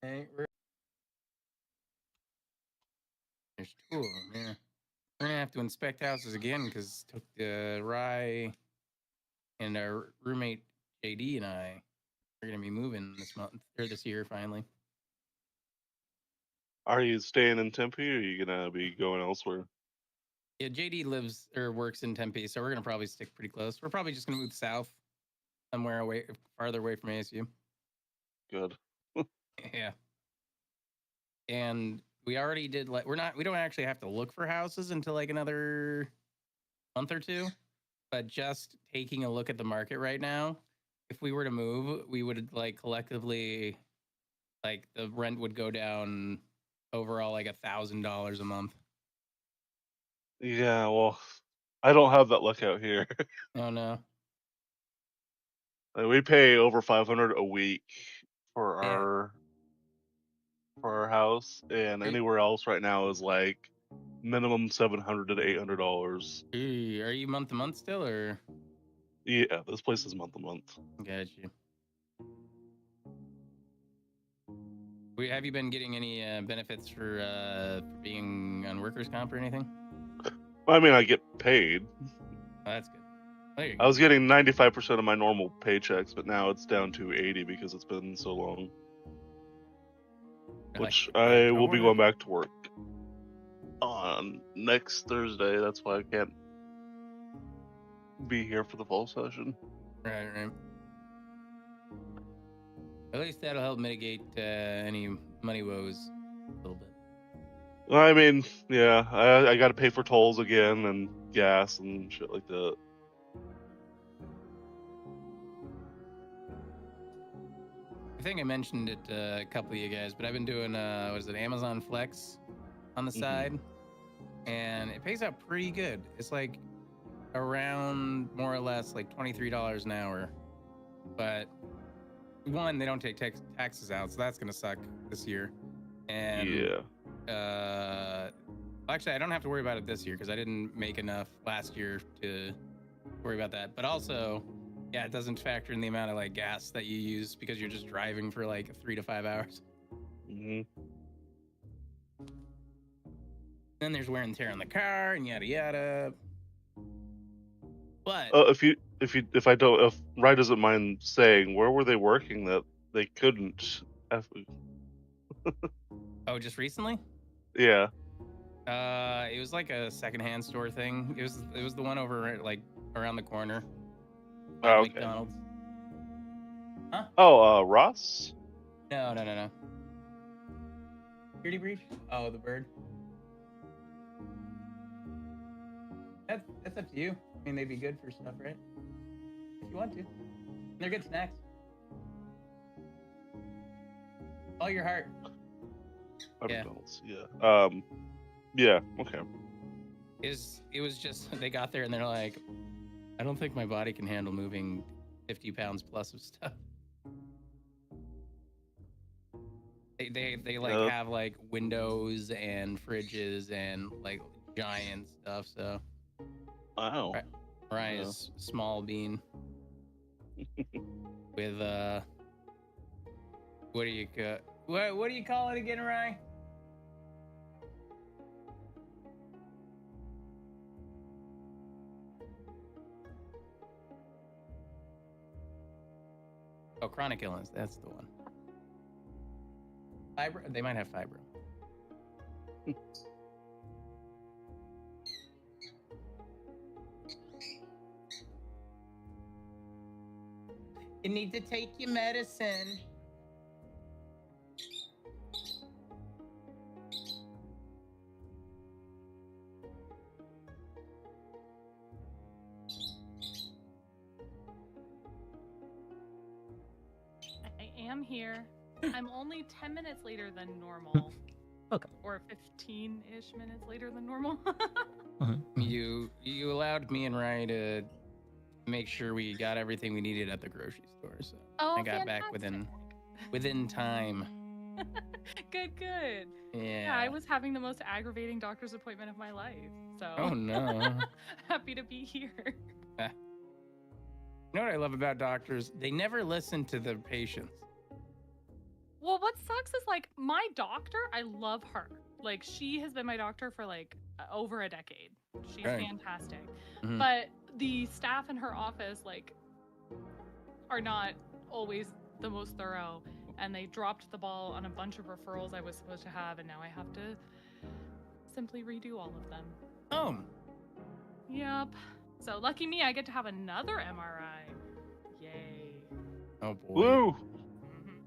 Hey, there's two of them. Yeah, we're gonna have to inspect houses again because Rye and our roommate JD and I are gonna be moving this month or this year finally. Are you staying in Tempe or are you gonna be going elsewhere? Yeah, JD lives or works in Tempe, so we're gonna probably stick pretty close. We're probably just gonna move south, somewhere away, farther away from ASU. Good. Yeah, and we already did like we don't actually have to look for houses until like another month or two, but just taking a look at the market right now, if we were to move, we would like collectively like the rent would go down overall like $1,000 a month. Yeah, well, I don't have that luck out here. Oh no. Like, we pay over 500 a week for Yeah. our house, and Are you, anywhere else right now is like minimum $700 to $800. are you month to month still or? Yeah, this place is month to month. Got you. Have you been getting any benefits for being on workers' comp or anything? I mean, I get paid. Oh, that's good. There you I go. was getting 95% of my normal paychecks, but now it's down to 80 because it's been so long. I like Which to go I to will be work. going back to work on next Thursday. That's why I can't be here for the fall session. Right, right. At least that'll help mitigate any money woes a little bit. I mean, yeah, I got to pay for tolls again and gas and shit like that. I think I mentioned it a couple of you guys, but I've been doing what is it, Amazon Flex on the Mm-hmm. side, and it pays out pretty good. It's like around more or less like $23 an hour, but one, they don't take taxes out, so that's gonna suck this year. And Yeah. actually, I don't have to worry about it this year because I didn't make enough last year to worry about that. But also, yeah, it doesn't factor in the amount of like gas that you use because you're just driving for like 3 to 5 hours. Mm-hmm. Then there's wear and tear on the car and yada yada. But If Rye doesn't mind saying, where were they working that they couldn't? oh, just recently, Yeah. it was like a secondhand store thing. It was the one over like around the corner by the Oh, okay. McDonald's. Huh? Oh, Ross. No. Security breach? Oh, the bird. That's up to you. I mean, they'd be good for stuff, right? If you want to. They're good snacks. All your heart. Yeah. McDonald's. Yeah. Yeah. Okay. It was just they got there and they're like, I don't think my body can handle moving 50 pounds plus of stuff. They like Uh, have like windows and fridges and like giant stuff. So wow. Ryan's small bean with what do you what do you call it again, Ryan? Oh, chronic illness. That's the one. Fibro. They might have fibro. You need to take your medicine. I am here. I'm only 10 minutes later than normal. Okay. Or 15-ish minutes later than normal. You allowed me and Ryan to make sure we got everything we needed at the grocery store, so Oh, I got back fantastic. within time. Good. Yeah. I was having the most aggravating doctor's appointment of my life. So Oh no. happy to be here. You know what I love about doctors? They never listen to the patients. Well, what sucks is like my doctor, I love her. Like she has been my doctor for like over a decade. She's Right. fantastic. Mhm. But the staff in her office like are not always the most thorough, and they dropped the ball on a bunch of referrals I was supposed to have, and now I have to simply redo all of them. Oh, Yep. So lucky me, I get to have another MRI. Yay. oh boy. Woo! Mhm.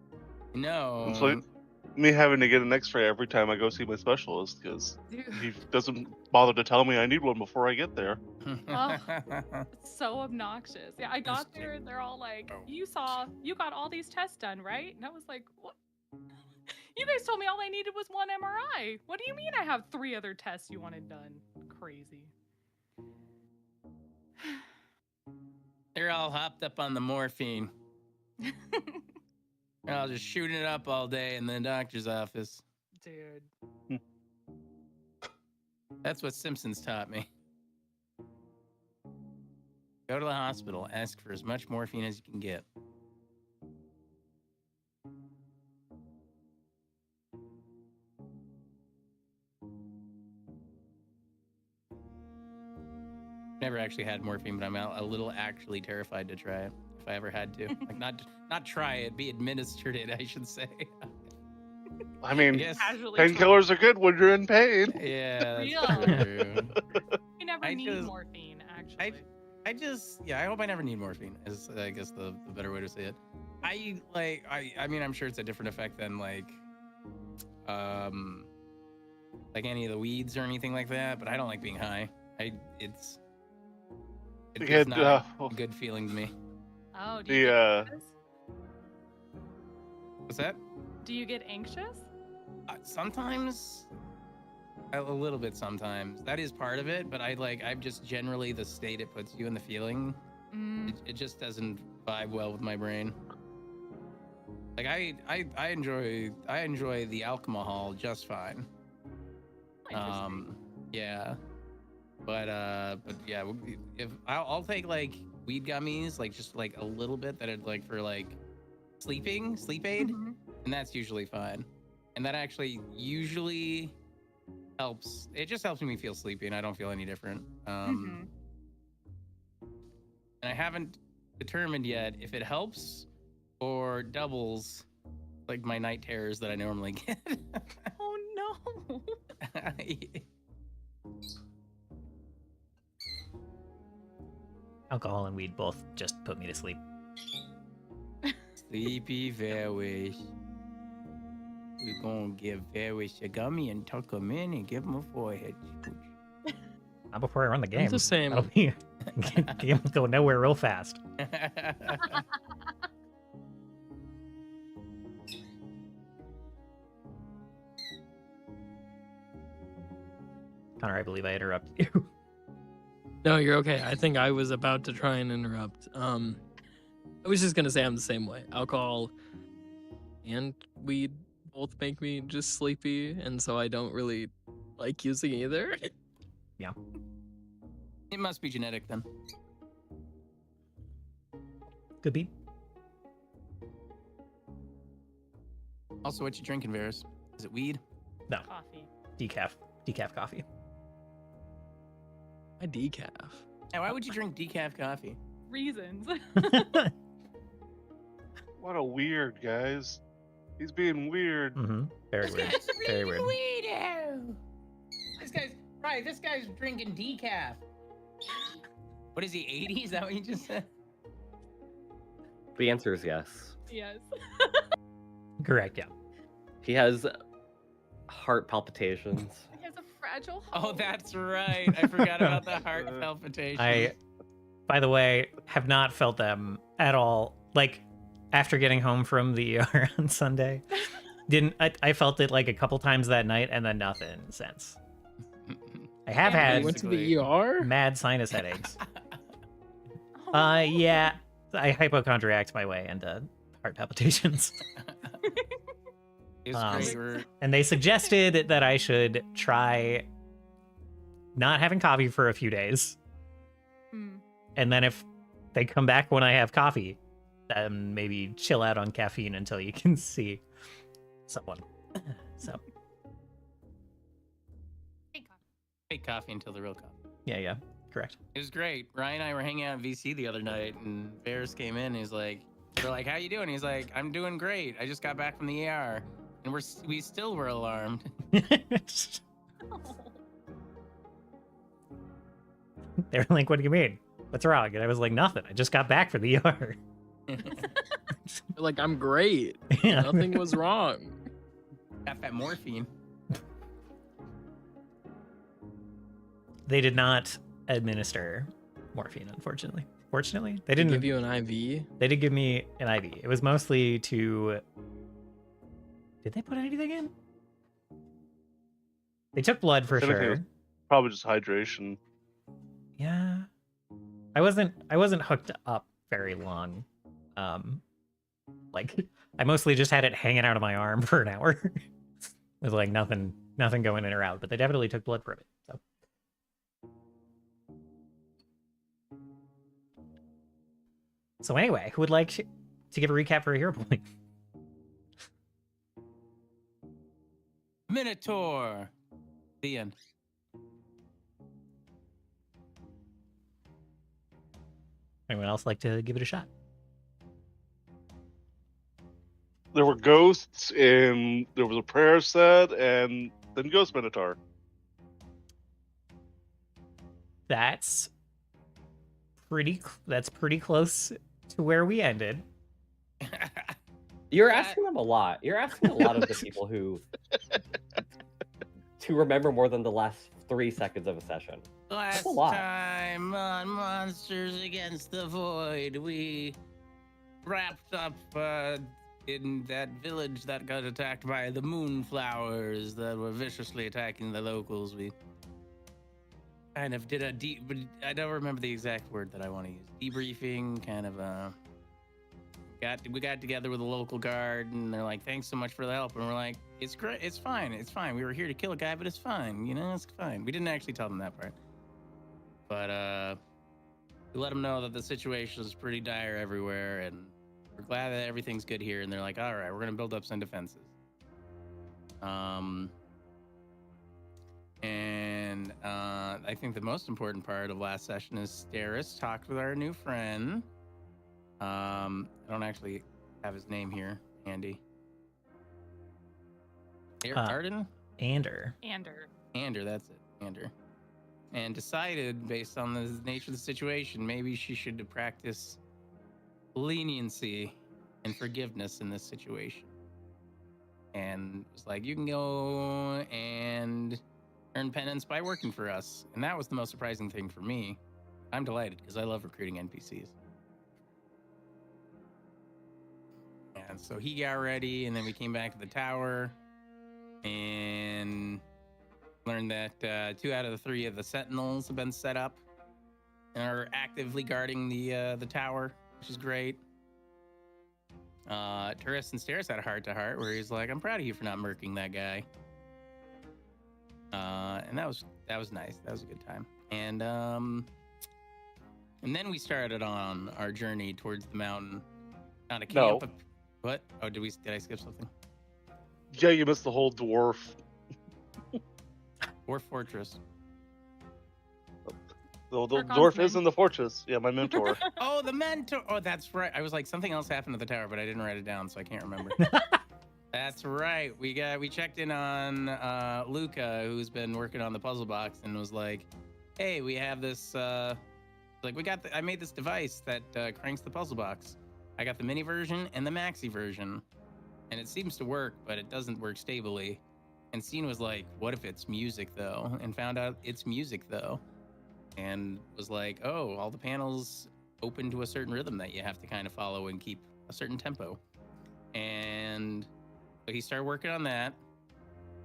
No. It's like me having to get an X-ray every time I go see my specialist because Dude, he doesn't bother to tell me I need one before I get there. it's so obnoxious. Yeah, I got there and they're all like, you got all these tests done, right? And I was like, what? You guys told me all I needed was one MRI. What do you mean I have 3 other tests you wanted done? Crazy. They're all hopped up on the morphine. They're all just shooting it up all day in the doctor's office. Dude. That's what Simpsons taught me. Go to the hospital, ask for as much morphine as you can get. Never actually had morphine, but I'm a little actually terrified to try it if I ever had to. Like not try it, be administered it, I should say. I mean, Yes. Casually painkillers are good when you're in pain. Yeah, that's Real. true. You never I need just- morphine, actually. I hope I never need morphine is I guess the better way to say it. I mean I'm sure it's a different effect than like any of the weeds or anything like that, but I don't like being high. It's Yeah, not a good feeling to me. Oh, do you get anxious? What's that? Do you get anxious? Sometimes a little bit sometimes. That is part of it, but I'm just generally the state it puts you in, the feeling. Mm. It just doesn't vibe well with my brain. Like I enjoy the alcohol just fine. Interesting. Yeah. But yeah, if I'll take like weed gummies, like just like a little bit that are like for like sleep aid, Mhm. and that's usually fine. And that actually usually helps. It just helps me feel sleepy, and I don't feel any different. Mhm. And I haven't determined yet if it helps or doubles like my night terrors that I normally get. Oh no. Alcohol and weed both just put me to sleep. Sleepy Varish. We're gonna give Varish a gummy and tuck him in and give him a forehead smooch. Not before I run the game. I'm the same. That'll be game will go nowhere real fast. Konnor, I believe I interrupted you. No, you're okay. I think I was about to try and interrupt. I was just gonna say I'm the same way. Alcohol and weed both make me just sleepy, and so I don't really like using either. It must be genetic then. Could be. Also, what you drinking, Varys? Is it weed? No, Coffee. decaf coffee. My decaf. Hey, why would you drink decaf coffee? Reasons. What a weird, guys. He's being weird. Mm-hmm. Very weird. Very weird. weirdo. This guy's drinking decaf. What is he, 80? Is that what you just said? The answer is yes. Yes. Correct. Yeah. He has heart palpitations. He has a fragile Oh, heart. that's right. I forgot about the heart palpitation. I, by the way, have not felt them at all. Like after getting home from the ER on Sunday, I felt it like a couple times that night and then nothing since. I have Yeah, You had went to the ER? mad sinus headaches. Oh, Yeah, I hypochondriacked my way into heart palpitations. It's Um, great. And they suggested that I should try not having coffee for a few days. Mm. And then if they come back when I have coffee, then maybe chill out on caffeine until you can see. someone. So Fake coffee until the real coffee. yeah, correct. It was great. Ryan and I were hanging out at VC the other night, and Bears came in. And he's like, "We're like, how you doing?" He's like, "I'm doing great. I just got back from the ER," and we still were alarmed. They were like, "What do you mean? What's wrong?" And I was like, "Nothing. I just got back from the ER." You're like, I'm great. Yeah. Nothing was wrong. Got that morphine. They did not administer morphine, unfortunately. Fortunately, they They didn't give you an IV. They did give me an IV. It was mostly to. Did they put anything in? They took blood for I think it sure. was probably just hydration. Yeah, I wasn't hooked up very long. Like I mostly just had it hanging out of my arm for an hour. With like nothing going in or out. But they definitely took blood from it. So. So anyway, who would like to give a recap for a hero point? Minotaur. The end. Anyone else like to give it a shot? There were ghosts, and there was a prayer said, and then Ghost Minotaur. That's pretty close to where we ended. You're asking them a lot. You're asking a lot of the people who to remember more than the last 3 seconds of a session. Last a lot. time on Monsters Against the Void, we wrapped up in that village that got attacked by the moonflowers that were viciously attacking the locals. We kind of did a but I don't remember the exact word that I want to use. Debriefing, kind of we got together with a local guard, and they're like, "Thanks so much for the help." And we're like, "It's great. It's fine. It's fine. We were here to kill a guy, but it's fine. You know, it's fine." We didn't actually tell them that part, but we let them know that the situation is pretty dire everywhere, and we're glad that everything's good here. And they're like, "All right, we're gonna build up some defenses." And I think the most important part of last session is Steris talked with our new friend. I don't actually have his name here, Andy. Arden? Ander. Ander, that's it. Ander. And decided, based on the nature of the situation, maybe she should practice leniency and forgiveness in this situation. And was like, you can go and earn penance by working for us. And that was the most surprising thing for me. I'm delighted because I love recruiting NPCs. And so he got ready, and then we came back to the tower and learned that 2 out of the 3 of the sentinels have been set up and are actively guarding the tower, which is great. Turris and Steris had a heart-to-heart where he's like, "I'm proud of you for not murking that guy." And that was nice. That was a good time. And then we started on our journey towards the mountain. Found a camp. No. What? Oh, did I skip something? Yeah, you missed the whole dwarf. Dwarf Fortress. The Argon's dwarf is men- in the fortress. Yeah, my mentor. Oh, the mentor. Oh, that's right. I was like, something else happened at the tower, but I didn't write it down, so I can't remember. That's right. We checked in on Luca, who's been working on the puzzle box, and was like, "Hey, we have this. I made this device that cranks the puzzle box. I got the mini version and the maxi version, and it seems to work, but it doesn't work stably." And Scene was like, "What if it's music though?" And found out it's music though, and was like, "Oh, all the panels open to a certain rhythm that you have to kind of follow and keep a certain tempo." And so he started working on that,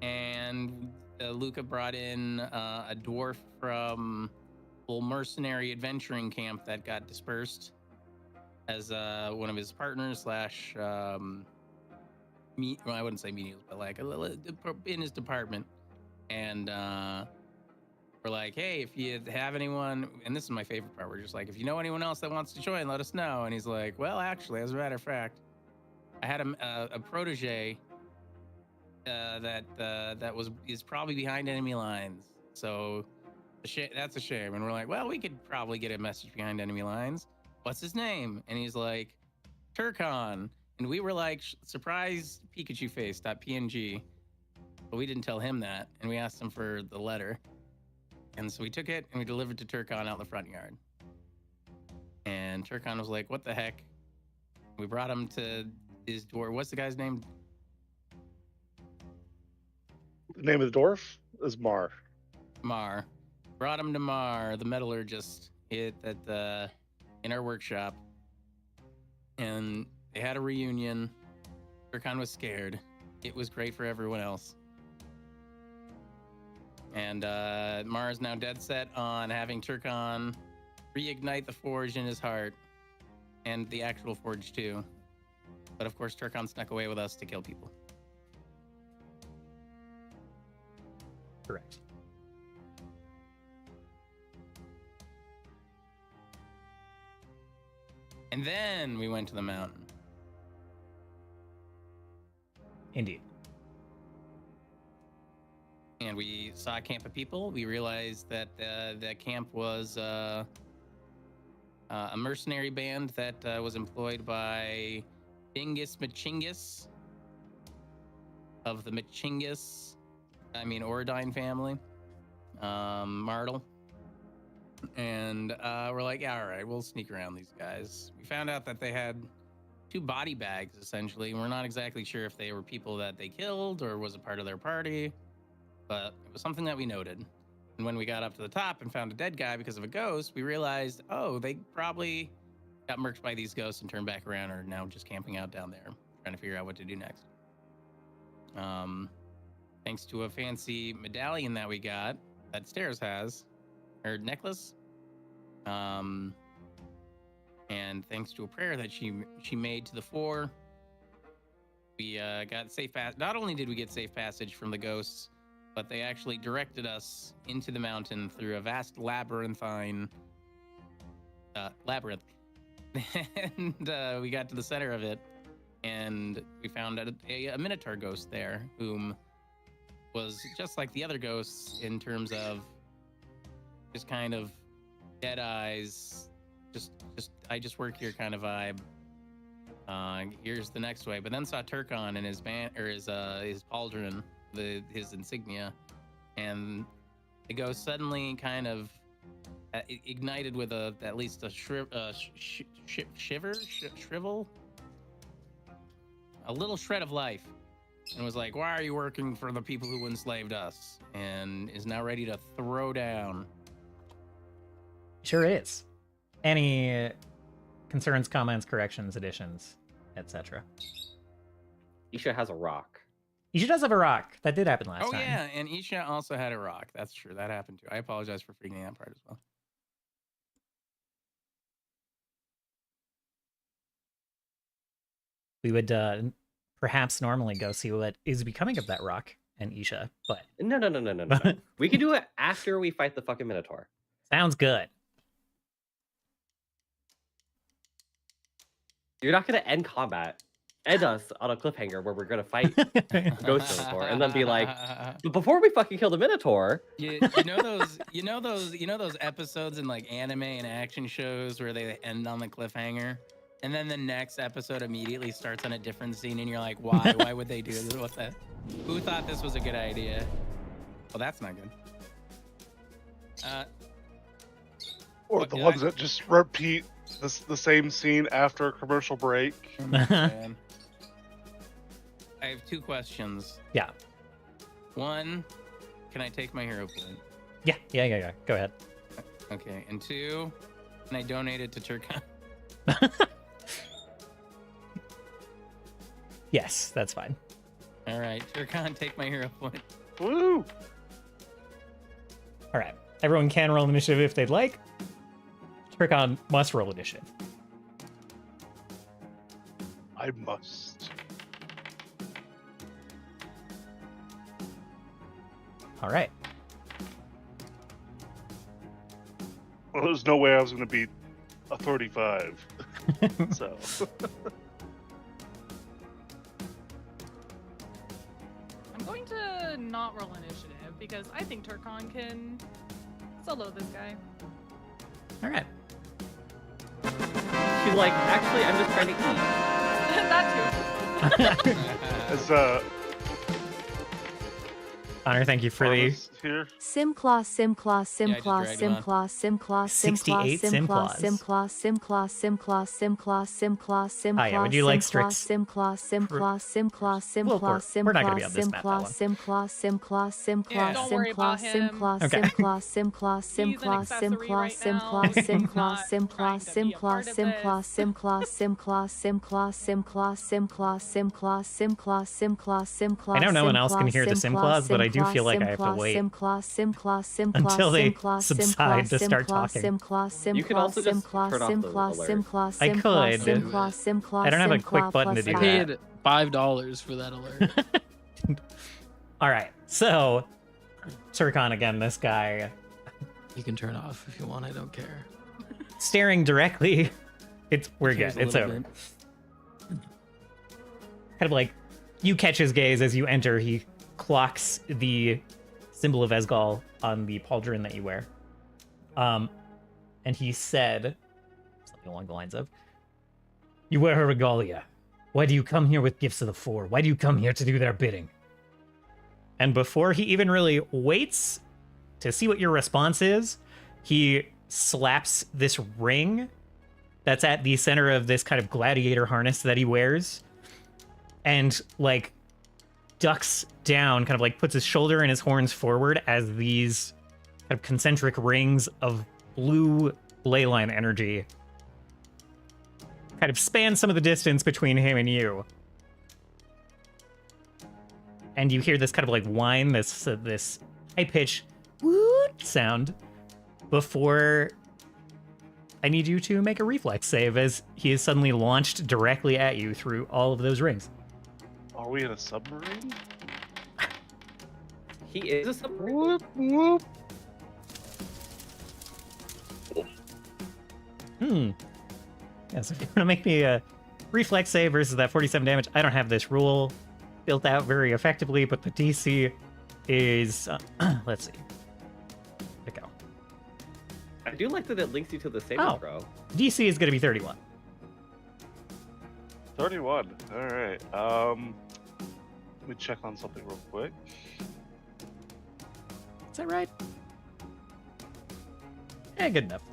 and Luca brought in a dwarf from a little mercenary adventuring camp that got dispersed as one of his partners / I wouldn't say menials, but like in his department. And we're like, "Hey, if you have anyone," and this is my favorite part, we're just like, "If you know anyone else that wants to join, let us know." And he's like, "Well, actually, as a matter of fact, I had a protege that is probably behind enemy lines. So that's a shame. And we're like, well, we could probably get a message behind enemy lines. What's his name? And he's like, Turkon. And we were like, surprise Pikachu face.png. But we didn't tell him that. And we asked him for the letter. And so we took it and we delivered to Turkon out in the front yard. And Turkon was like, what the heck? We brought him to his door. What's the guy's name? The name of the dwarf is Mar. Mar. Brought him to Mar, the metallurgist, in our workshop. And they had a reunion. Turkon was scared. It was great for everyone else. And Mar is now dead set on having Turkon reignite the forge in his heart. And the actual forge too. But of course, Turkon snuck away with us to kill people. Correct. And then we went to the mountain. Indeed. And we saw a camp of people. We realized that the camp was a mercenary band that was employed by Dingus Machingus of the Orodine family, Martel. And we're like, yeah, all right, we'll sneak around these guys. We found out that they had 2 body bags, essentially. And we're not exactly sure if they were people that they killed or was a part of their party, but it was something that we noted. And when we got up to the top and found a dead guy because of a ghost, we realized, oh, they probably got murked by these ghosts and turned back around, or are now just camping out down there, trying to figure out what to do next. Thanks to a fancy medallion that we got that Stairs has, her necklace, and thanks to a prayer that she made to the 4, we got safe passage. Not only did we get safe passage from the ghosts, but they actually directed us into the mountain through a vast labyrinthine labyrinth. And we got to the center of it, and we found a Minotaur ghost there, whom was just like the other ghosts in terms of just kind of dead eyes, I just work here kind of vibe. Here's the next way, but then saw Turkon and his band, or his pauldron, his insignia, and the ghost suddenly kind of ignited with at least a shrivel, a little shred of life, and was like, why are you working for the people who enslaved us? And is now ready to throw down. Sure is. Any concerns, comments, corrections, additions, etc.? Isha has a rock. Isha does have a rock. That did happen last time. Oh yeah, and Isha also had a rock. That's true. That happened too. I apologize for forgetting that part as well. We would perhaps normally go see what is becoming of that rock and Isha, but No. We can do it after we fight the fucking Minotaur. sounds good. You're not gonna end combat, end us on a cliffhanger where we're gonna fight Ghost Minotaur, and then be like, but before we fucking kill the Minotaur, you know those episodes in like anime and action shows where they end on the cliffhanger, and then the next episode immediately starts on a different scene, and you're like, why? Why would they do this? What the? Who thought this was a good idea? Well, that's not good. Or What, the yeah, ones that just repeat the same scene after a commercial break. Oh, man. I have 2 questions. Yeah. 1, can I take my hero point? Yeah. Go ahead. Okay, and 2, can I donate it to Turkon? Yes, that's fine. All right, Turkon, take my hero point. Woo! All right. Everyone can roll initiative if they'd like. Turkon must roll initiative. I must. All right. Well, there's no way I was going to beat a 35. So. I'm I'm going to not roll initiative because I think Turkon can solo this guy. All right. She's like, actually, I'm just trying to eat. That too. Is Connor, thank you for the Thomas here? Simclaw, Simclaw, Yeah, I just Simclaw, dragged him on. Simclaw, Simclaw, 68 Simclaw, Simclaws. Simclaw, Simclaw, Simclaw, Simclaw, Simclaw, Simclaw, Oh, yeah, would you like Simclaw, strict Simclaw, Simclaw, Simclaw, Well, Simclaw, we're not gonna Simclaw, be on this map that long. Simclaw, Simclaw, Yeah, Simclaw, don't worry about Simclaw, him. Simclaw, Okay. Simclaw, Simclaw, He's an Simclaw, accessory Simclaw, right now. Simclaw, He's Simclaw, not Simclaw, trying to be a part of Simclaw, this. Simclaw, Simclaw, Simclaw, Simclaw, Simclaw, Simclaw, Simclaw, Simclaw, Simclaw, I know no one else can hear the Simclaws, but I do feel like I have to wait until they subside to start talking. You could also just turn off the alert. I could. I don't have a quick button to do I that. paid $5 for that alert. All right, so Turkon again, this guy You can turn it off if you want. I don't care. staring directly. We're Cares good. a It's little over. bit. Kind of like you catch his gaze as you enter. He clocks the symbol of Esgol on the pauldron that you wear. And he said something along the lines of, "You wear her regalia. Why do you come here with gifts of the four? Why do you come here to do their bidding?" And before he even really waits to see what your response is, he slaps this ring that's at the center of this kind of gladiator harness that he wears and like ducks down, kind of like puts his shoulder and his horns forward as these kind of concentric rings of blue ley line energy kind of span some of the distance between him and you. And you hear this kind of like whine, this high pitch woot sound before I need you to make a reflex save as he is suddenly launched directly at you through all of those rings. Are we in a submarine? He is a submarine. Whoop, whoop. Yeah, so if you want to make me a reflex save versus that 47 damage, I don't have this rule built out very effectively, but the DC is, let's see. Where'd it go? I do like that it links you to the saving Oh. throw. DC is going to be 31. 31. All right. Let me check on something real quick. Is that right? Yeah, good enough.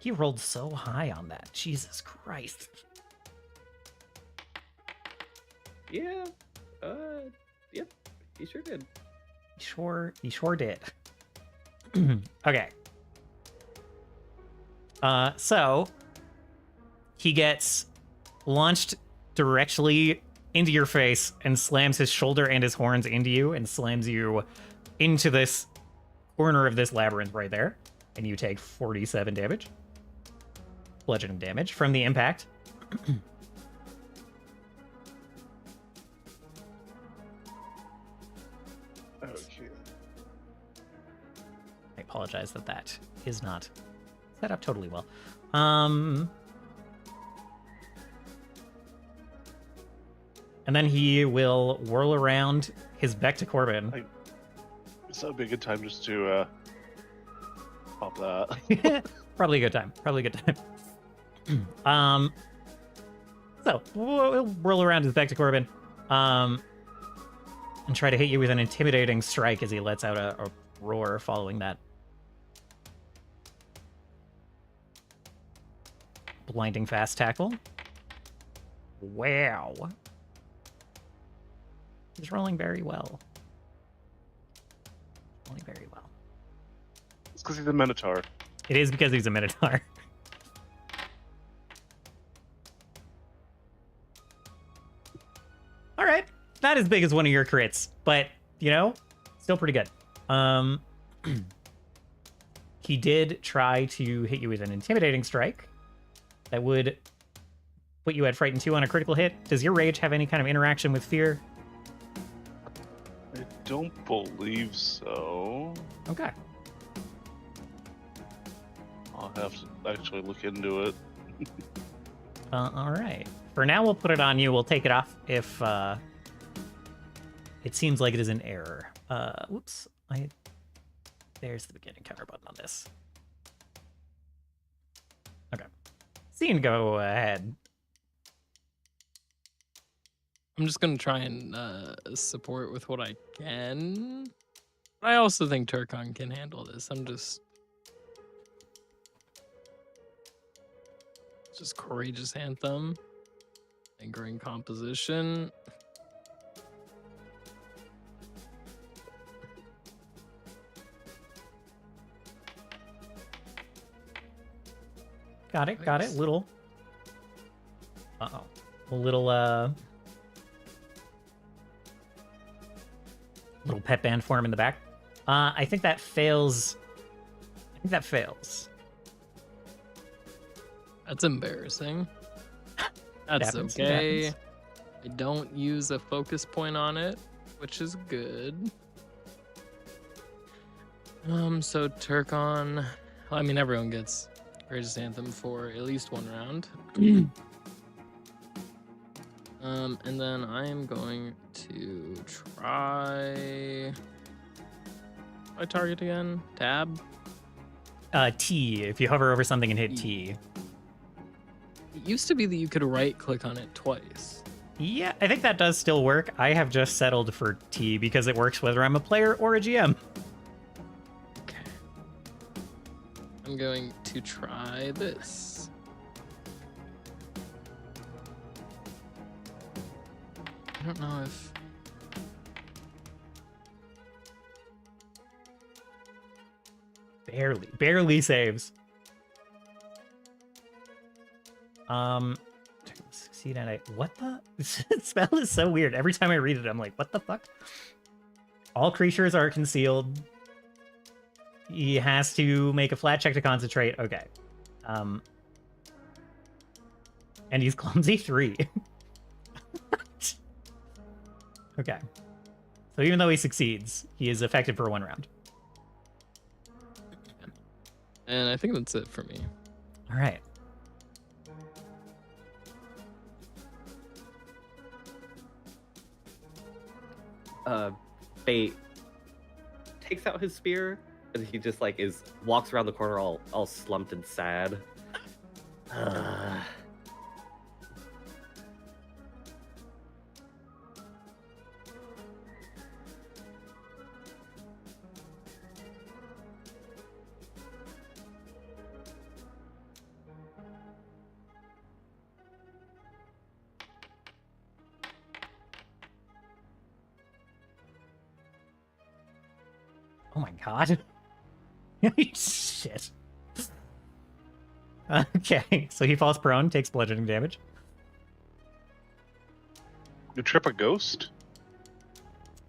He rolled so high on that. Jesus Christ. Yeah. Yep. He sure did. He sure did. Okay. So he gets launched directly into your face and slams his shoulder and his horns into you and slams you into this corner of this labyrinth right there. And you take 47 damage. Bludgeoning damage from the impact. Okay. I apologize that is not set up totally well. And then he will whirl around his back to Corbin. So it'd be a good time just to pop that. Probably a good time. So we'll whirl around his back to Corbin. And try to hit you with an intimidating strike as he lets out a roar following that. Blinding fast tackle. Wow. He's rolling very well. Rolling very well. It's because he's a Minotaur. It is because he's a Minotaur. All right. Not as big as one of your crits, but, you know, still pretty good. He did try to hit you with an intimidating strike. That would put you at Frightened 2 on a critical hit. Does your rage have any kind of interaction with fear? I don't believe so. Okay. I'll have to actually look into it. All right. For now, we'll put it on you. We'll take it off if it seems like it is an error. Whoops. There's the beginning counter button on this. Okay. Scene, go ahead. I'm just gonna try and support with what I can. I also think Turkon can handle this. I'm just Courageous Anthem. Lingering Composition. Got it, got it. Nice. Little. Uh-oh. A little, little pet band form in the back. I think that fails. I think that fails. That's embarrassing. That's Happens, it okay. happens. I don't use a focus point on it, which is good. So Turkon, I mean, everyone gets Courageous Anthem for at least one round. And then I am going to try. I target again. Tab. T. If you hover over something and hit T. It used to be that you could right click on it twice. Yeah, I think that does still work. I have just settled for T because it works whether I'm a player or a GM. Okay. I'm going to try this. I don't know if... Barely saves. Succeed at it. What the? This spell is so weird. Every time I read it, I'm like, what the fuck? All creatures are concealed. He has to make a flat check to concentrate. Okay. And he's clumsy 3. Okay. So even though he succeeds, he is affected for 1 round. And I think that's it for me. All right. Fate takes out his spear and he just like walks around the corner all slumped and sad. Oh my god. Shit. Okay, so he falls prone, takes bludgeoning damage. You trip a ghost?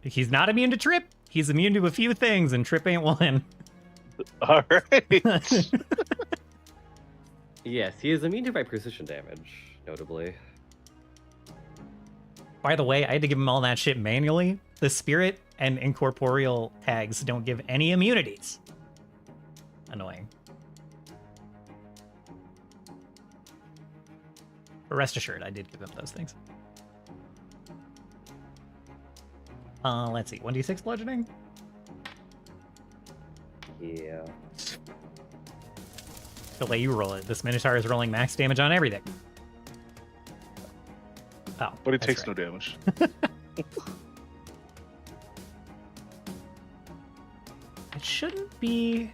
He's not immune to trip. He's immune to a few things, and trip ain't one. All right. Yes, he is immune to my precision damage, notably. By the way, I had to give him all that shit manually. The spirit and incorporeal tags don't give any immunities. Annoying. But rest assured, I did give him those things. Let's see. 1d6 bludgeoning? Yeah. The way you roll it, this Minotaur is rolling max damage on everything. Oh, But he that's takes right. no damage. It shouldn't be...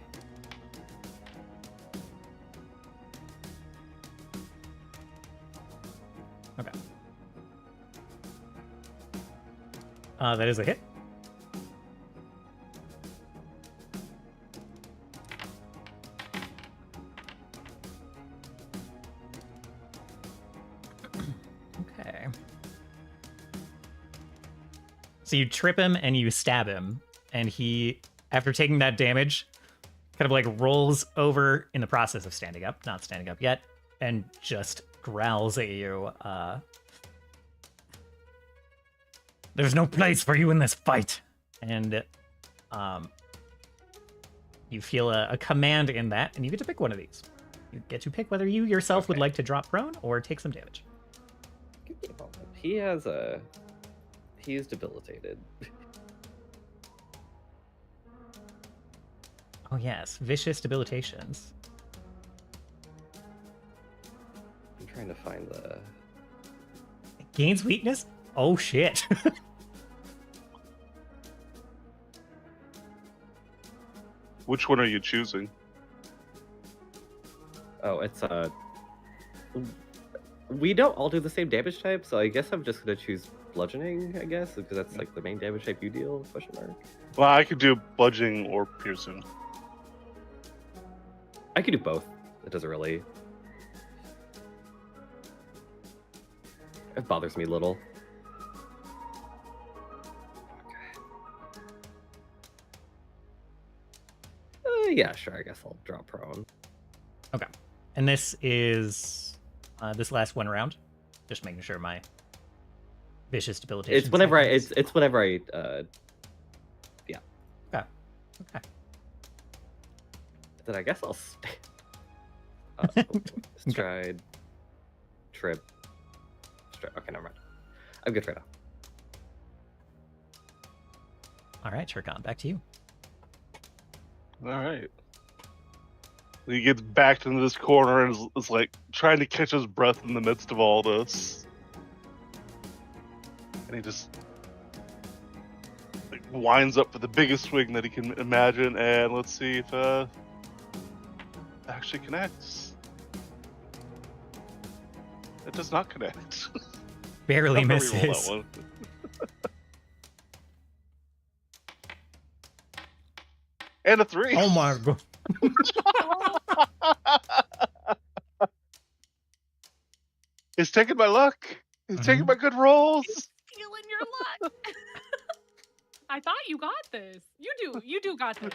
Okay. That is a hit. Okay. So you trip him and you stab him, and he, after taking that damage, kind of like rolls over in the process of standing up, not standing up yet, and just growls at you. There's no place for you in this fight. And You feel a command in that, and you get to pick one of these. You get to pick whether you yourself would Okay. like to drop prone or take some damage. Give me a moment. He has a. He is debilitated. Oh yes, vicious debilitations. I'm trying to find the. Gains weakness? Oh shit. Which one are you choosing? Oh, it's we don't all do the same damage type, so I guess I'm just gonna choose bludgeoning, I guess, because that's like the main damage type you deal, question mark. Well, I could do bludgeoning or piercing. I could do both. It doesn't really. It bothers me little. Yeah, sure, I guess I'll draw prone. Okay. And this is this last one round. Just making sure my vicious debilitation. It's whenever seconds. it's whenever I yeah. Okay. Okay. Then I guess I'll stay. Stride, trip, stride. Okay, never mind. I'm good right now. All right, Turkon, back to you. All right. He gets backed into this corner and is like trying to catch his breath in the midst of all this. And he just like, winds up for the biggest swing that he can imagine. And let's see if it actually connects. It does not connect. Barely I'm gonna reroll misses. that one. And a 3. Oh my god. He's taking my luck. He's taking my good rolls. Stealing your luck. I thought you got this. You do got this.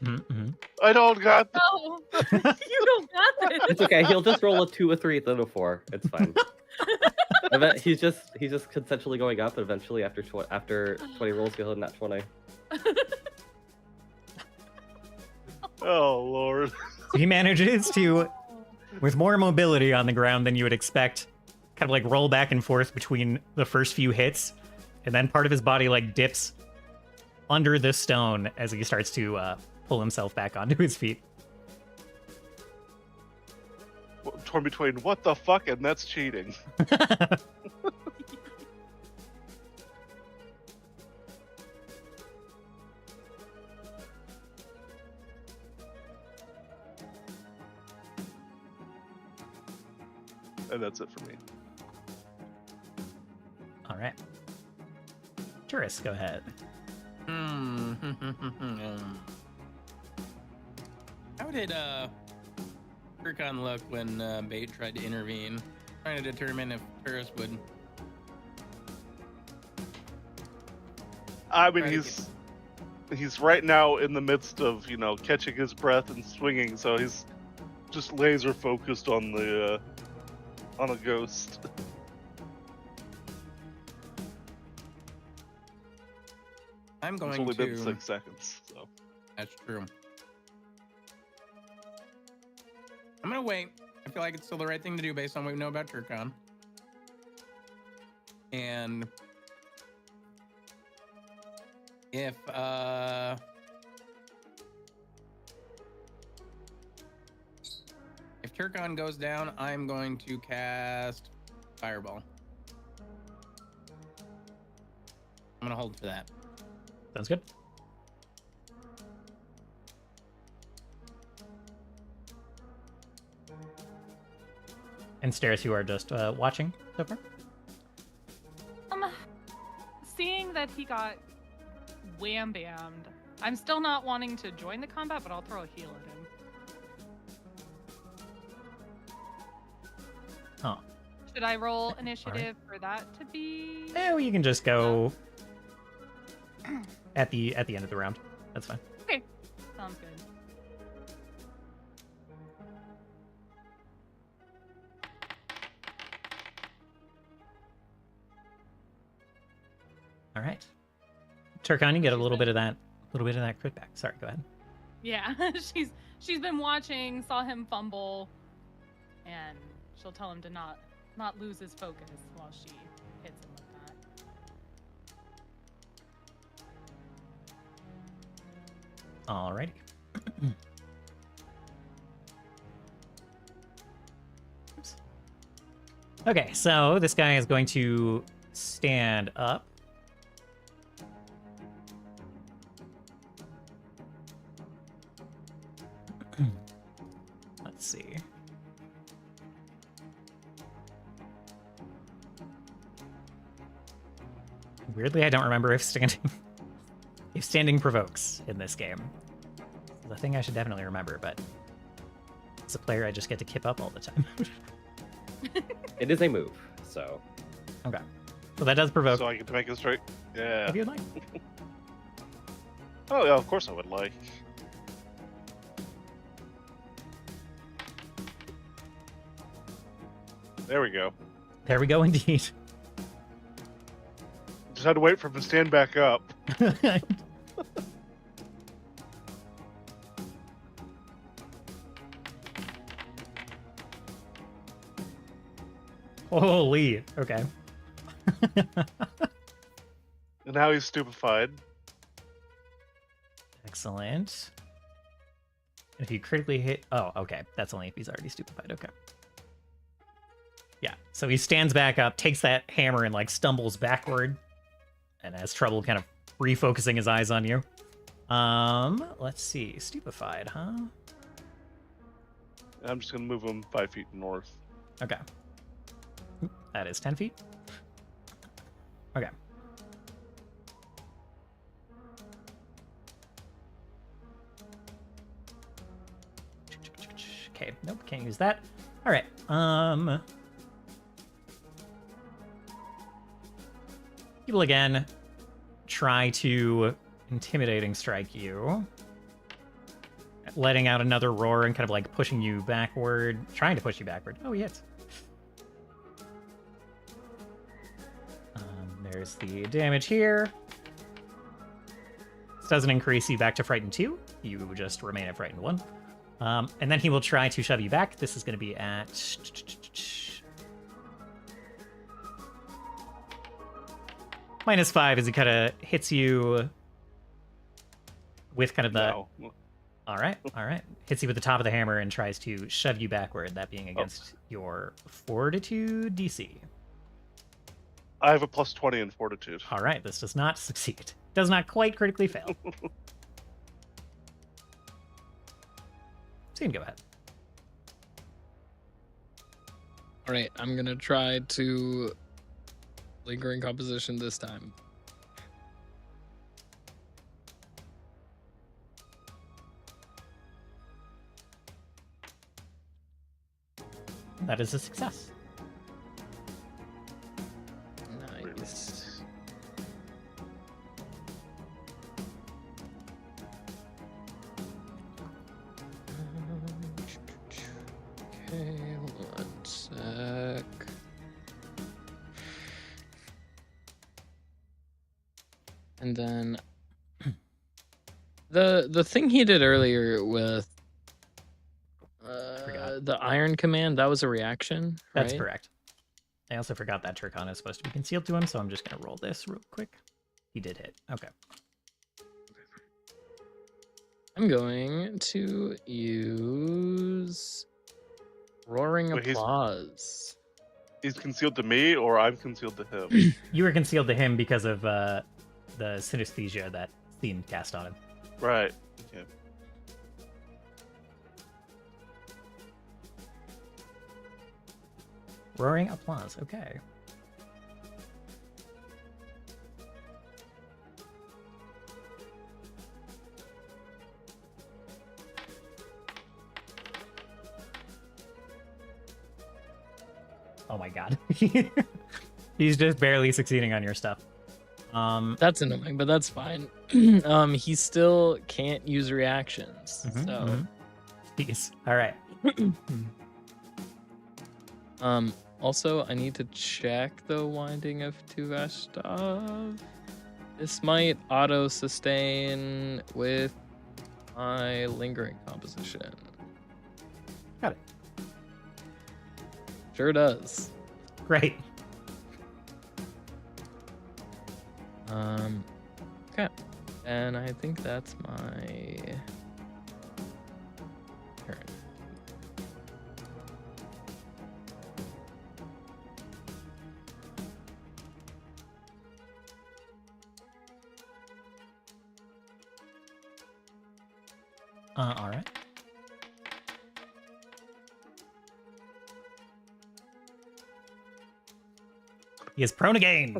Mm-hmm. I don't got this. No, you don't got this. It's okay. He'll just roll a 2, a 3, then a 4. It's fine. I bet he's just consensually going up, and eventually after 20 rolls, he'll hit nat 20. Oh Lord. So he manages to, with more mobility on the ground than you would expect, kind of like roll back and forth between the first few hits, and then part of his body like dips under the stone as he starts to pull himself back onto his feet. Torn between what the fuck and that's cheating. And that's it for me. All right. Tourist, go ahead. How did Turkon look when Bait tried to intervene? Trying to determine if Turris would. I mean, Try to he's right now in the midst of, you know, catching his breath and swinging, so he's just laser focused on the on a ghost. I'm It's going only been to. 6 seconds, so. That's true. I'm gonna wait. I feel like it's still the right thing to do based on what we know about Turkon. And if Turkon goes down, I'm going to cast Fireball. I'm gonna hold for that. Sounds good. And Steris, you are just watching so far? Seeing that he got wham-bammed, I'm still not wanting to join the combat, but I'll throw a heal at him. Oh. Should I roll initiative for that to be? Eh, well, you can just go at the end of the round. That's fine. Okay, sounds good. All right. Turkon, you get a little bit of that crit back. Sorry, go ahead. Yeah, she's been watching, saw him fumble, and she'll tell him to not lose his focus while she hits him with that. Alrighty. Oops. Okay, so this guy is going to stand up. Let's see. Weirdly, I don't remember if standing provokes in this game. It's a thing I should definitely remember, but as a player, I just get to kip up all the time. It is a move, so. Okay. So that does provoke. So I get to make it straight. Yeah. If you'd like. Oh yeah, of course I would like. There we go. There we go, indeed. Just had to wait for him to stand back up. Holy. Okay. And now he's stupefied. Excellent. If you critically hit... Oh, okay. That's only if he's already stupefied. Okay. Yeah. So he stands back up, takes that hammer, and, like, stumbles backward. And has trouble kind of refocusing his eyes on you. Let's see. Stupefied, huh? I'm just gonna move him 5 feet north. Okay. That is 10 feet. Okay. Okay, nope, can't use that. All right. People again try to intimidating strike you, letting out another roar and kind of like pushing you backward, trying to push you backward. Oh, he hits. There's the damage here. This doesn't increase you back to frightened 2. You just remain at frightened 1. And then he will try to shove you back. This is going to be at -5 as he kind of hits you with kind of the... No. All right. Hits you with the top of the hammer and tries to shove you backward, that being against your Fortitude DC. I have a +20 in Fortitude. All right, this does not succeed. Does not quite critically fail. So you can go ahead. All right, I'm gonna try to lingering composition this time. That is a success. Nice. Okay, one sec. And then the thing he did earlier with the iron command, that was a reaction. That's right? correct. I also forgot that Turcon is supposed to be concealed to him, so I'm just going to roll this real quick. He did hit. Okay. I'm going to use roaring Wait, applause. He's concealed to me, or I'm concealed to him? You were concealed to him because of the synesthesia that Theme cast on him. Right. Okay. Roaring applause. Okay. Oh my god. He's just barely succeeding on your stuff. That's annoying, but that's fine. He still can't use reactions. So Jeez. All right. Also, I need to check the winding of Tuvash stuff. This might auto sustain with my lingering composition. Got it. Sure does. Great. Okay. And I think that's my turn. All right. He is prone again.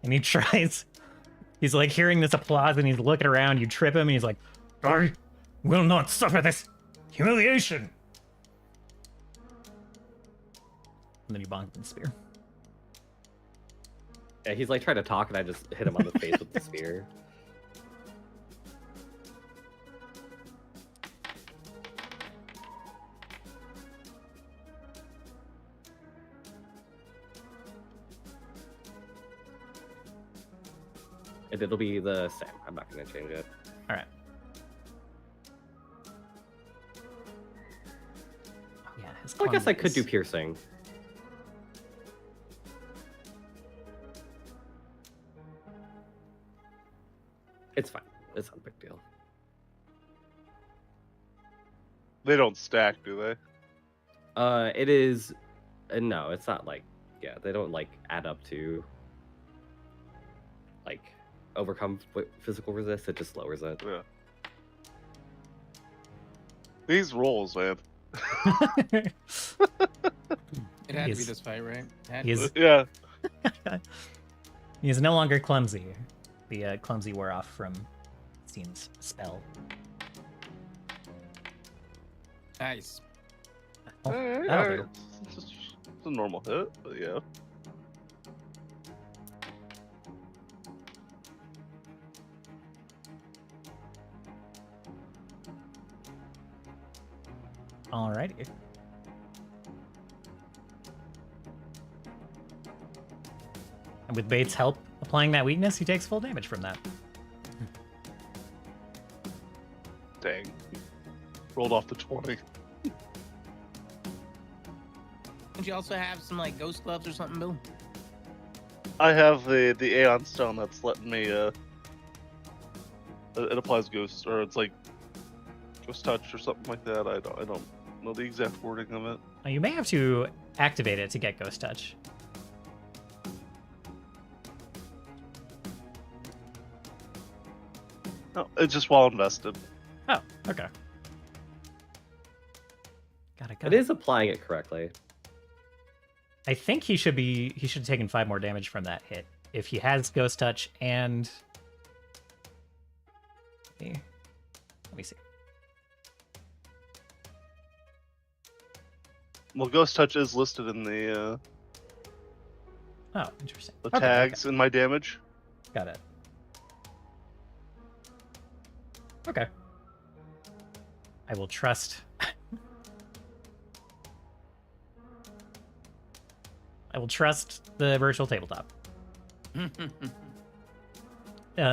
And he tries. He's like hearing this applause and he's looking around. You trip him and he's like, I will not suffer this humiliation. And then you bonk him with the spear. Yeah, he's like trying to talk, and I just hit him on the face with the spear. And it'll be the same. I'm not going to change it. All right. Oh, yeah, his Well, I guess I could do clumsiness. piercing. It's fine. It's not a big deal. They don't stack, do they? It is. No, it's not like. Yeah, they don't like add up to. Like, overcome physical resist. It just lowers it. Yeah. These rolls, man. It had to be He's- this fight, right? It had to He's Yeah. he is no longer clumsy. The clumsy wore off from Steen's spell. Nice. Oh, Alright, that'll alright. do. It's a normal hit, but yeah. Alrighty. And with Bates' help applying that weakness, he takes full damage from that. Dang. Rolled off the 20. Don't you also have some like ghost gloves or something, Bill? I have the Aeon Stone that's letting me, it applies ghost, or it's like ghost touch or something like that. I don't know the exact wording of it. You may have to activate it to get Ghost Touch. No, it's just while invested. Oh, okay. Got it. It is applying it correctly. I think he should have taken 5 more damage from that hit. If he has Ghost Touch and... Let me see. Well, Ghost Touch is listed in the Oh, interesting. the Okay, tags in my damage. okay. Got it. Okay. I will trust... I will trust the virtual tabletop.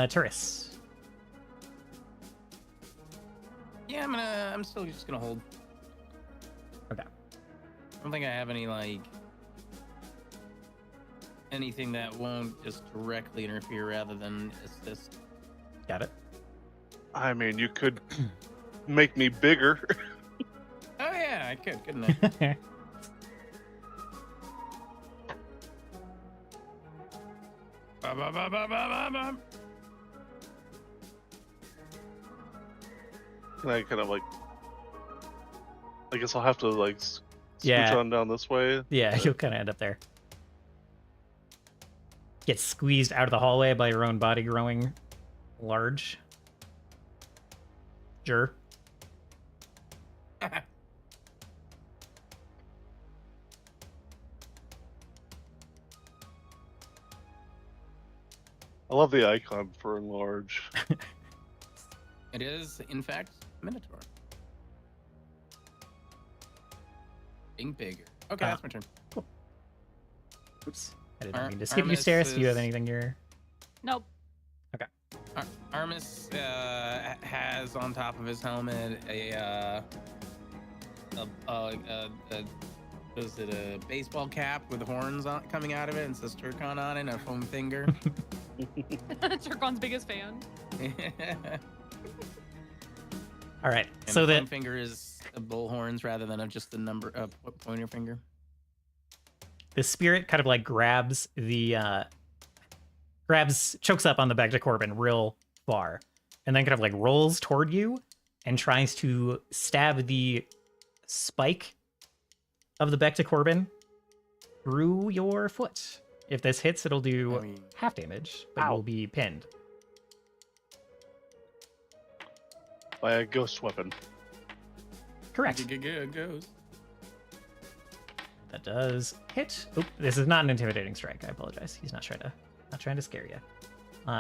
Turris. Yeah, I'm still just gonna hold. Okay. I don't think I have any like anything that won't just directly interfere rather than assist. Got it. I mean, you could make me bigger. Oh yeah, I could, couldn't I? Ba, ba, ba, ba, ba, ba, ba. Can I kind of like? I guess I'll have to like switch Yeah. on down this way. Yeah, you'll kind of end up there. Get squeezed out of the hallway by your own body growing large. Sure. I love the icon for enlarge. It is, in fact, Minotaur. Being bigger. Okay, Ah. that's my turn. Oops. I I did not mean to skip you, Steris. Do you have anything you're... Nope. Armis has on top of his helmet was it a baseball cap with horns coming out of it and says Turcon on it and a foam finger. Turcon's biggest fan. All right, And so the the foam finger is bull horns rather than just the number of pointer finger. the spirit kind of like grabs chokes up on the Bacta Corbin real far, and then kind of like rolls toward you and tries to stab the spike of the Bacta Corbin through your foot. If this hits, it'll do half damage, but you'll be pinned. By a ghost weapon. Correct. Goes. That does hit. Oop, this is not an intimidating strike. I apologize. He's not trying to scare you.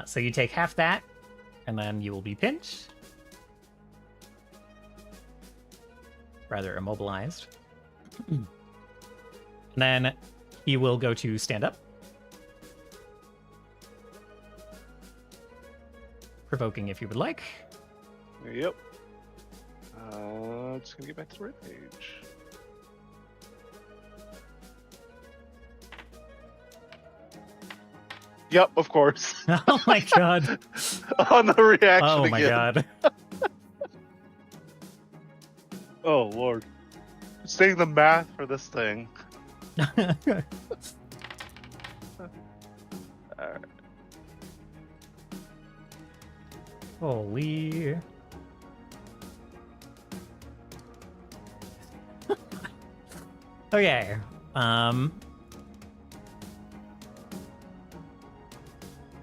So you take half that, and then you will be pinched. Rather immobilized. And then he will go to stand up. Provoking if you would like. Yep. Just gonna get back to the right page. Yep, of course. Oh my god. On the reaction Oh my again. god. Oh lord. Saying the math for this thing. Alright. Holy. Okay.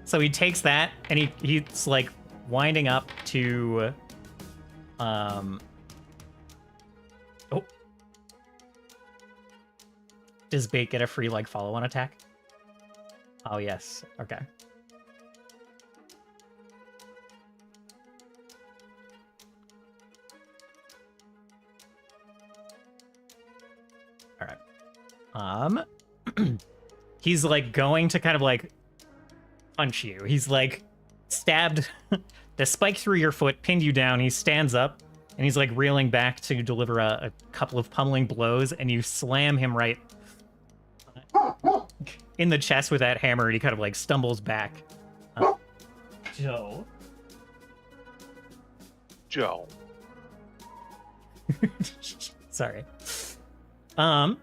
So he takes that and he's like winding up to oh. Does Bait get a free like follow-on attack? Oh yes. Okay. All right. He's like going to kind of like punch you. He's like stabbed the spike through your foot, pinned you down. He stands up and he's like reeling back to deliver a couple of pummeling blows, and you slam him right in the chest with that hammer, and he kind of like stumbles back. Joe. Sorry. And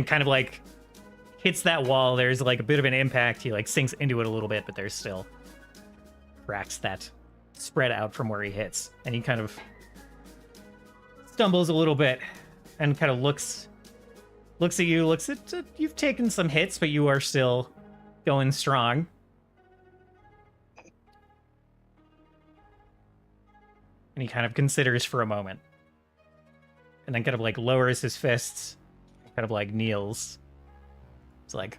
kind of like hits that wall. There's like a bit of an impact. He like sinks into it a little bit, but there's still cracks that spread out from where he hits. And he kind of stumbles a little bit and kind of looks at you, you've taken some hits, but you are still going strong. And he kind of considers for a moment. And then kind of like lowers his fists, kind of like kneels. It's like,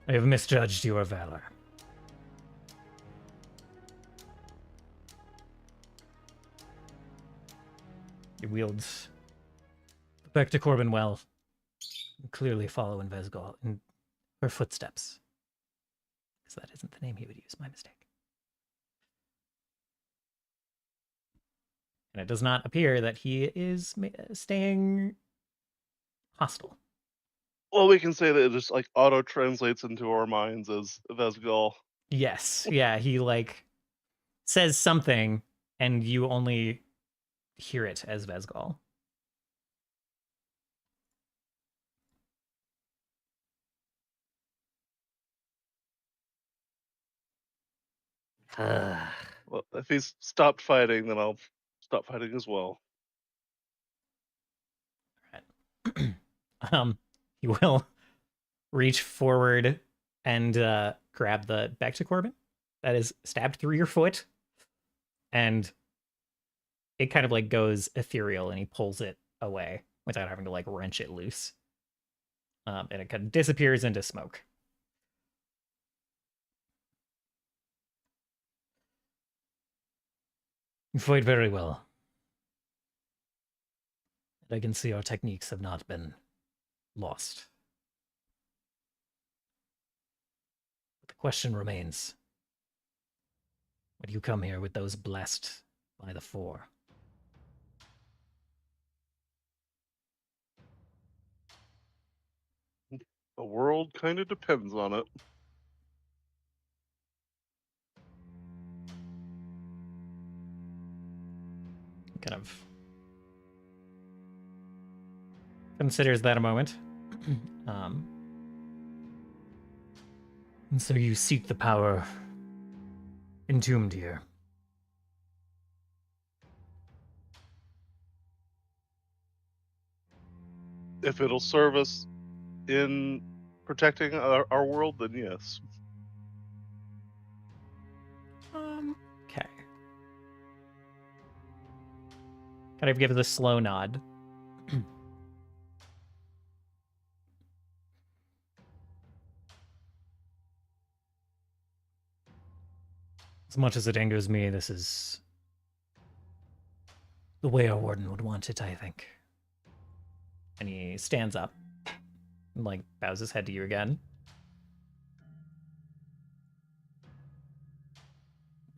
I have misjudged your valor. He wields back to Corbin well. Clearly follow in Vesgol in her footsteps. Because that isn't the name he would use. My mistake. And it does not appear that he is staying hostile. Well, we can say that it just like auto translates into our minds as Vesgol. Yes. Yeah, he like says something and you only hear it as Vesgol. Well, if he's stopped fighting, then I'll stop fighting as well. He will reach forward and grab the back to Corbin that is stabbed through your foot, and it kind of like goes ethereal, and he pulls it away without having to like wrench it loose, and it kind of disappears into smoke. You fight very well. I can see our techniques have not been lost. But the question remains, why do you come here with those blessed by the four? The world kind of depends on it. Kind of considers that a moment. And so you seek the power entombed here. If it'll serve us in protecting our world, then yes. Okay. Kind of give the slow nod. As much as it angers me, this is the way our warden would want it, I think. And he stands up and, like, bows his head to you again.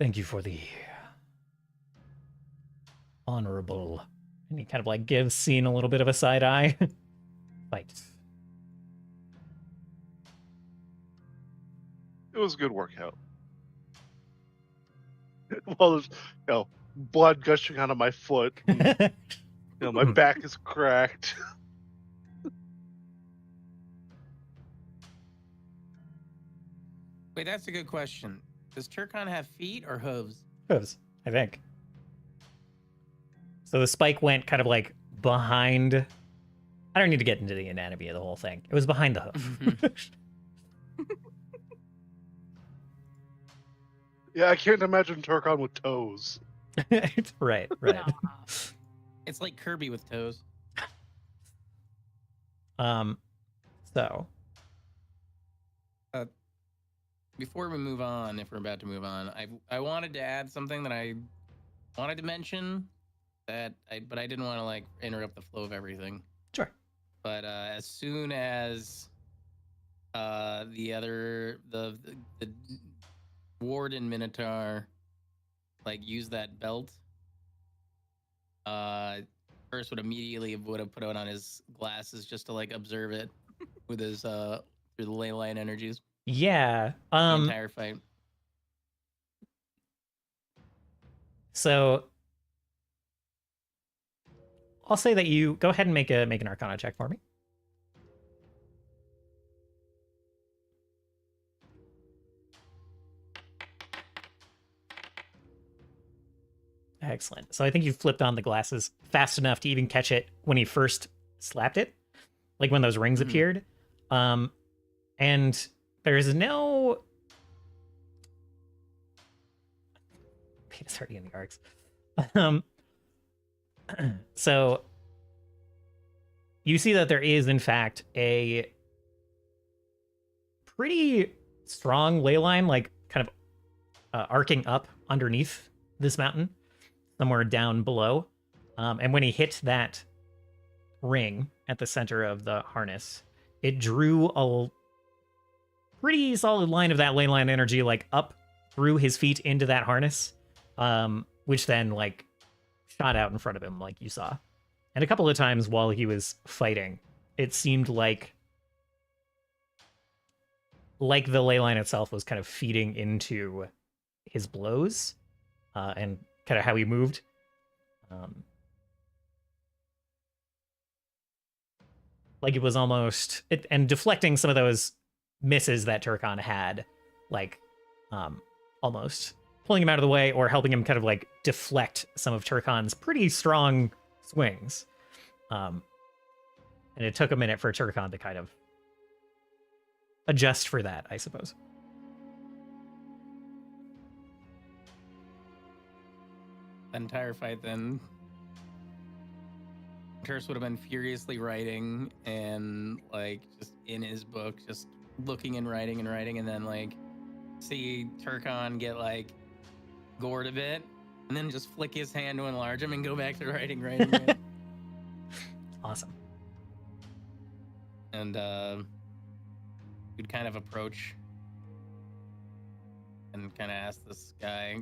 Thank you for the honorable. And he kind of, like, gives Scene a little bit of a side eye. Fight. It was a good workout. Well, there's, blood gushing out of my foot. And, my back is cracked. Wait, that's a good question. Does Turkon have feet or hooves? Hooves, I think. So the spike went kind of like behind. I don't need to get into the anatomy of the whole thing. It was behind the hoof. Yeah, I can't imagine Turkon with toes. Right. Nah. It's like Kirby with toes. So Before we move on, if we're about to move on, I wanted to add something that I wanted to mention but I didn't want to like interrupt the flow of everything. Sure. But as soon as the warden Minotaur like used that belt, first would have put on his glasses just to like observe it with his through the ley line energies. Yeah. The entire fight. So I'll say that you go ahead and make an Arcana check for me. Excellent. So I think you flipped on the glasses fast enough to even catch it when he first slapped it, like when those rings appeared. And there's no Penis already in the Arx. So you see that there is, in fact, a pretty strong ley line, like kind of arcing up underneath this mountain, somewhere down below. And when he hit that ring at the center of the harness, it drew a pretty solid line of that ley line energy, like up through his feet into that harness, which then like shot out in front of him, like you saw. And a couple of times while he was fighting, it seemed like the ley line itself was kind of feeding into his blows, and kind of how he moved. Like it was almost and deflecting some of those misses that Turkon had, like almost pulling him out of the way or helping him kind of like deflect some of Turkon's pretty strong swings. And it took a minute for Turkon to kind of adjust for that, I suppose. The entire fight then, Terse would have been furiously writing and like just in his book, just looking and writing, and then like see Turkon get like gored a bit, and then just flick his hand to enlarge him and go back to writing. Awesome. And you'd kind of approach and kind of ask this guy,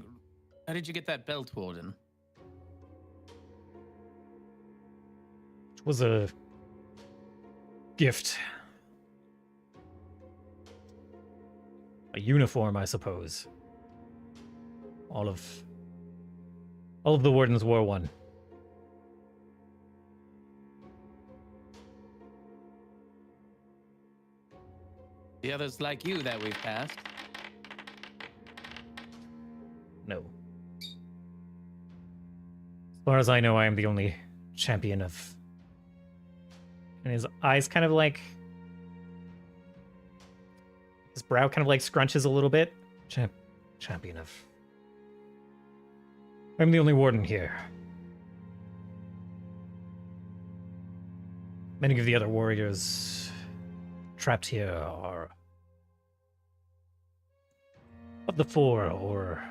"How did you get that belt, Warden?" It was a gift. A uniform, I suppose. All of the wardens wore one. The others like you that we've passed. No. As far as I know, I am the only champion of... And his eyes kind of like... His brow kind of like scrunches a little bit. Champion of... I'm the only warden here. Many of the other warriors trapped here are of the four, or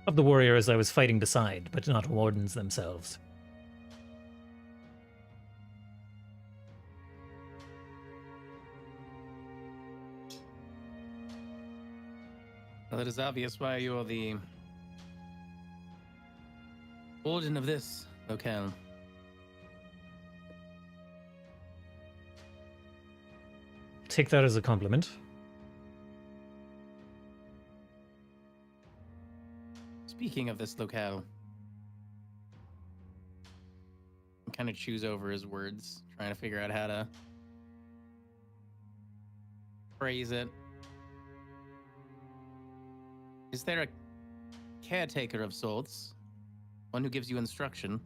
of the warriors I was fighting beside, but not wardens themselves. Well, it is obvious why you are the warden of this locale. Take that as a compliment. Speaking of this locale, I kind of choose over his words, trying to figure out how to phrase it. Is there a caretaker of sorts? One who gives you instruction?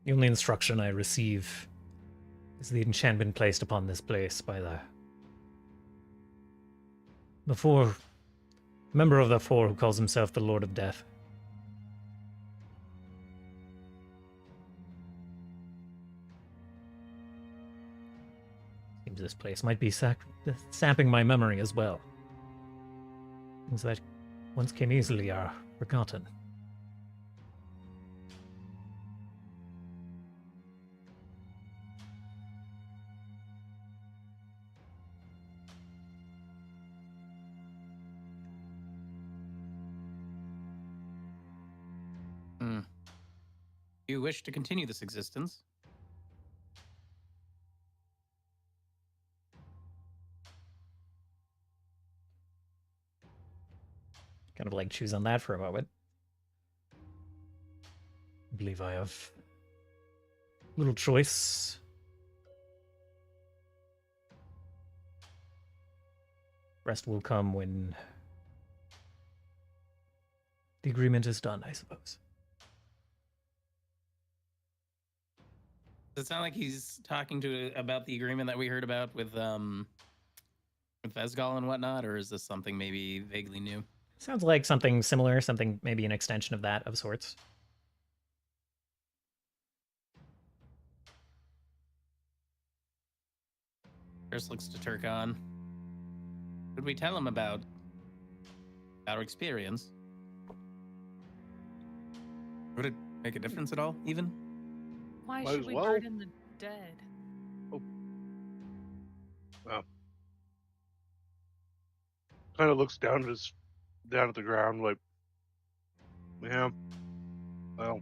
The only instruction I receive is the enchantment placed upon this place by the four member of the four who calls himself the Lord of Death. Seems this place might be sapping my memory as well. Things that once came easily are forgotten. You wish to continue this existence? Kind of like choose on that for a moment. I believe I have little choice. Rest will come when the agreement is done, I suppose. Does it sound like he's talking about the agreement that we heard about with Vesgal and whatnot, or is this something maybe vaguely new? Sounds like something similar, something maybe an extension of that of sorts. First looks to Turkon. Could we tell him about our experience? Would it make a difference at all, even? Why Might should as we well. burden the dead? Kind of looks down at the ground like, yeah, well.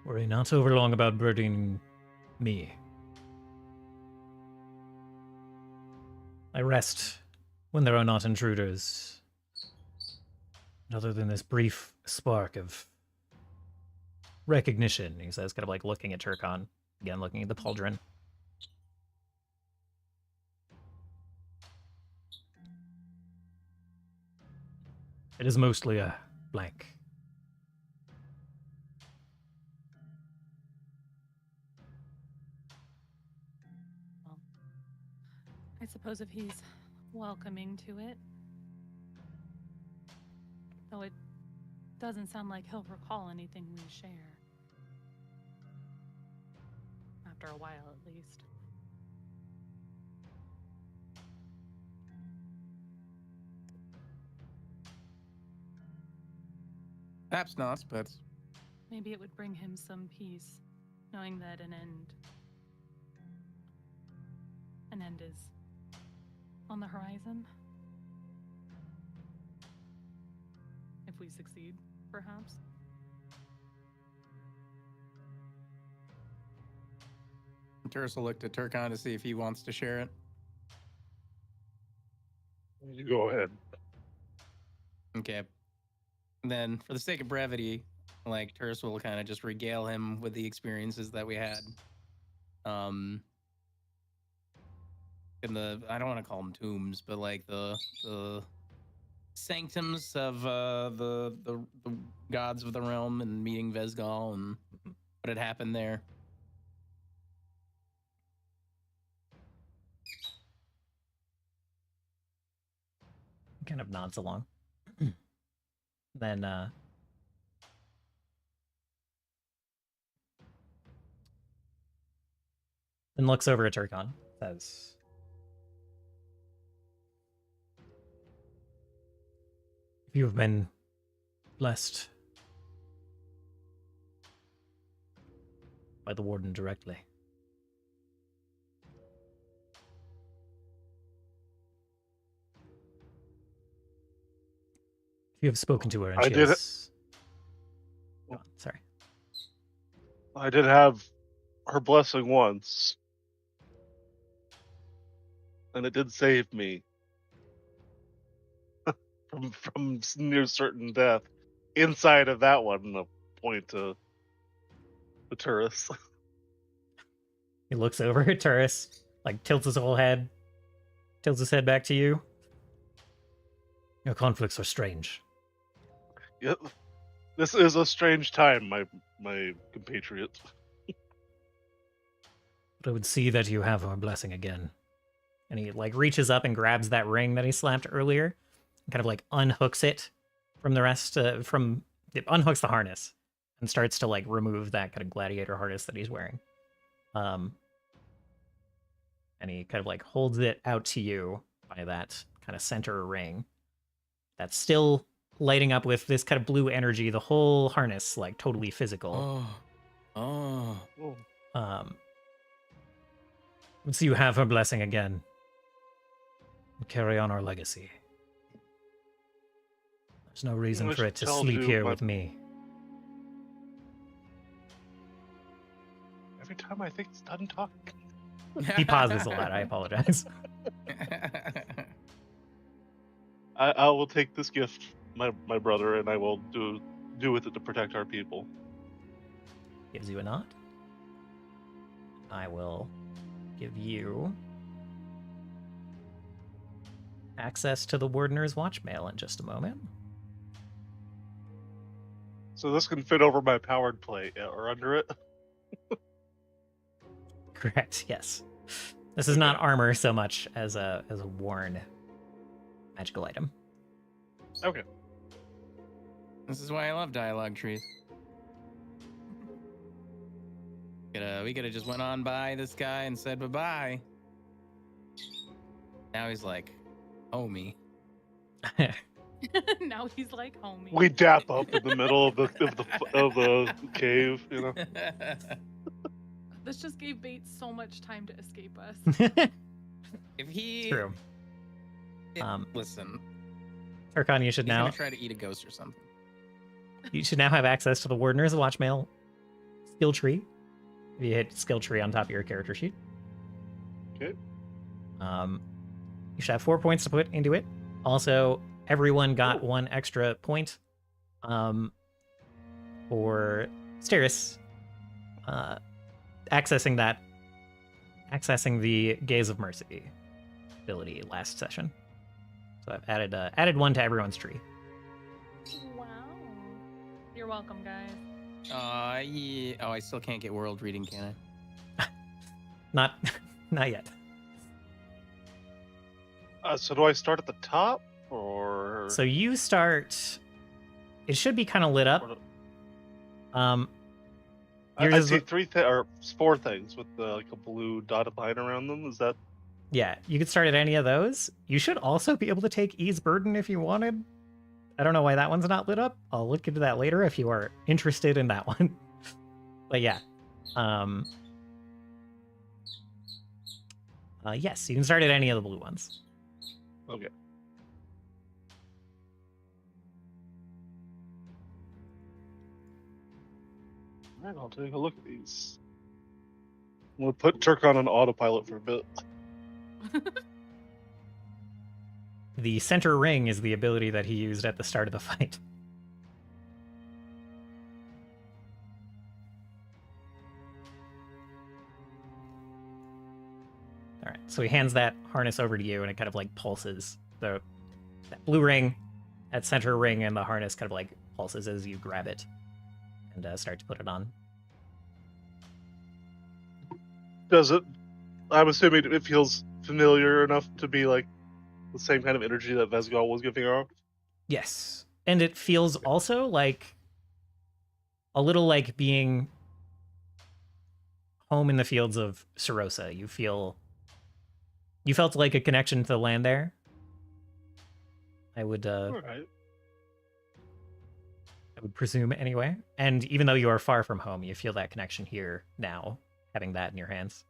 Worry not over long about burdening me. I rest when there are not intruders. Other than this brief spark of recognition, he says, kind of like looking at Turkon. Again, looking at the pauldron. It is mostly a blank. Well, I suppose if he's welcoming to it. Though it doesn't sound like he'll recall anything we share. After a while, at least. Perhaps not, but Maybe it would bring him some peace, knowing that an end is on the horizon. If we succeed, perhaps. Tersa looked at Turkon to see if he wants to share it. You go ahead. Okay. And then, for the sake of brevity, like Tersa will kind of just regale him with the experiences that we had. In the, I don't want to call them tombs, but like the sanctums of the gods of the realm, and meeting Vesgal and what had happened there. Kind of nods along. Then looks over at Turkon, says, "If you have been blessed by the warden directly, if you have spoken to her and I she did has..." Go on, sorry. I did have her blessing once, and it did save me from near certain death. Inside of that one, a point to the tourist. He looks over at Turris, like tilts his whole head, tilts his head back to you. Your conflicts are strange. Yep. This is a strange time, my compatriot. But I would see that you have our blessing again. And he like reaches up and grabs that ring that he slapped earlier, and kind of like unhooks it from the rest. It unhooks the harness and starts to like remove that kind of gladiator harness that he's wearing. And he kind of like holds it out to you by that kind of center ring. That's still lighting up with this kind of blue energy. The whole harness like totally physical. Oh. So you have her blessing again. And carry on our legacy. There's no reason for it to sleep here with me. Every time I think it's done talking. He pauses a lot. I apologize. I will take this gift, my brother, and I will do with it to protect our people. Gives you a nod. I will give you access to the Wardener's watchmail in just a moment. So this can fit over my powered plate or under it? Correct, yes. This is not armor so much as a worn magical item. Okay. This is why I love dialogue trees. We could have just went on by this guy and said bye-bye. Now he's like, homie. Now he's like homie. We dap up in the middle of the cave, you know. This just gave Bates so much time to escape us. If he True. Listen, Turkon, you should he's now gonna try to eat a ghost or something. you should now have access to the Wardener's watchmail skill tree. If you hit skill tree on top of your character sheet. Okay. You should have 4 points to put into it. Also, everyone got 1 extra point. For Steris, accessing the Gaze of Mercy ability last session. So I've added 1 to everyone's tree. Wow. You're welcome, guys. Yeah. Oh, I still can't get world reading, can I? Not yet. So do I start at the top, or? So you start. It should be kind of lit up. I see 4 things with like a blue dotted line around them. Is that? Yeah, you could start at any of those. You should also be able to take Ease Burden if you wanted. I don't know why that one's not lit up. I'll look into that later if you are interested in that one. But yeah. Yes, you can start at any of the blue ones. Okay. Alright, I'll take a look at these. I'm gonna put Turk on autopilot for a bit. The center ring is the ability that he used at the start of the fight. All right, so he hands that harness over to you, and it kind of like pulses. That blue ring, that center ring, and the harness kind of like pulses as you grab it and start to put it on. Does it? I'm assuming it feels familiar enough to be like the same kind of energy that Vesgal was giving off. Yes, and it feels also like a little like being home in the fields of Serosa. You felt like a connection to the land there. I would All right. I would presume anyway. And even though you are far from home, you feel that connection here now, having that in your hands.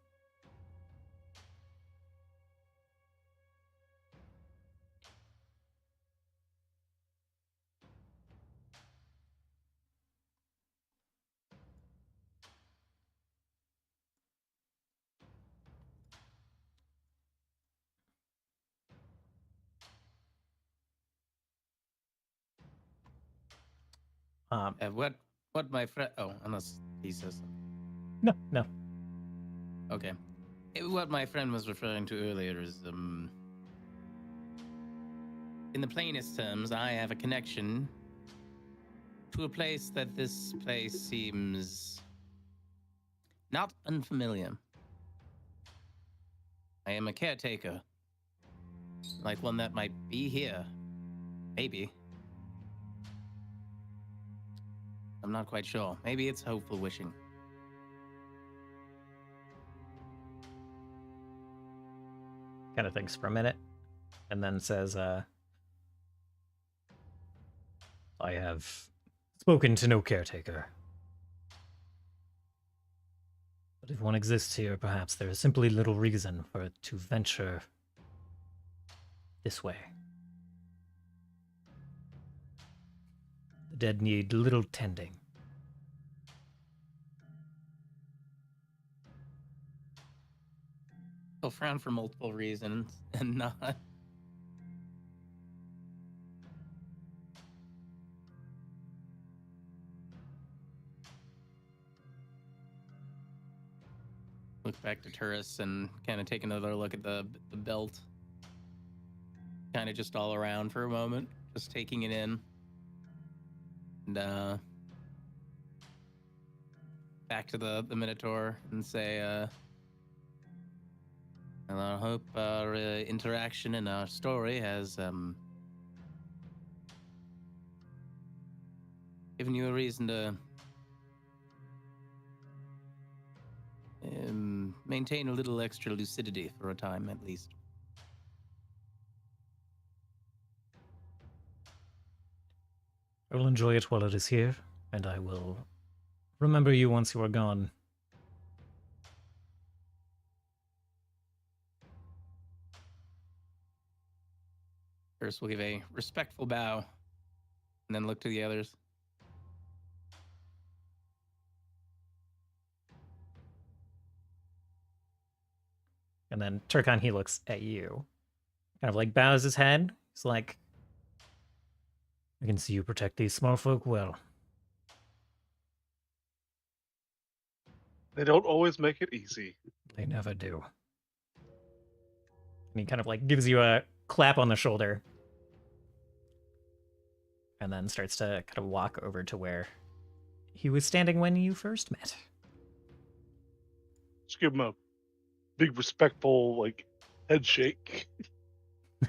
What my friend? Oh, unless he says something. No. Okay. What my friend was referring to earlier is in the plainest terms, I have a connection to a place that this place seems not unfamiliar. I am a caretaker, like one that might be here, maybe. I'm not quite sure. Maybe it's hopeful wishing. Kind of thinks for a minute, and then says, I have spoken to no caretaker. But if one exists here, perhaps there is simply little reason for it to venture this way. The dead need little tending. He'll frown for multiple reasons and not. Look back to Turris and kind of take another look at the belt. Kind of just all around for a moment, just taking it in. And back to the Minotaur and say, well, I hope our interaction and our story has given you a reason to maintain a little extra lucidity for a time, at least. I will enjoy it while it is here, and I will remember you once you are gone. First, we'll give a respectful bow, and then look to the others. And then Turkon, he looks at you, kind of like bows his head. He's like, I can see you protect these small folk well. They don't always make it easy. They never do. And he kind of like gives you a clap on the shoulder. And then starts to kind of walk over to where he was standing when you first met. Just give him a big respectful like head shake.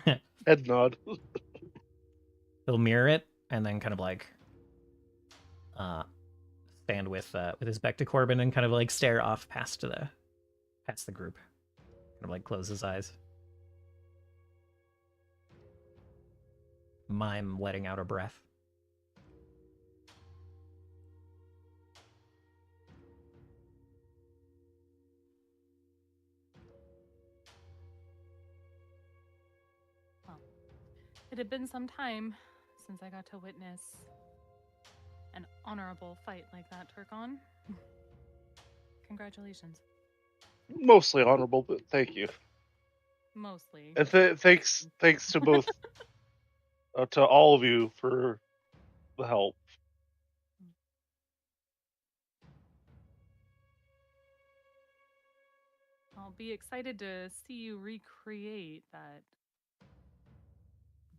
Head nod. He'll mirror it and then kind of like stand with his back to Corbin and kind of like stare off past the group. Kind of like close his eyes. mime letting out a breath. Well, it had been some time since I got to witness an honorable fight like that, Turkon. Congratulations. Mostly honorable, but thank you. Mostly. And thanks to both, to all of you for the help. I'll be excited to see you recreate that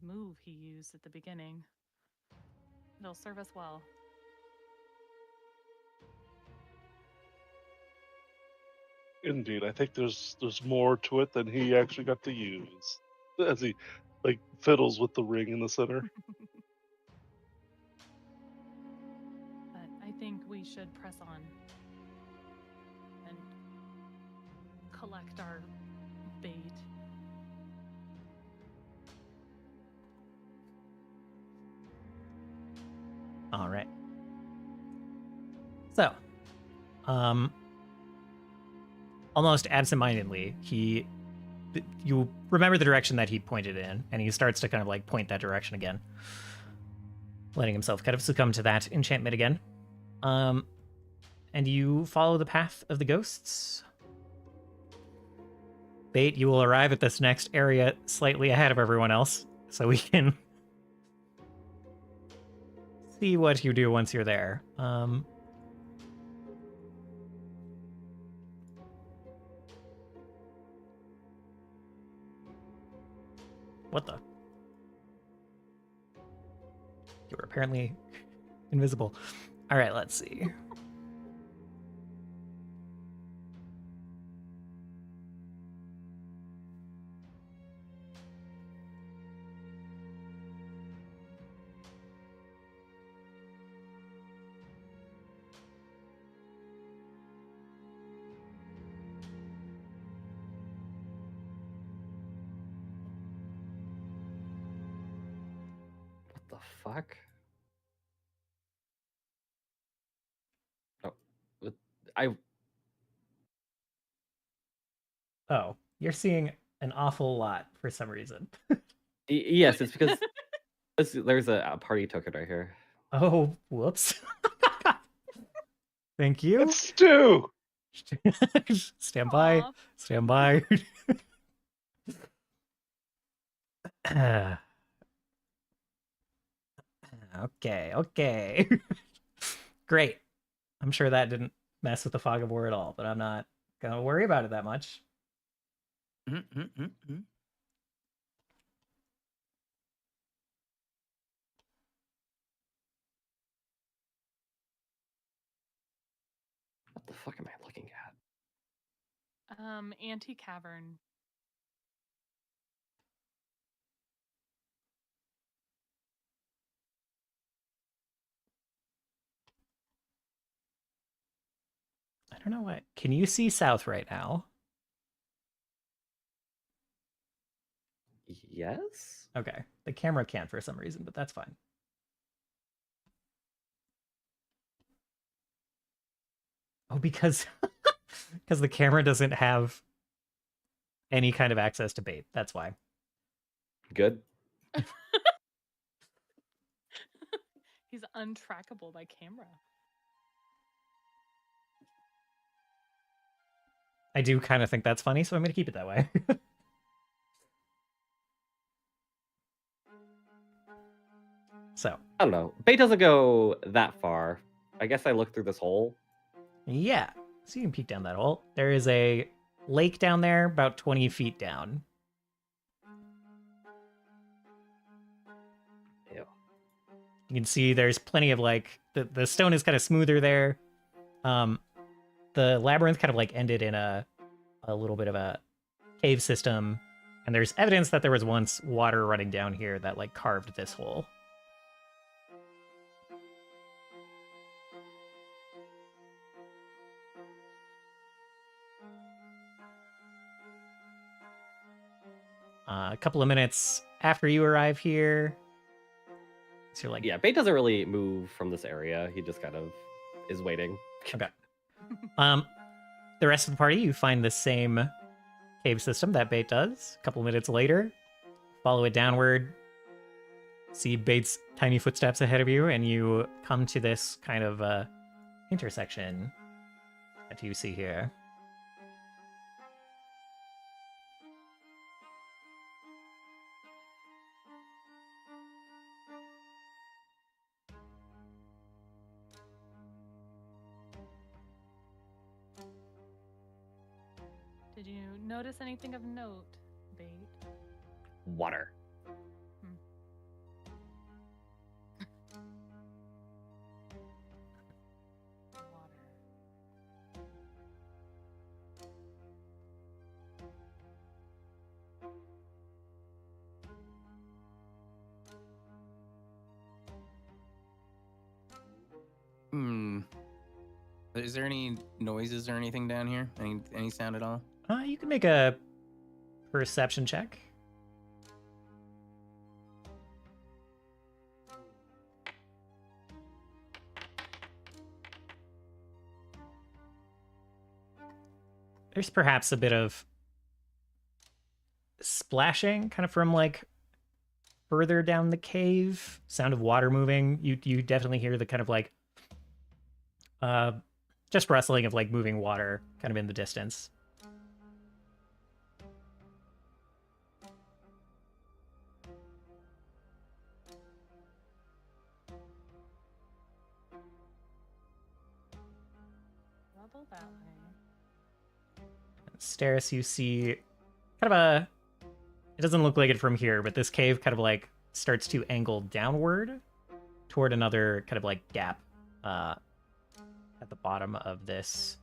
move he used at the beginning. It'll serve us well. Indeed, I think there's more to it than he actually got to use, as he like fiddles with the ring in the center. But I think we should press on and collect our bait. All right. So, almost absentmindedly, you remember the direction that he pointed in, and he starts to kind of like point that direction again, letting himself kind of succumb to that enchantment again. And you follow the path of the ghosts. Bait, you will arrive at this next area slightly ahead of everyone else, so we can see what you do once you're there. What the? You were apparently invisible. All right, let's see. What the fuck? Oh, I Oh, you're seeing an awful lot for some reason. yes, it's because there's a party token right here. Oh, whoops. Thank you. It's Stu. Stand by. Aw. Stand by. Okay. Great. I'm sure that didn't mess with the fog of war at all, but I'm not gonna worry about it that much. What the fuck am I looking at? Anti-cavern. I don't know what. Can you see south right now? Yes? Okay. The camera can't for some reason, but that's fine. Oh, because the camera doesn't have any kind of access to bait. That's why. Good. He's untrackable by camera. I do kind of think that's funny, so I'm going to keep it that way. So, I don't know. Bait doesn't go that far. I guess I look through this hole. yeah. So you can peek down that hole. There is a lake down there, about 20 feet down. Ew. You can see there's plenty of like the stone is kind of smoother there. The labyrinth kind of like ended in a little bit of a cave system, and there's evidence that there was once water running down here that like carved this hole. A couple of minutes after you arrive here, So you're like, Yeah, Bait doesn't really move from this area. He just kind of is waiting. Okay. The rest of the party, you find the same cave system that Bait does. A couple minutes later, follow it downward, see Bait's tiny footsteps ahead of you, and you come to this kind of intersection that you see here. Did you notice anything of note, Bait? Water. Water. Is there any noises or anything down here? Any sound at all? You can make a perception check. There's perhaps a bit of splashing kind of from like further down the cave, sound of water moving. You definitely hear the kind of like just rustling of like moving water kind of in the distance. Rubble that way. Steris, you see kind of a, it doesn't look like it from here, but this cave kind of like starts to angle downward toward another kind of like gap at the bottom of this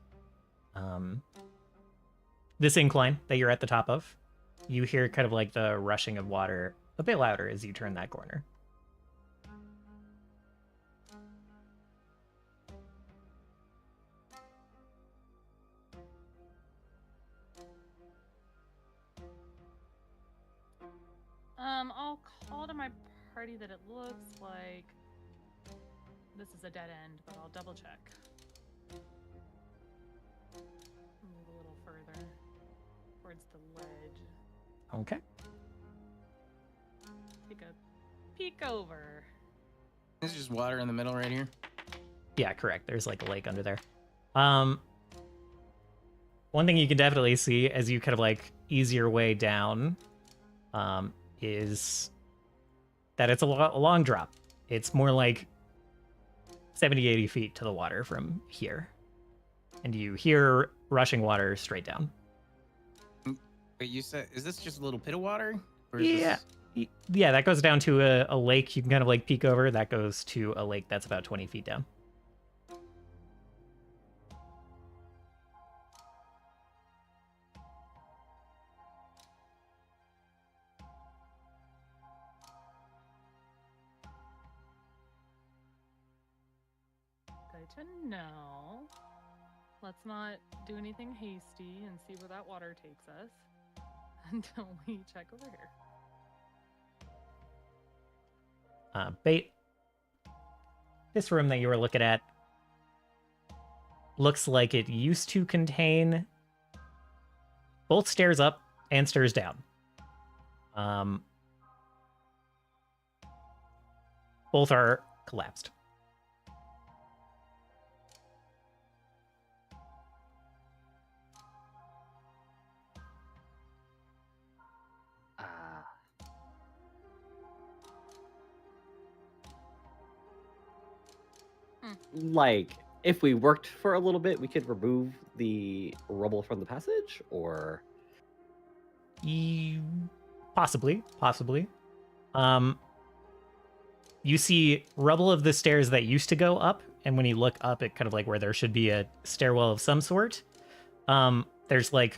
this incline that you're at the top of. You hear kind of like the rushing of water a bit louder as you turn that corner. I'll call to my party that it looks like this is a dead end, but I'll double check. Move a little further towards the ledge. Okay. Take a peek over. There's just water in the middle right here. Yeah, correct. There's like a lake under there. One thing you can definitely see as you kind of like ease your way down is that it's a long drop. It's more like 70, 80 feet to the water from here. And you hear rushing water straight down. But you said, is this just a little pit of water? Or Yeah. Yeah, that goes down to a lake. You can kind of like peek over. That goes to a lake that's about 20 feet down. Good to know. Let's not do anything hasty and see where that water takes us until we check over here. Bait. This room that you were looking at looks like it used to contain both stairs up and stairs down. Both are collapsed. Like, if we worked for a little bit, we could remove the rubble from the passage, or Possibly. You see rubble of the stairs that used to go up, and when you look up at kind of like where there should be a stairwell of some sort, there's like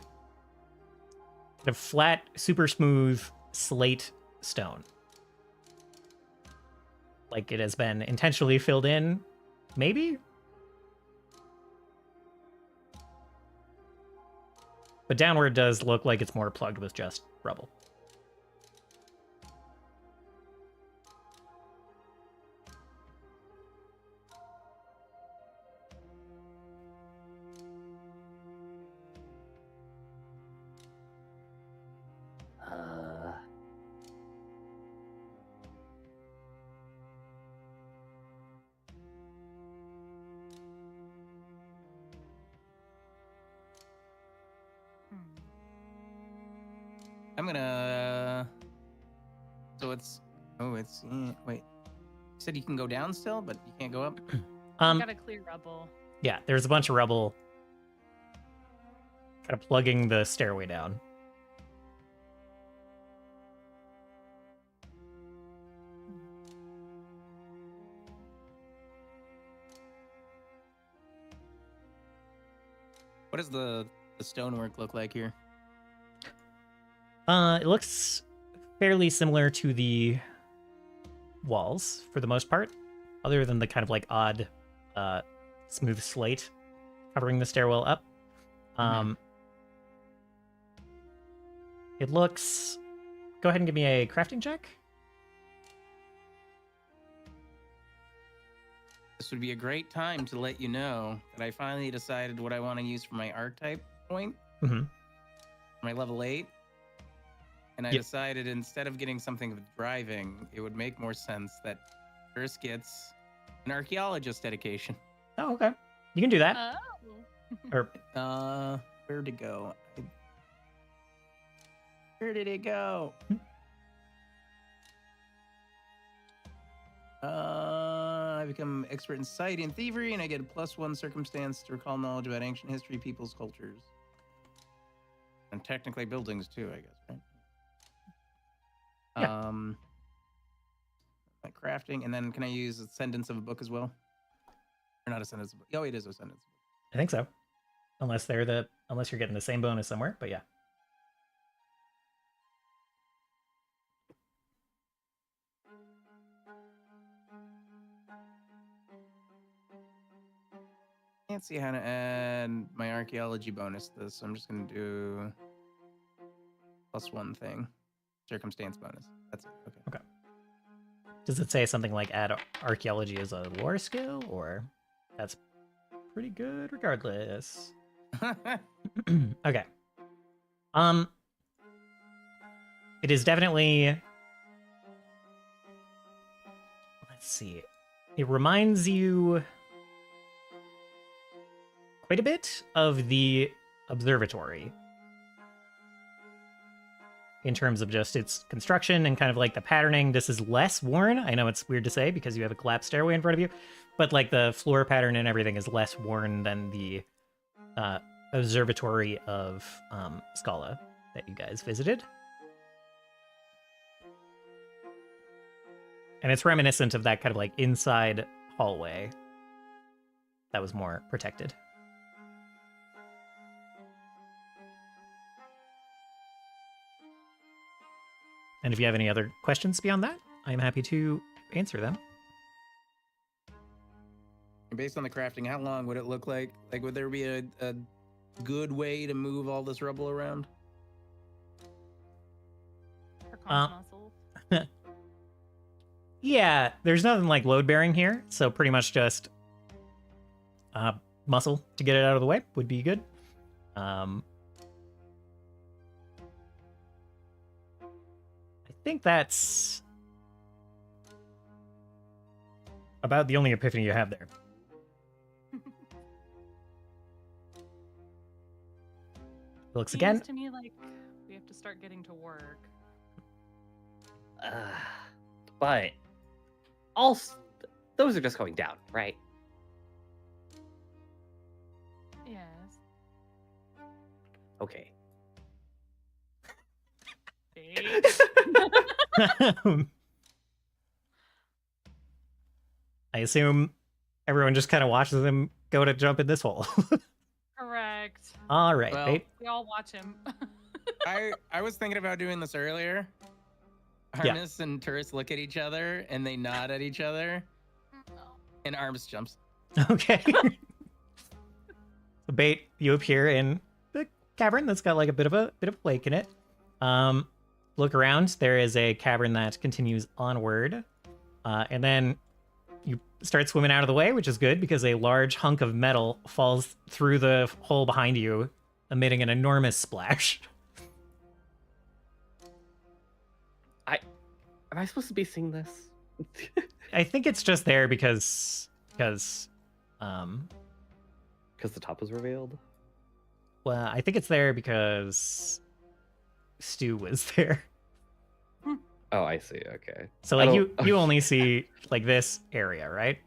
the flat, super smooth slate stone. Like it has been intentionally filled in, maybe? But downward does look like it's more plugged with just rubble. I'm gonna. So it's. Oh, it's. Wait. You said you can go down still, but you can't go up. You gotta clear rubble. Yeah, there's a bunch of rubble kind of plugging the stairway down. What does the stonework look like here? It looks fairly similar to the walls for the most part, other than the kind of like odd smooth slate covering the stairwell up. It looks... Go ahead and give me a crafting check. This would be a great time to let you know that I finally decided what I want to use for my archetype point. Mm-hmm. My level 8. And I Yep. decided instead of getting something with driving, it would make more sense that first gets an archaeologist dedication. Oh, okay. You can do that. Oh. Or Where'd it go? Where did it go? I become expert in society and thievery, and I get a +1 circumstance to recall knowledge about ancient history, peoples, cultures, and technically buildings too, I guess, right? Yeah. Like crafting, and then can I use Ascendance of a book as well? Or not Ascendance of a book? Oh, it is Ascendance. I think so. Unless you're getting the same bonus somewhere, but yeah. Can't see how to add my archaeology bonus to this, so I'm just gonna do +1 thing. Circumstance bonus. That's it. Okay. Does it say something like add archaeology as a lore skill, or that's pretty good regardless? Okay. It is definitely... Let's see. It reminds you quite a bit of the observatory in terms of just its construction and kind of like the patterning. This is less worn. I know it's weird to say because you have a collapsed stairway in front of you, but like the floor pattern and everything is less worn than the observatory of Scala that you guys visited. And it's reminiscent of that kind of like inside hallway that was more protected. And if you have any other questions beyond that, I'm happy to answer them. Based on the crafting, how long would it look like? Like, would there be a good way to move all this rubble around? For muscles. Yeah, there's nothing like load bearing here, so pretty much just muscle to get it out of the way would be good. I think that's about the only epiphany you have there. Looks again. Seems to me like we have to start getting to work. But all those are just going down, right? Yes. Okay. I assume everyone just kind of watches him go to jump in this hole. Correct. All right, Well, babe. We all watch him. I was thinking about doing this earlier. Yeah. Harness and Turris look at each other and they nod at each other, and Arms jumps. Okay. So Bait, you appear in the cavern that's got like a bit of a lake in it. Look around. There is a cavern that continues onward, and then you start swimming out of the way, which is good because a large hunk of metal falls through the hole behind you, emitting an enormous splash. Am I supposed to be seeing this? I think it's just there because Because the top was revealed. well, I think it's there because Stu was there. Oh, I see. Okay. So I like don't- you only see like this area, right?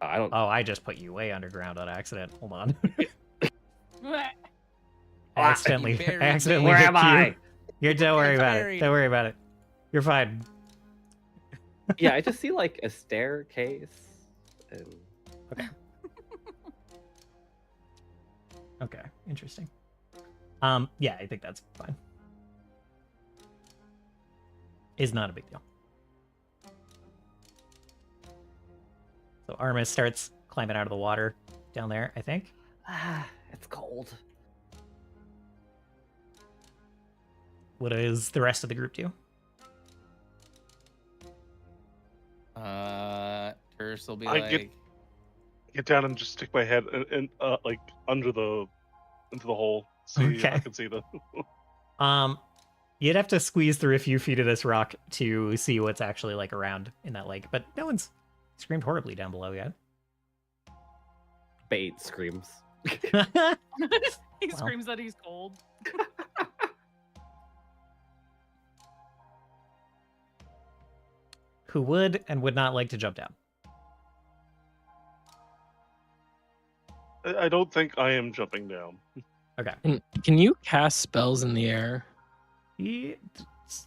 I don't. Oh, I just put you way underground on accident. Hold on. I Ah, accidentally, you buried I accidentally me. Where hit am I? you. You're, don't worry It's about it. buried. Don't worry about it. You're fine. Yeah, I just see like a staircase. And... Okay, interesting. Yeah, I think that's fine. Is not a big deal. So Armis starts climbing out of the water down there, I think. It's cold. What does the rest of the group do? Terse will be I like, get down and just stick my head in like into the hole. See, Okay. I can see the. You'd have to squeeze through a few feet of this rock to see what's actually like around in that lake, but no one's screamed horribly down below yet. Bait screams. He screams that he's cold. Who would and would not like to jump down? I don't think I am jumping down. Okay. Can you cast spells in the air?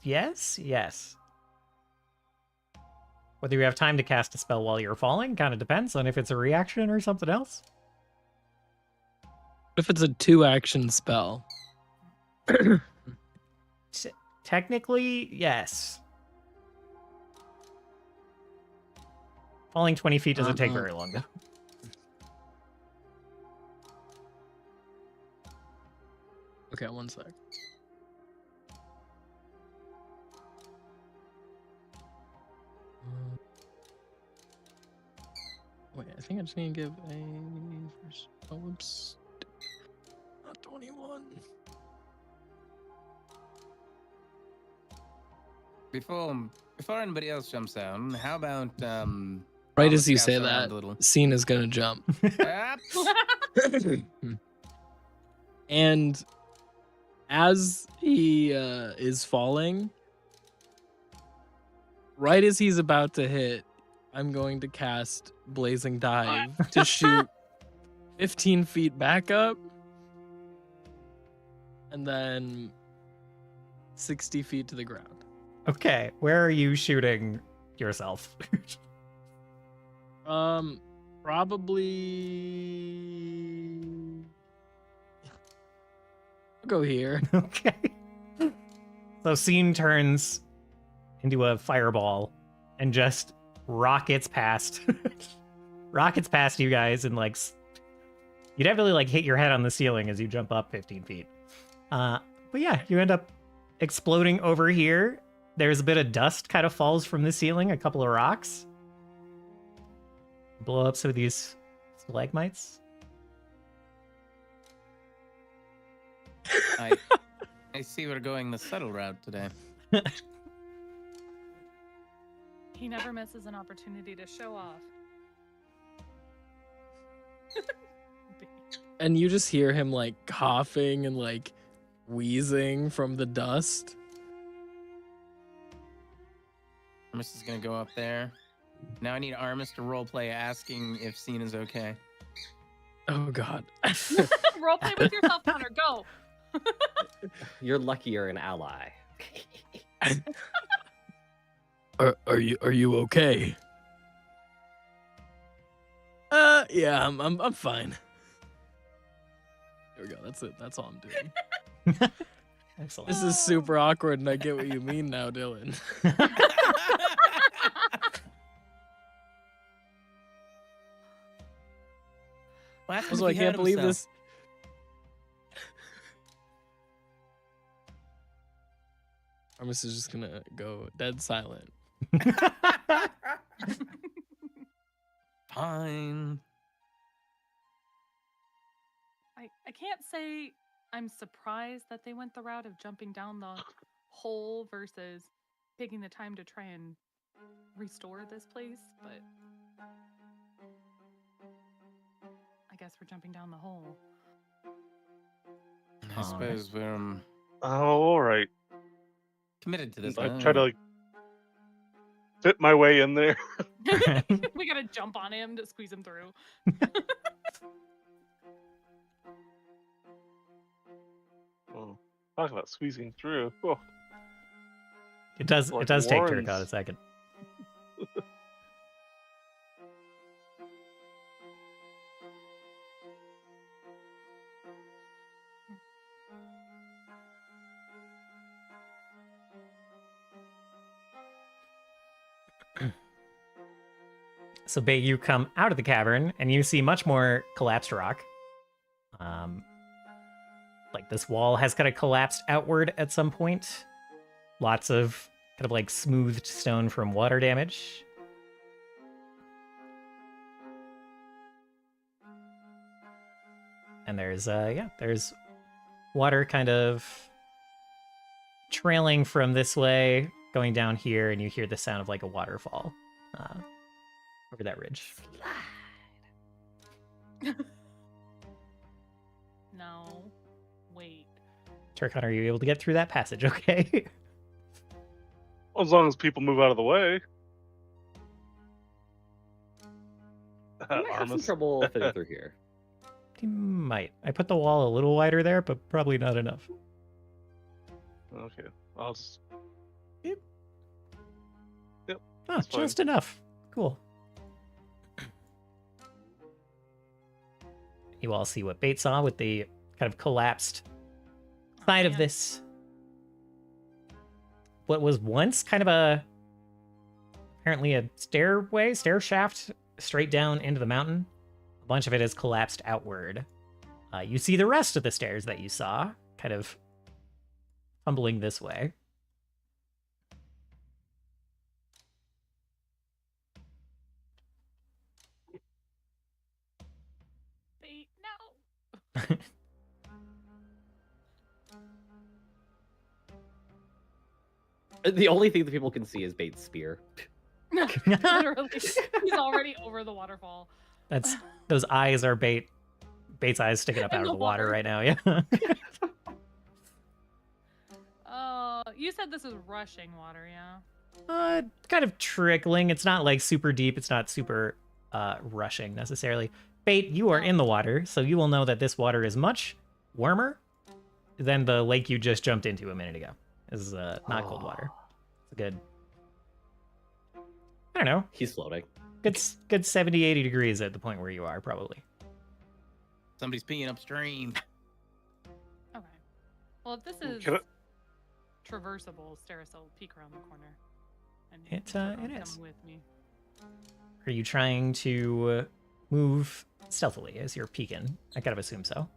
Yes, yes. Whether you have time to cast a spell while you're falling kind of depends on if it's a reaction or something else. What if it's a 2-action spell? Technically, yes. Falling 20 feet doesn't take very long, though. Okay, one sec. Wait, I think I just need to give a first. Oh, whoops. Not 21. before anybody else jumps down, how about Right I'll as you scout say around that, a little. Cena's gonna jump. Ah, And as he is falling, right as he's about to hit, I'm going to cast Blazing Dive to shoot 15 feet back up, and then 60 feet to the ground. Okay, where are you shooting yourself? Probably. I'll go here. Okay. So scene turns into a fireball and just rockets past you guys, and like you definitely like hit your head on the ceiling as you jump up 15 feet. But yeah, you end up exploding over here. There's a bit of dust kind of falls from the ceiling, a couple of rocks. Blow up some of these stalagmites. I see we're going the subtle route today. He never misses an opportunity to show off. And you just hear him like coughing and like wheezing from the dust. Armis is gonna go up there. Now I need Armis to roleplay asking if Cena's okay. Oh god. Roleplay with yourself, Konnor. Go. You're lucky you're an ally. Are you okay? Yeah, I'm fine. There we go. That's it. That's all I'm doing. Excellent. This is super awkward, and I get what you mean now, Dylan. Also, I can't believe this. Armis is just gonna go dead silent. Fine. I can't say I'm surprised that they went the route of jumping down the hole versus taking the time to try and restore this place, but I guess we're jumping down the hole. I suppose we're Oh, all right. Committed to this. I try to like fit my way in there. We gotta jump on him to squeeze him through. Oh, talk about squeezing through. Oh, It does. Like It does take Warren's. Turcot a second. So, Bay, you come out of the cavern and you see much more collapsed rock. Like this wall has kind of collapsed outward at some point. Lots of kind of like smoothed stone from water damage. And there's there's water kind of trailing from this way, going down here, and you hear the sound of like a waterfall over that ridge. No. Wait. Turcon, are you able to get through that passage? Okay. as long as people move out of the way. I might have some Armus. trouble fitting through here. You might. I put the wall a little wider there, but probably not enough. Okay, I'll just. Oh, That's fine. just enough. Cool. You all see what Bait saw with the kind of collapsed side of man. this. What was once kind of apparently a stair shaft straight down into the mountain. A bunch of it has collapsed outward. You see the rest of the stairs that you saw kind of tumbling this way. Wait, no. The only thing that people can see is Bait's spear. Literally. He's already over the waterfall. That's those eyes are Bait's eyes sticking up In out of the the water water. right now. Yeah. You said this is rushing water, yeah? Kind of trickling. It's not like super deep. It's not super rushing necessarily. Bait, you are in the water, so you will know that this water is much warmer than the lake you just jumped into a minute ago. This is not cold water. It's a good, I don't know, He's floating. good 70, 80 degrees at the point where you are, probably. Somebody's peeing upstream. Okay. Well, if this is Can I- traversable, Steris will peek around the corner. And It come is. with me. Are you trying to move stealthily as you're peeking? I kind of assume so.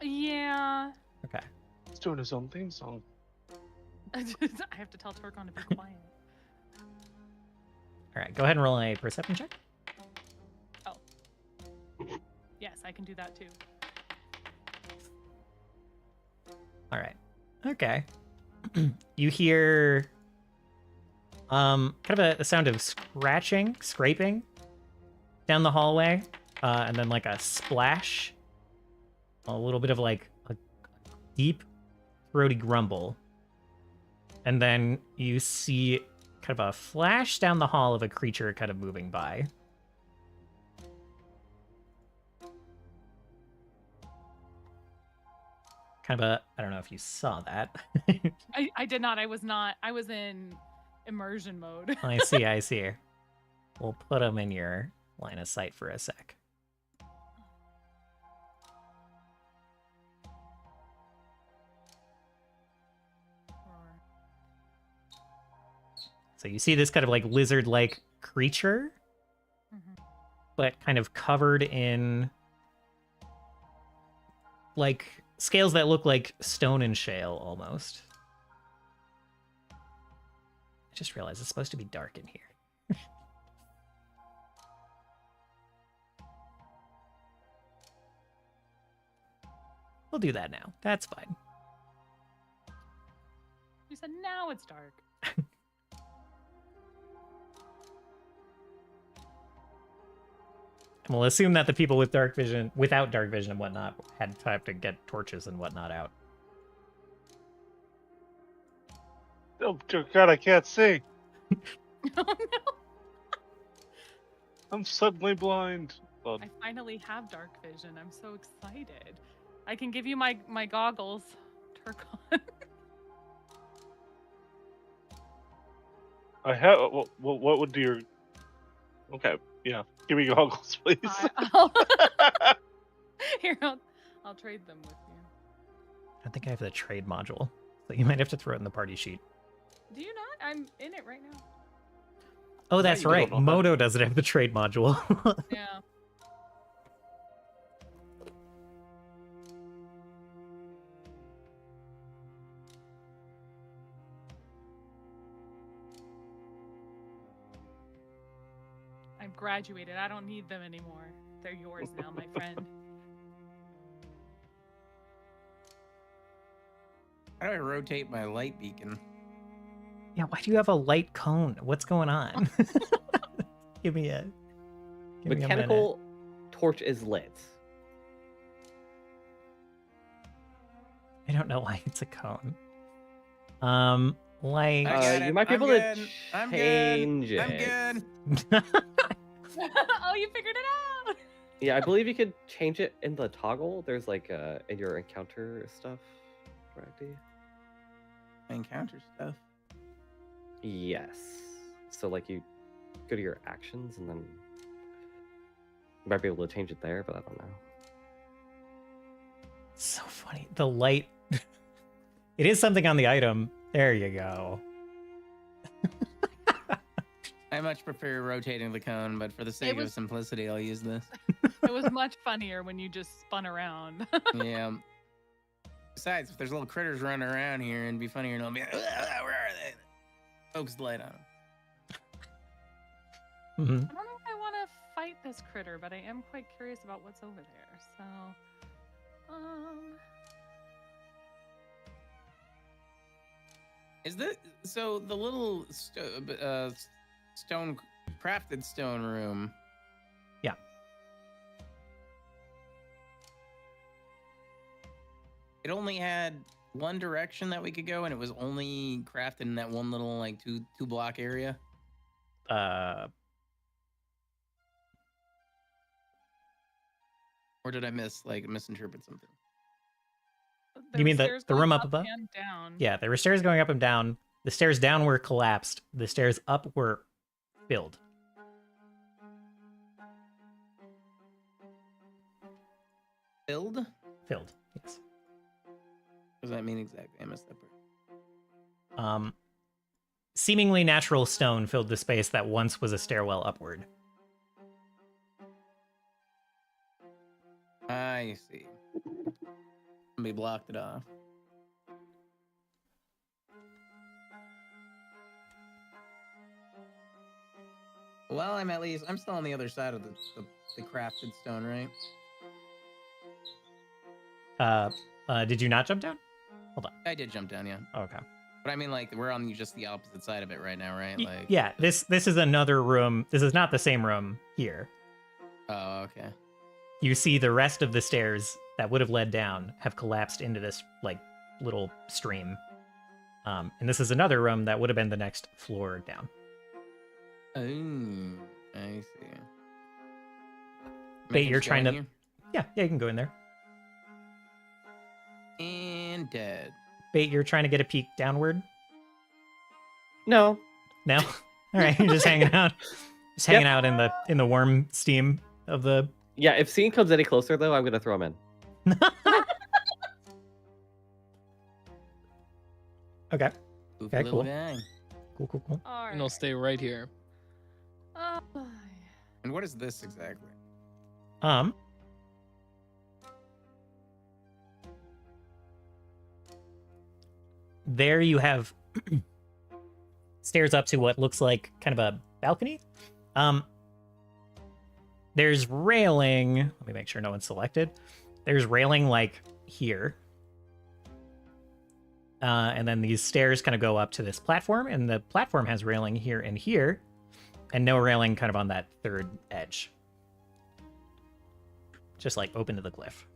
Yeah. Okay. He's doing his own theme song. I have to tell Torcon to be quiet. All right, go ahead and roll a perception check. Yes, I can do that too. All right. Okay. You hear kind of a sound of scraping down the hallway, and then like a splash, a little bit of like a deep, throaty grumble, and then you see kind of a flash down the hall of a creature kind of moving by. Kind of a, I don't know if you saw that. I did not. I was not. I was in immersion mode. I see. We'll put them in your line of sight for a sec. So you see this kind of like lizard-like creature, Mhm. but kind of covered in like scales that look like stone and shale almost. I just realized it's supposed to be dark in here. We'll do that now. That's fine. You said now it's dark. And we'll assume that the people with dark vision, without dark vision and whatnot, had time to get torches and whatnot out. Oh dear God, I can't see. Oh no! I'm suddenly blind. Oh, I finally have dark vision. I'm so excited. I can give you my goggles, Turcon. I have. What would your? Okay, yeah. Give me goggles, please. Here, I'll trade them with you. I think I have the trade module, so you might have to throw it in the party sheet. Do you not? I'm in it right now. Oh, that's you don't right. know that. Moto doesn't have the trade module. Yeah. I've graduated. I don't need them anymore. They're yours now, my friend. How do I rotate my light beacon? Yeah, why do you have a light cone? What's going on? Give me a minute. Mechanical torch is lit. I don't know why it's a cone. Like I got it. You might be I'm able good. to I'm change good. it. I'm good. Oh, you figured it out! Yeah, I believe you could change it in the toggle. There's like in your encounter stuff, Voraktee. Encounter stuff. Yes. So like you go to your actions and then you might be able to change it there, but I don't know. so funny. The light. It is something on the item. There you go. I much prefer rotating the cone, but for the sake of was- simplicity, I'll use this. It was much funnier when you just spun around. Yeah. Besides, if there's little critters running around here, it'd be funnier to be like, where are they? Focus the light on them. Mhm. I don't know if I want to fight this critter, but I am quite curious about what's over there. So, Is this so? The little stone crafted stone room. Yeah. It only had one direction that we could go, and it was only crafted in that one little like two block area. Or did I misinterpret something? there You were mean the stairs room going up above? and down. Yeah, there were stairs going up and down. The stairs down were collapsed. The stairs up were filled. Filled? Filled. Yes. What does that mean exactly? I missed that part. Seemingly natural stone filled the space that once was a stairwell upward. I see. Somebody blocked it off. Well, I'm still on the other side of the crafted stone, right? Did you not jump down? Hold on. I did jump down, yeah. Okay. But I mean, like, we're on just the opposite side of it right now, right? Like, Yeah, this is another room. This is not the same room here. Oh, okay. You see the rest of the stairs that would have led down have collapsed into this like little stream. And this is another room that would have been the next floor down. Oh, I see. Bait, you're trying to. Here? Yeah, you can go in there. And dead. Bait, you're trying to get a peek downward. No. No. All right, you're just hanging out. Just hanging out in the warm steam of the. Yeah, if Scene comes any closer though, I'm gonna throw him in. Okay. Goofy Okay, little cool. guy. Cool. All right. And I'll stay right here. And what is this exactly? There you have stairs up to what looks like kind of a balcony. There's railing. Let me make sure no one's selected. There's railing like here. And then these stairs kind of go up to this platform, and the platform has railing here and here, and no railing kind of on that third edge. Just like open to the cliff.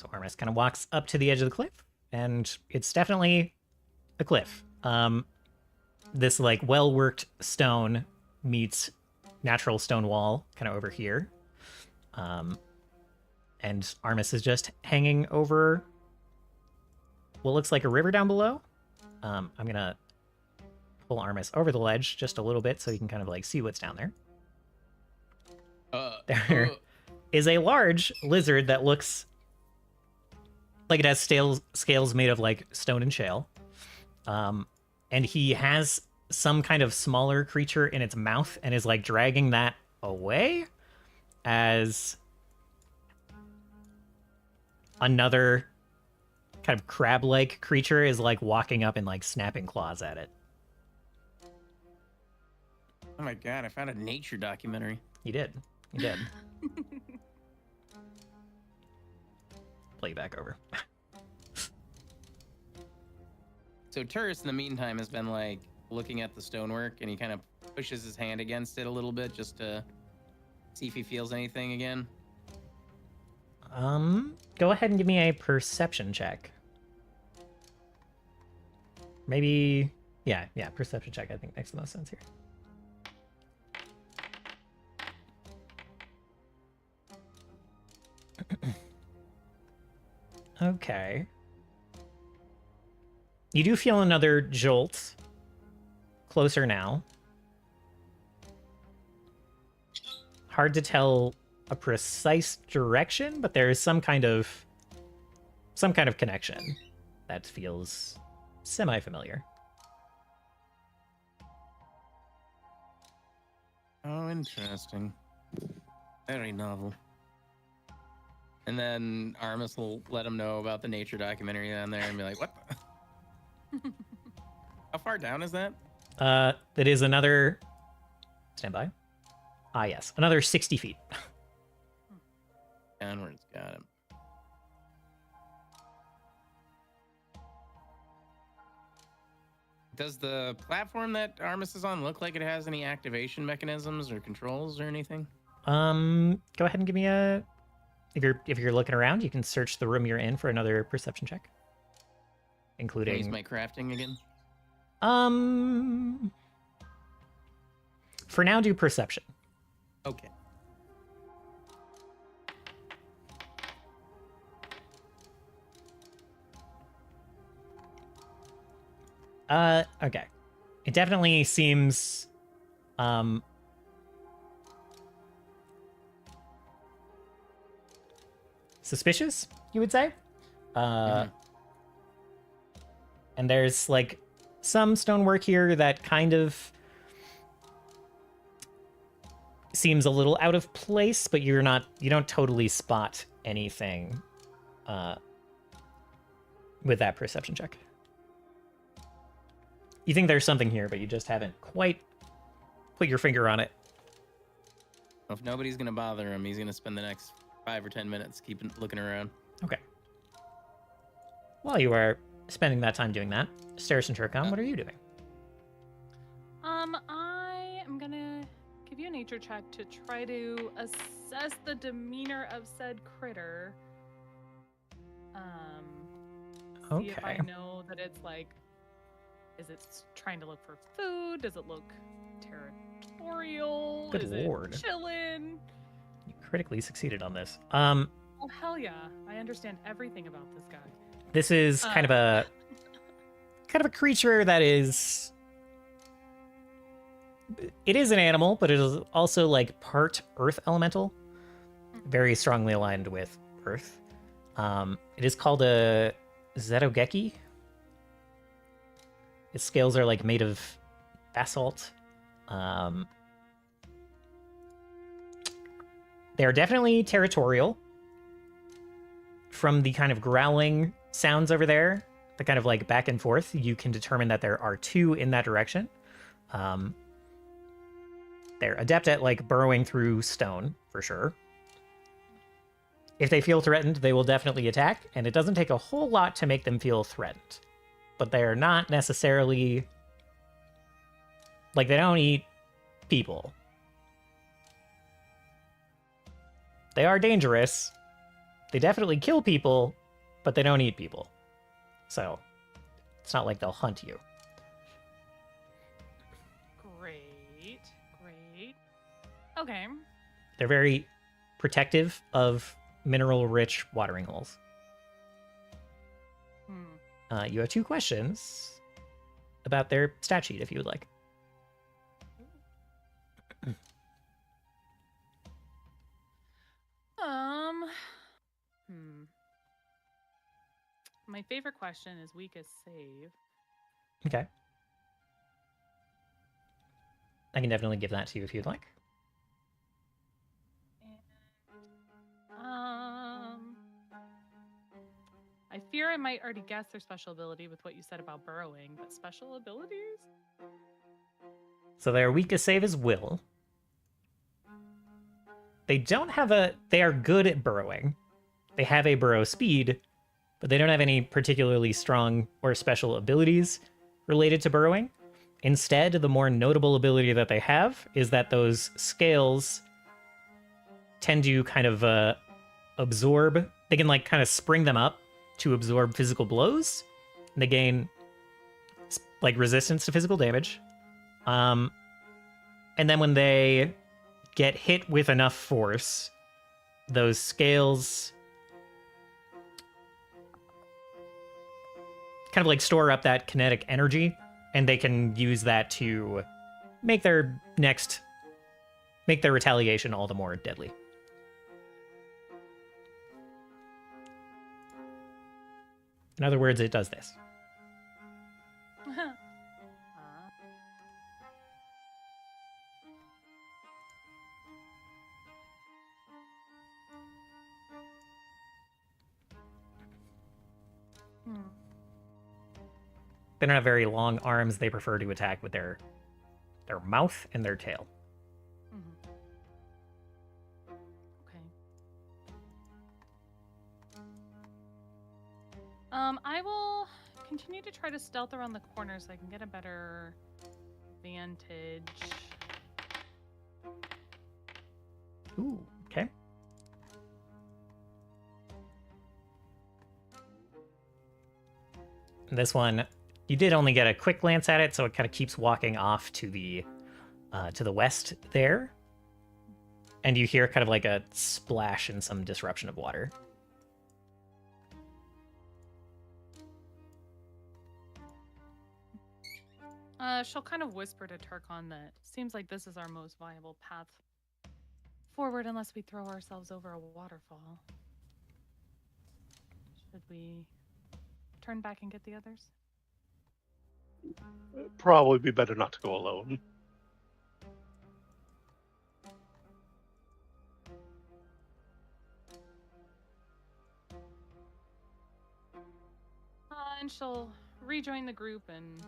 So Armis kind of walks up to the edge of the cliff, and it's definitely a cliff. This like well-worked stone meets natural stone wall kind of over here. And Armis is just hanging over what looks like a river down below. I'm gonna pull Armis over the ledge just a little bit so you can kind of like see what's down there. There is a large lizard that looks like it has scales made of like stone and shale. And he has some kind of smaller creature in its mouth and is like dragging that away as another kind of crab-like creature is like walking up and like snapping claws at it. Oh my god, I found a nature documentary. You did. You did. Play back over. So Turris, in the meantime, has been like looking at the stonework, and he kind of pushes his hand against it a little bit just to see if he feels anything again. Go ahead and give me a perception check. Maybe, yeah, perception check I think makes the most sense here. Okay. You do feel another jolt. Closer now. Hard to tell a precise direction, but there is some kind of connection that feels semi-familiar. Oh, interesting. Very novel. And then Armis will let him know about the nature documentary down there and be like, what the? How far down is that? That is another... Stand by. Ah, yes. Another 60 feet. Downwards, got him. Does the platform that Armis is on look like it has any activation mechanisms or controls or anything? Go ahead and give me a... If you're looking around, you can search the room you're in for another perception check. Including... Use my crafting again? For now, do perception. Okay. Okay. It definitely seems, suspicious, you would say? And there's, like, some stonework here that kind of seems a little out of place, but you don't totally spot anything, with that perception check. You think there's something here, but you just haven't quite put your finger on it. Well, if nobody's going to bother him, he's going to spend the next 5 or 10 minutes looking around. Okay. While you are spending that time doing that, Steris and Turcom, what are you doing? I am gonna give you a nature check to try to assess the demeanor of said critter. See if I Okay. know that it's like, is it trying to look for food? Does it look territorial? Good is lord. it chillin'? You critically succeeded on this. Oh hell yeah! I understand everything about this guy. This is kind of a creature that is... It is an animal, but it is also like part earth elemental. Very strongly aligned with earth. It is called a Zetogeki. Its scales are like made of basalt. They are definitely territorial. From the kind of growling sounds over there, the kind of like back and forth, you can determine that there are two in that direction. They're adept at like burrowing through stone, for sure. If they feel threatened, they will definitely attack, and it doesn't take a whole lot to make them feel threatened. But they are not necessarily... Like, they don't eat people. They are dangerous. They definitely kill people, but they don't eat people. So it's not like they'll hunt you. Great. Okay. They're very protective of mineral-rich watering holes. You have 2 questions about their stat sheet if you would like. My favorite question is weakest save. Okay. I can definitely give that to you if you'd like. I fear I might already guess their special ability with what you said about burrowing, but special abilities? So their weakest save is will. They don't have they are good at burrowing. They have a burrow speed, but they don't have any particularly strong or special abilities related to burrowing. Instead, the more notable ability that they have is that those scales tend to kind of absorb. They can like kind of spring them up to absorb physical blows. And they gain like resistance to physical damage. And then when they get hit with enough force, those scales kind of like store up that kinetic energy, and they can use that to make their retaliation all the more deadly. In other words, it does this. They don't have very long arms. They prefer to attack with their mouth and their tail. Okay. I will continue to try to stealth around the corner so I can get a better vantage. Ooh, okay. This one, you did only get a quick glance at it, so it kind of keeps walking off to the west there. And you hear kind of like a splash and some disruption of water. She'll kind of whisper to Turkon that seems like this is our most viable path forward unless we throw ourselves over a waterfall. Should we turn back and get the others? It'd probably be better not to go alone. And she'll rejoin the group and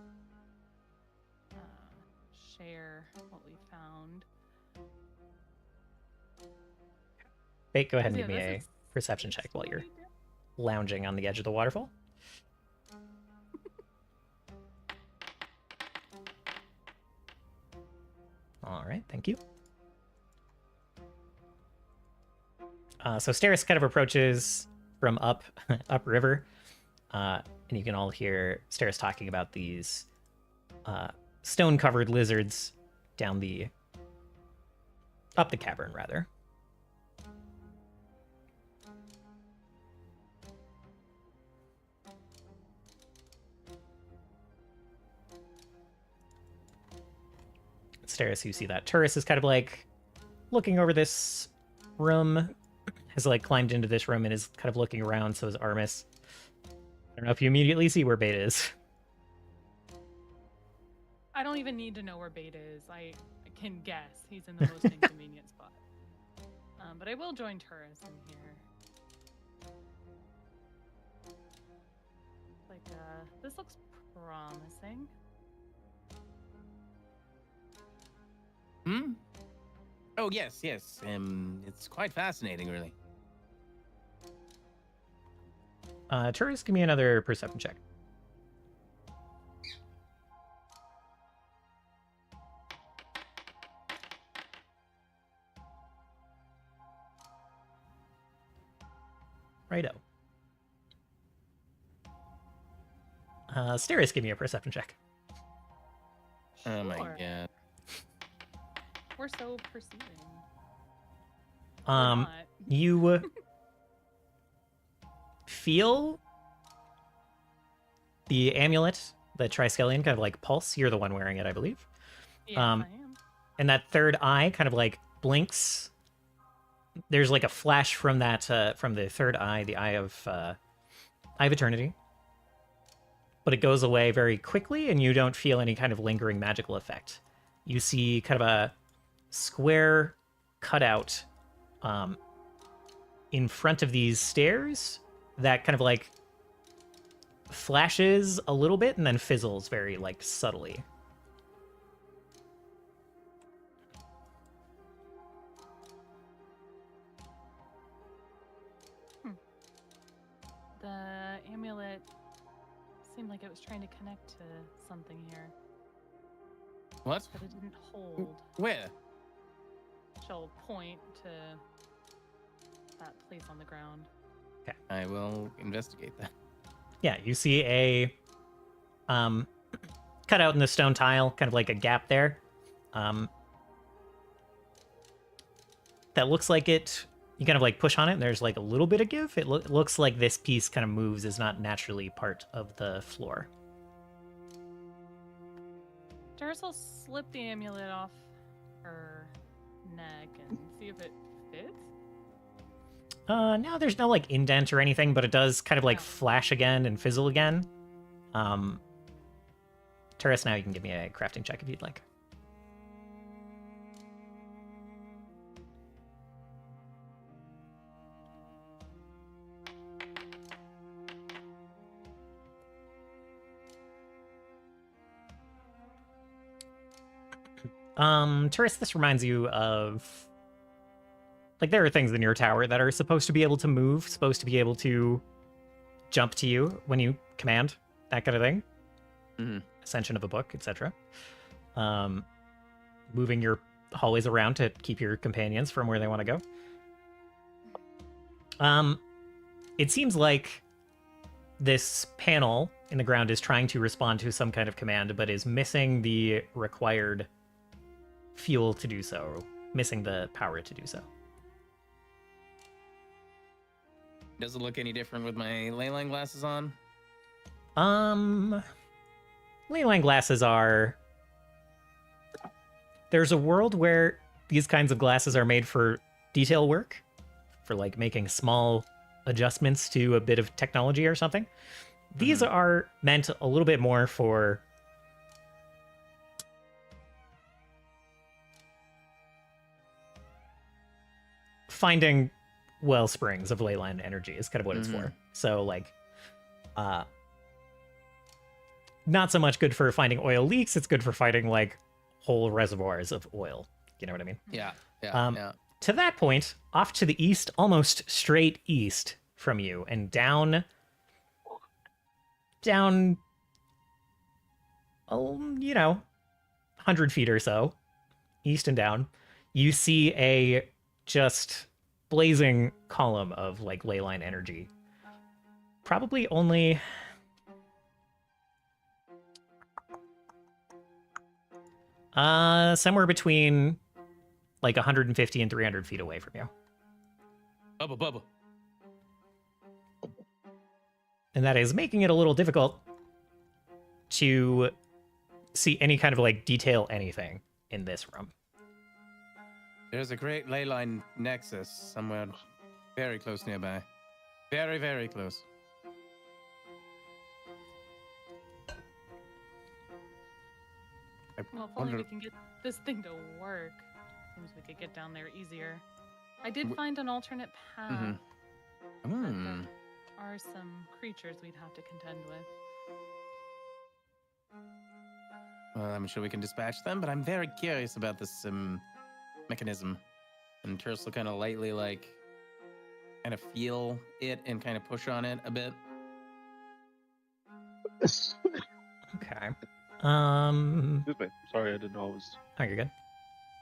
share what we found. Bait, go ahead and Yeah, give me a this is perception check while you're what we do. lounging on the edge of the waterfall. All right, thank you. So Steris kind of approaches from upriver, and you can all hear Steris talking about these stone-covered lizards up the cavern, rather. Steris, you see that Turris is kind of like looking over this room, has like climbed into this room and is kind of looking around, so is Armis. I don't know if you immediately see where Bait is. I don't even need to know where Beta is. I can guess he's in the most inconvenient spot. But I will join Turris in here. Like, this looks promising. Hmm? Oh, yes. It's quite fascinating, really. Turris, give me another perception check. Righto. Steris, give me a perception check. Oh my Sure. god. We're so perceiving. Um, you feel the amulet, the Triskelion, kind of like pulse. You're the one wearing it, I believe. Yes, um, I am. And that third eye kind of like blinks. There's like a flash from that from the third eye, the eye of eternity. But it goes away very quickly, and you don't feel any kind of lingering magical effect. You see kind of a square cutout in front of these stairs that kind of like flashes a little bit and then fizzles very like subtly. The amulet seemed like it was trying to connect to something here, What? but it didn't hold. Where? She'll point to that place on the ground. I will investigate that. Yeah, you see a cut out in the stone tile, kind of like a gap there. That looks like it. You kind of like push on it, and there's like a little bit of give. It looks like this piece kind of moves, is not naturally part of the floor. Doris will slip the amulet off her neck and see if it fits. No, there's no like indent or anything, but it does kind of like Oh. flash again and fizzle again. Turris, now you can give me a crafting check if you'd like. Turris, this reminds you of, like, there are things in your tower that are supposed to be able to move, supposed to be able to jump to you when you command, that kind of thing. Mhm. Ascension of a book, etc. Moving your hallways around to keep your companions from where they want to go. It seems like this panel in the ground is trying to respond to some kind of command, but is missing the required fuel to do so, missing the power to do so. Does it look any different with my leyline glasses on? Leyline glasses are... There's a world where these kinds of glasses are made for detail work, for like making small adjustments to a bit of technology or something. These are meant a little bit more for finding well springs of leyline energy is kind of what it's for. So like not so much good for finding oil leaks, it's good for finding like whole reservoirs of oil. You know what I mean? Yeah. Yeah. To that point, off to the east, almost straight east from you, and down, you know, 100 feet or so, east and down, you see a just blazing column of like leyline energy. Probably only somewhere between like 150 and 300 feet away from you. Bubba. And that is making it a little difficult to see any kind of like detail anything in this room. There's a great leyline nexus somewhere very close nearby. Very, very close. Well, if only we can get this thing to work. Seems we could get down there easier. I did find an alternate path. But there are some creatures we'd have to contend with. Well, I'm sure we can dispatch them, but I'm very curious about this mechanism. And Terse will kind of lightly, like, kind of feel it and kind of push on it a bit. Okay. Excuse me. Sorry, I didn't know I was. Oh, you're good.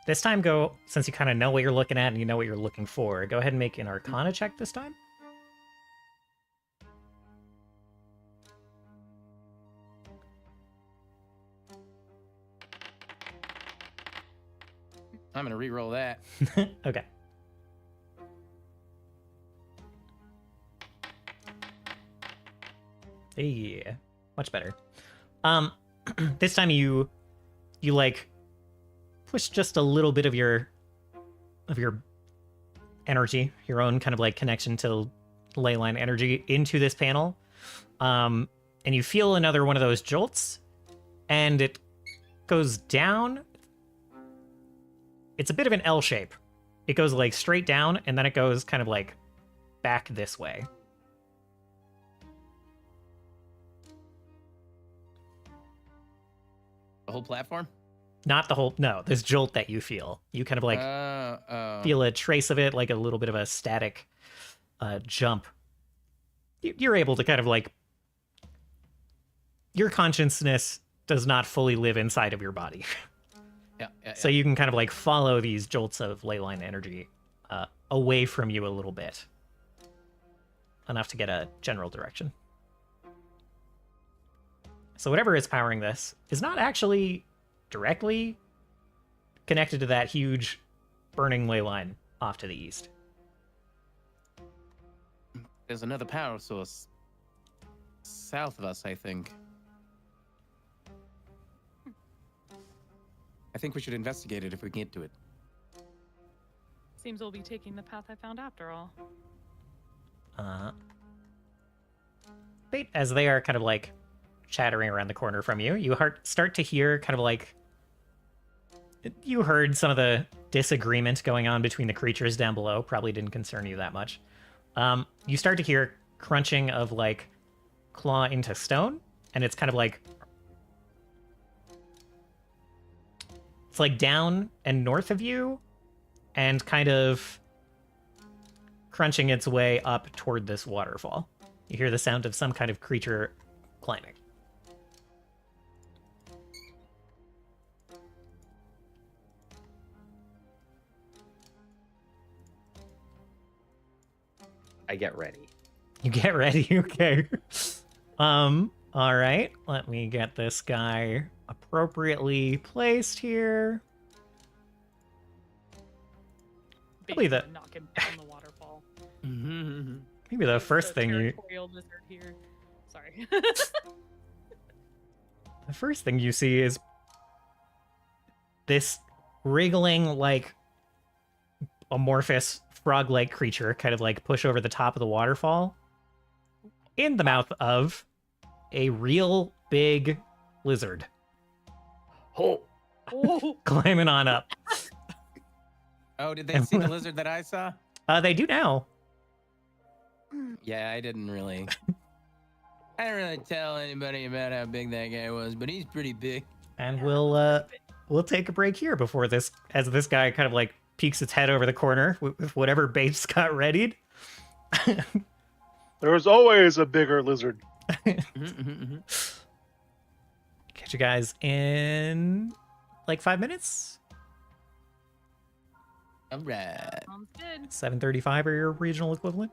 This time, since you kind of know what you're looking at and you know what you're looking for, go ahead and make an Arcana check this time. I'm gonna re-roll that. Okay. Yeah, much better. This time you like push just a little bit of your energy, your own kind of like connection to ley line energy into this panel. And you feel another one of those jolts, and it goes down. It's a bit of an L shape. It goes like straight down, and then it goes kind of like back this way. The whole platform? Not the whole, no, this jolt that you feel. You kind of like feel a trace of it, like a little bit of a static jump. You're able to kind of like, your consciousness does not fully live inside of your body. Yeah. So you can kind of like follow these jolts of ley line energy away from you a little bit. Enough to get a general direction. So whatever is powering this is not actually directly connected to that huge burning ley line off to the east. There's another power source south of us, I think. I think we should investigate it if we can get to it. Seems we'll be taking the path I found after all. Wait, as they are kind of like chattering around the corner from you, you start to hear kind of like, you heard some of the disagreement going on between the creatures down below. Probably didn't concern you that much. You start to hear crunching of like claw into stone, and it's kind of like, it's like down and north of you, and kind of crunching its way up toward this waterfall. You hear the sound of some kind of creature climbing. I get ready. You get ready, okay. All right, let me get this guy appropriately placed here. Probably Basically knock him down the waterfall. Maybe the first thing you... Territorial lizard here. Sorry. The first thing you see is this wriggling, like, amorphous frog-like creature kind of like push over the top of the waterfall in the mouth of a real big lizard. Oh, Climbing on up. Oh, did they see the lizard that I saw? They do now. Yeah, I didn't really tell anybody about how big that guy was, but he's pretty big. And we'll take a break here before this, as this guy kind of like peeks its head over the corner with whatever bait's got readied. There's always a bigger lizard. Catch you guys in like 5 minutes. All right. Sounds good. 7:35 or your regional equivalent.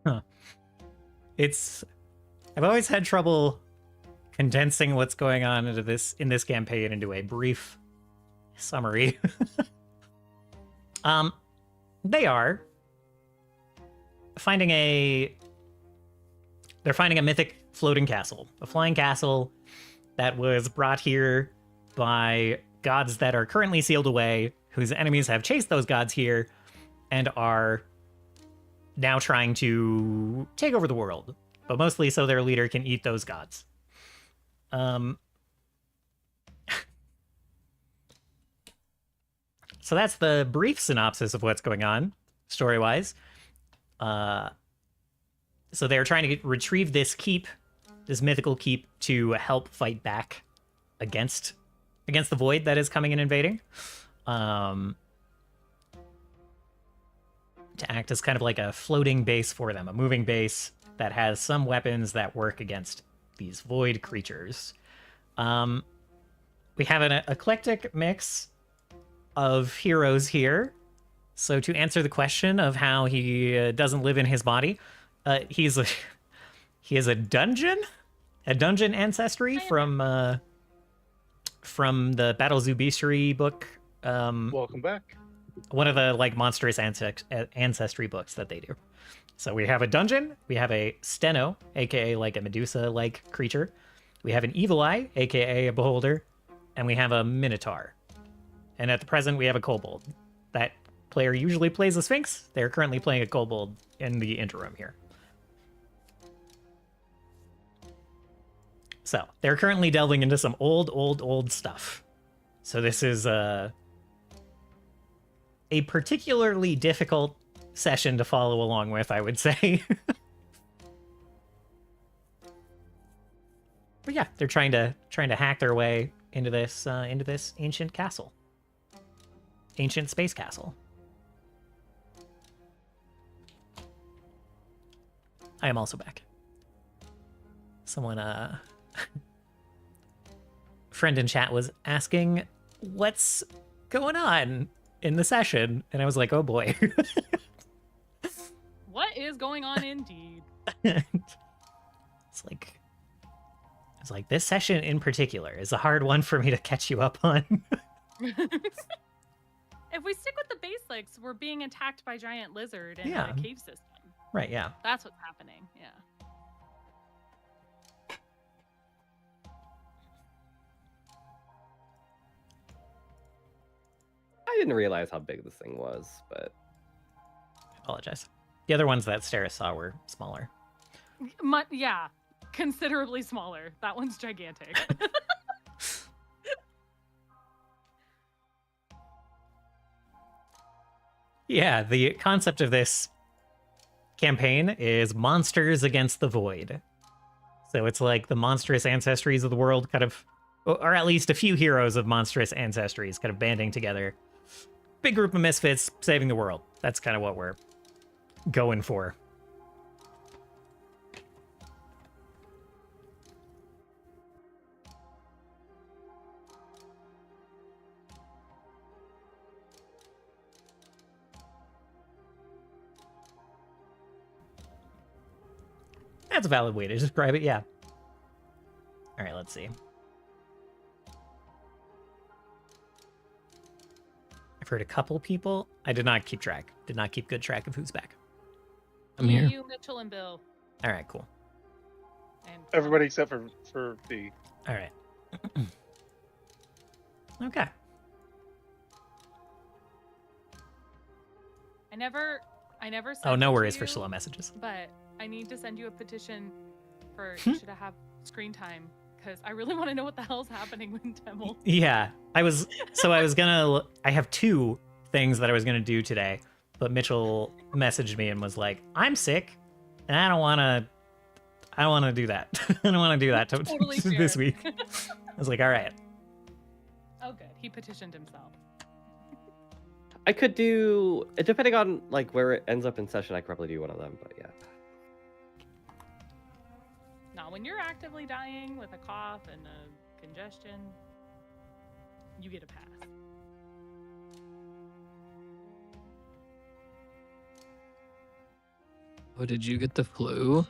Huh. I've always had trouble condensing what's going on in this campaign into a brief summary. They are finding a mythic floating castle, a flying castle that was brought here by gods that are currently sealed away, whose enemies have chased those gods here and are now trying to take over the world, but mostly so their leader can eat those gods. So that's the brief synopsis of what's going on, story-wise. So they're trying to retrieve this keep, this mythical keep, to help fight back against the void that is coming and invading. To act as kind of like a floating base for them, a moving base that has some weapons that work against these void creatures. We have an eclectic mix of heroes here. So to answer the question of how he doesn't live in his body, he is a dungeon ancestry from the Battle Zubistri book. Welcome back. One of the like monstrous ancestry books that they do. So we have a dungeon, we have a steno, aka like a Medusa-like creature. We have an evil eye, aka a beholder, and we have a minotaur. And at the present, we have a kobold. That player usually plays a sphinx. They're currently playing a kobold in the interim here. So they're currently delving into some old stuff. So this is a particularly difficult session to follow along with, I would say. But yeah, they're trying to hack their way into this ancient castle, ancient space castle. I am also back. Someone, friend in chat was asking, "What's going on in the session?" And I was like, "Oh boy." What is going on indeed? It's like this session in particular is a hard one for me to catch you up on. If we stick with the basics, we're being attacked by giant lizard in a cave system. Right, yeah. That's what's happening, yeah. I didn't realize how big this thing was, but... I apologize. The other ones that Steris saw were smaller. Yeah, considerably smaller. That one's gigantic. Yeah, the concept of this campaign is monsters against the void. So it's like the monstrous ancestries of the world kind of, or at least a few heroes of monstrous ancestries kind of banding together. Big group of misfits saving the world. That's kind of what we're going for. That's a valid way to describe it, yeah. All right, let's see. I I've heard a couple people. I did not keep track. Did not keep good track of who's back. I'm Me, here. You, Mitchell, and Bill. All right, cool. And Everybody except for B. All right. Okay. I never sent Oh, no it to worries for you, slow messages. But I need to send you a petition for you should have screen time because I really want to know what the hell's happening with Temel. Yeah, I have two things that I was gonna do today, but Mitchell messaged me and was like, "I'm sick, and I don't want to do that. I don't want to do that Totally this fair. week." I was like, "All right." Oh, good. He petitioned himself. I could do, depending on like where it ends up in session, I could probably do one of them. But yeah. Now, when you're actively dying with a cough and a congestion, you get a pass. Oh, did you get the flu?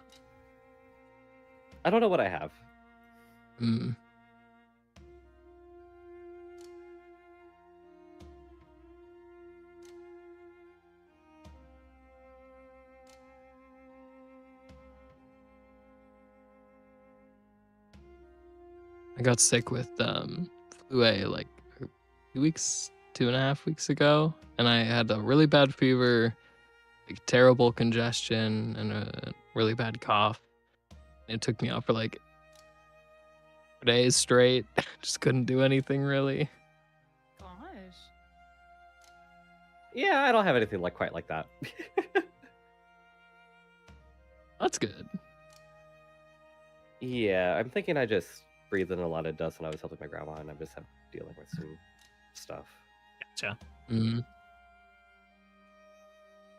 I don't know what I have. Hmm. I got sick with flu A like 2.5 weeks ago, and I had a really bad fever, like terrible congestion, and a really bad cough. It took me out for like 4 days straight. Just couldn't do anything really. Gosh. Yeah, I don't have anything like quite like that. That's good. Yeah, I'm thinking I just breathed in a lot of dust when I was helping my grandma, and I'm just dealing with some stuff. Gotcha. Mm.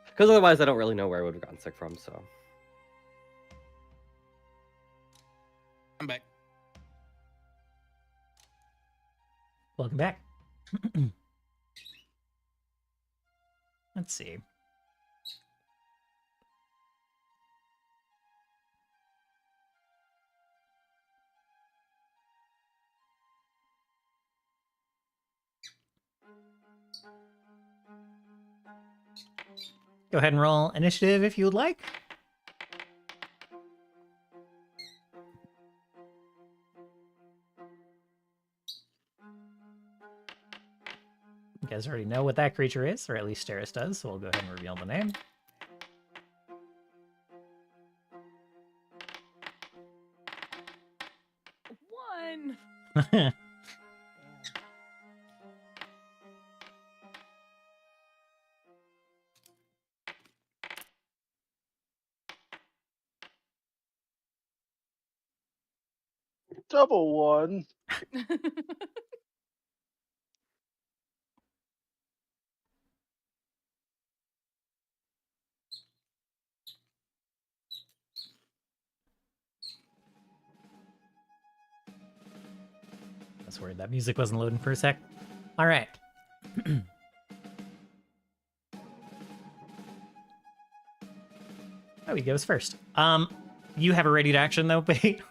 Because otherwise, I don't really know where I would have gotten sick from. So I'm back. Welcome back. Let's see. Go ahead and roll initiative if you would like. You guys already know what that creature is, or at least Steris does, so we'll go ahead and reveal the name. One. Double one. That's weird. That music wasn't loading for a sec. All right. Oh, he goes first. You have a ready to action though, Bait.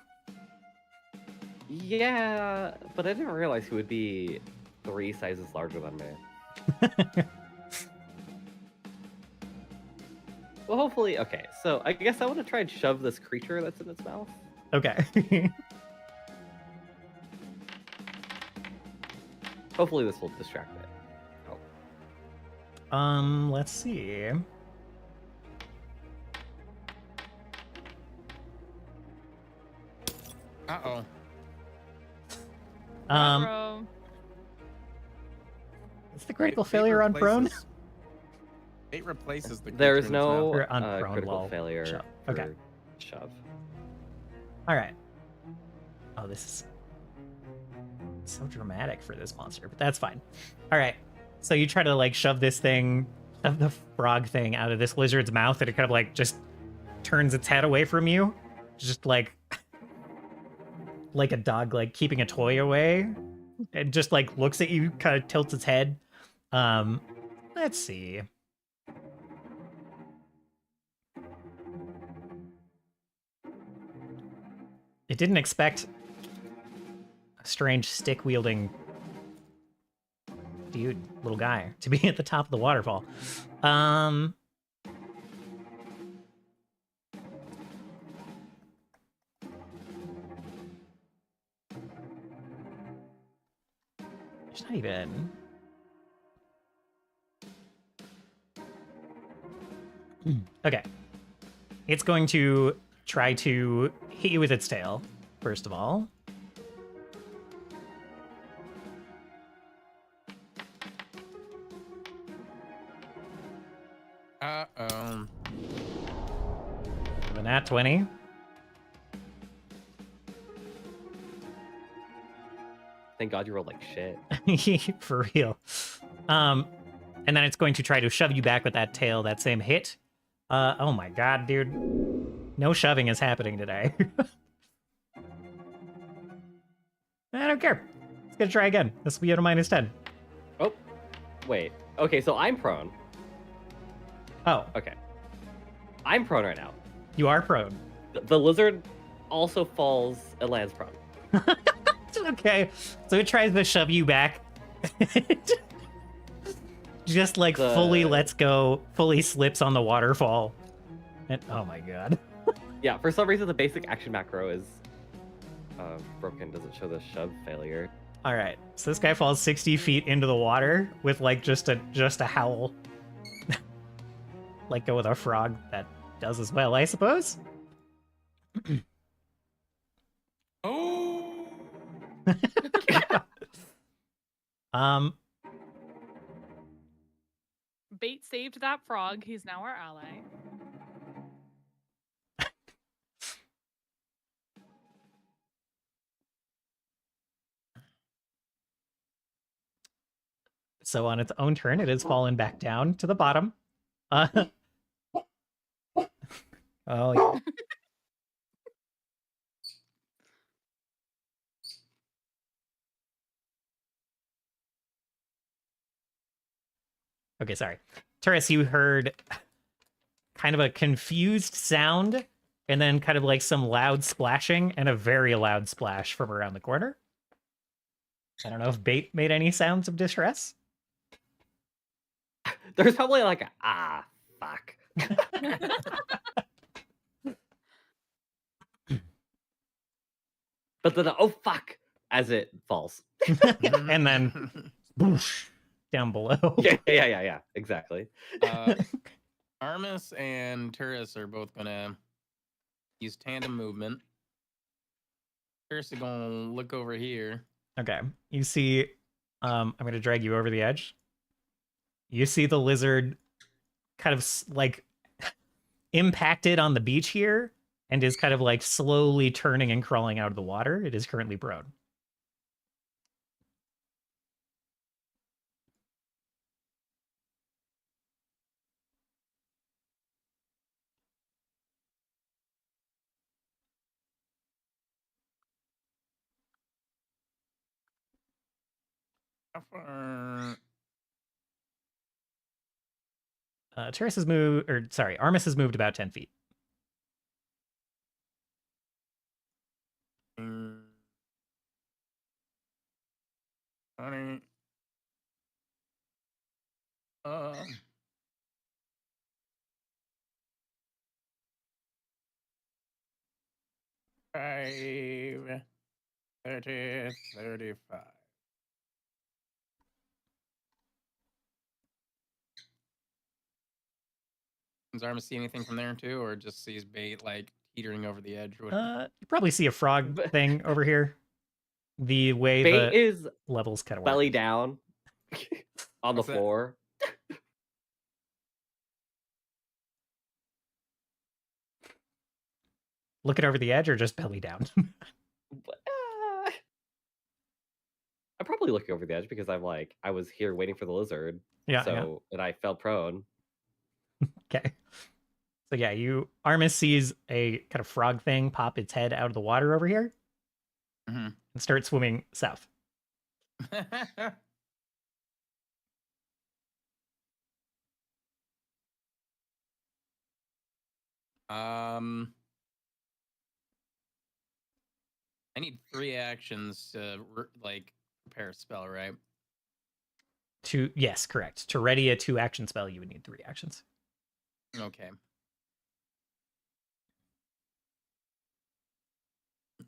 yeah, but I didn't realize he would be 3 sizes larger than me. Well, hopefully, okay. So I guess I want to try and shove this creature that's in its mouth. Okay. Hopefully, this will distract it. Oh. Let's see. Uh-oh. Bro. It's the critical failure on prone. It replaces the There is creature that's no Or on prone critical while failure shove. for Okay. shove. All right. Oh, this is so dramatic for this monster, but that's fine. All right. So you try to like shove this thing, shove the frog thing out of this lizard's mouth, and it kind of like just turns its head away from you, just like a dog like keeping a toy away, and just like looks at you, kind of tilts its head. Let's see. It didn't expect a strange stick-wielding dude, little guy, to be at the top of the waterfall. There's not even. Okay. It's going to try to hit you with its tail, first of all. Uh-oh. A nat 20. Thank God you rolled like shit. For real. And then it's going to try to shove you back with that tail, that same hit. Oh my god, dude. No shoving is happening today. I don't care. It's gonna try again. This will be at a -10. Oh, wait. Okay, so I'm prone. Oh, Okay. I'm prone right now. you are prone. The lizard also falls and lands prone. Okay, so it tries to shove you back. Just like fully lets go, fully slips on the waterfall. And oh my god. Yeah, for some reason the basic action macro is broken. Doesn't show the shove failure. All right, so this guy falls 60 feet into the water with like just a howl. Like go with a frog that does as well, I suppose. Oh! Bait saved that frog. He's now our ally. So on its own turn, it has fallen back down to the bottom. Oh, yeah. Okay, sorry. Turris, you heard kind of a confused sound and then kind of like some loud splashing and a very loud splash from around the corner. I don't know if Bait made any sounds of distress. There's probably like a, fuck. But then, oh, fuck, as it falls. And then boosh, down below. Yeah, exactly. Armis and Turris are both gonna use tandem movement. Turris is gonna look over here. Okay. You see, I'm going to drag you over the edge. You see the lizard kind of like impacted on the beach here and is kind of like slowly turning and crawling out of the water. It is currently prone. How far? Terrace has moved, or sorry, Armis has moved about 10 feet. Mm. 20. 5, 30, 35. Does Armis see anything from there too, or just sees Bait like teetering over the edge? You probably see a frog thing over here. The way Bait the is levels kind of belly work. down on the What's that? floor. Looking over the edge or just belly down? I'm probably looking over the edge because I'm like, I was here waiting for the lizard. Yeah. So, and I fell prone. Okay. So yeah, Armis sees a kind of frog thing pop its head out of the water over here Mm-hmm. and start swimming south. I need 3 actions to like prepare a spell, right? Yes, correct. To ready a 2-action spell, you would need 3 actions. Okay.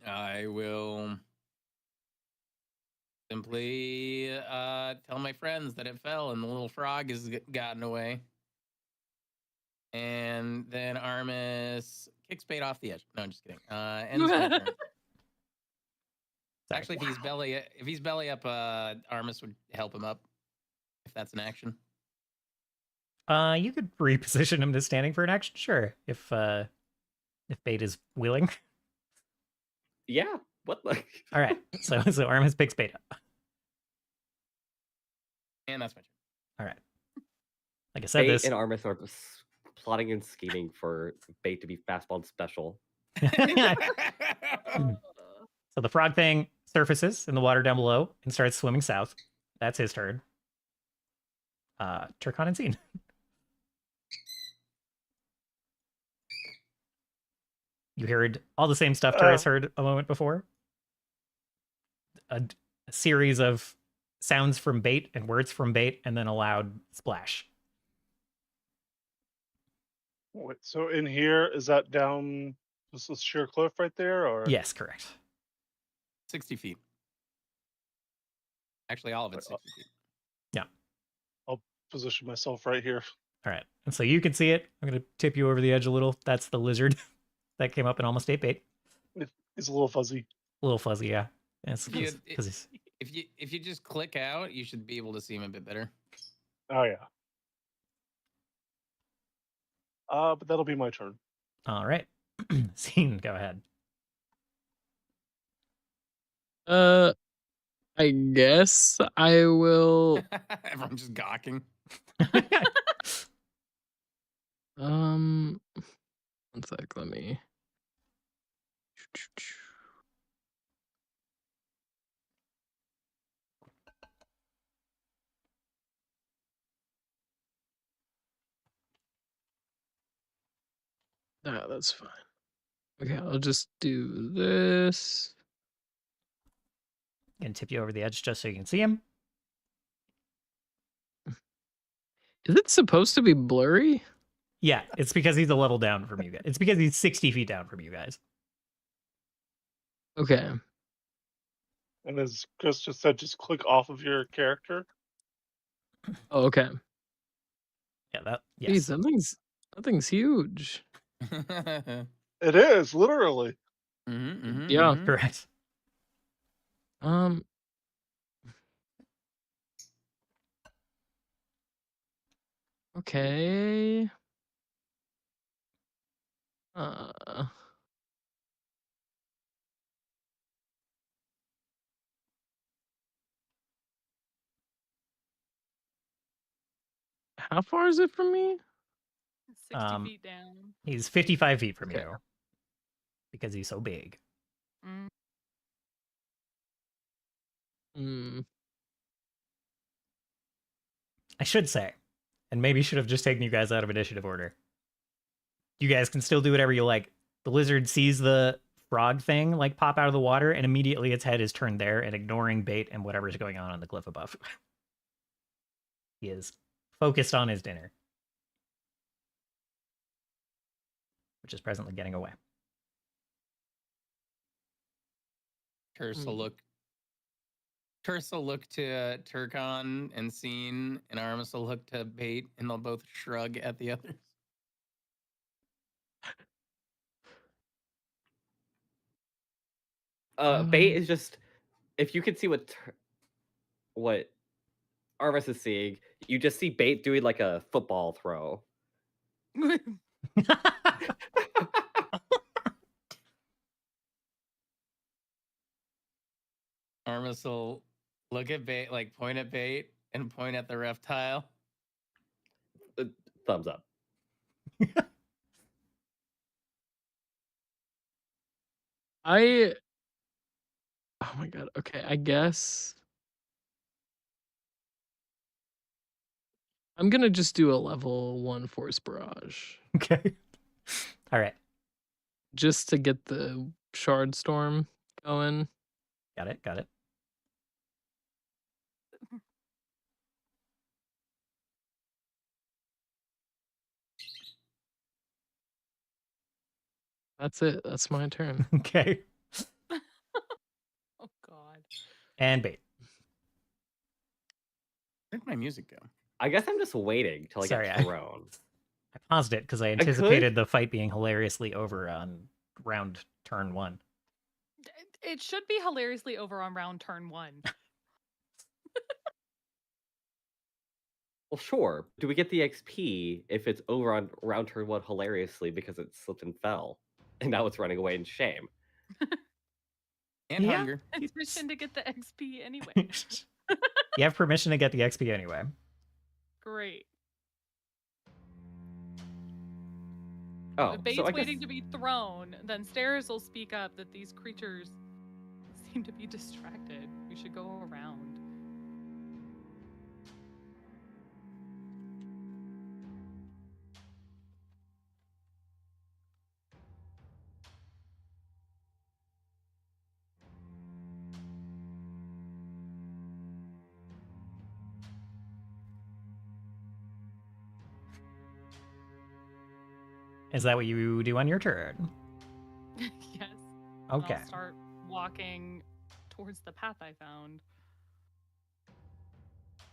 I will simply tell my friends that it fell and the little frog has gotten away. And then Armis kicks bait off the edge. No, I'm just kidding. Ends my turn. Sorry. Actually, if he's belly up, Armis would help him up. If that's an action. You could reposition him to standing for an action, sure. If bait is willing. Yeah. What the? All right. So Armis picks bait up. And that's my turn. All right. Like I said, Bait this. and Armis are plotting and scheming for Bait to be fastball and special. So the frog thing surfaces in the water down below and starts swimming south. That's his turn. Turkon and Scene. You heard all the same stuff Turris heard a moment before. A series of sounds from Bait and words from Bait, and then a loud splash. Wait, so in here, is that down this is sheer cliff right there, or? Yes, correct. 60 feet. Actually, all of it's 60 feet. Yeah. I'll position myself right here. All right. And so you can see it. I'm going to tip you over the edge a little. That's the lizard that came up and almost ate Bait. It's a little fuzzy. A little fuzzy, yeah. It's If because he's... if you just click out, you should be able to see him a bit better. Oh yeah. But that'll be my turn. All right. Scene, go ahead. I guess I will. Everyone just gawking. One sec, let me. Ah, that's fine. Okay, I'll just do this. Gonna tip you over the edge just so you can see him. Is it supposed to be blurry? Yeah, it's because he's a level down from you guys. It's because he's 60 feet down from you guys. Okay. And as Chris just said, just click off of your character. Oh, okay. Yeah, that. Jeez, Yes. that thing's huge. It is literally. Yeah. Correct. Okay. How far is it from me? 60 feet down. He's 55 feet from Okay. you because he's so big. I should say, and maybe should have just taken you guys out of initiative order. You guys can still do whatever you like. The lizard sees the frog thing like pop out of the water, and immediately its head is turned there and ignoring Bait and whatever's going on the cliff above. He is focused on his dinner, which is presently getting away. Curse will look to Turkon and Scene, and Armis will look to Bait, and they'll both shrug at the others. Bait is just, if you can see what Armis is seeing, you just see Bait doing like a football throw. Armis will look at Bait, like point at Bait, and point at the reptile. Thumbs up. Oh my god. Okay, I guess I'm gonna just do a level 1 force barrage. Okay. All right. Just to get the shard storm going. Got it. That's it. That's my turn. Okay. Oh God. And bait. Where'd my music go? I guess I'm just waiting till I Sorry, get I- thrown. I paused it because I could? anticipated the fight being hilariously over on round turn 1. It should be hilariously over on round turn 1. Well, sure. Do we get the XP if it's over on round turn 1 hilariously because it slipped and fell, and now it's running away in shame? And Yeah. hunger. It's mission to get the XP anyway. You have permission to get the XP anyway. Great. Oh, If Bait's so I guess waiting to be thrown, then Stairs will speak up that these creatures seem to be distracted. We should go around. Is that what you do on your turn? Yes. Okay. I'll start walking towards the path I found.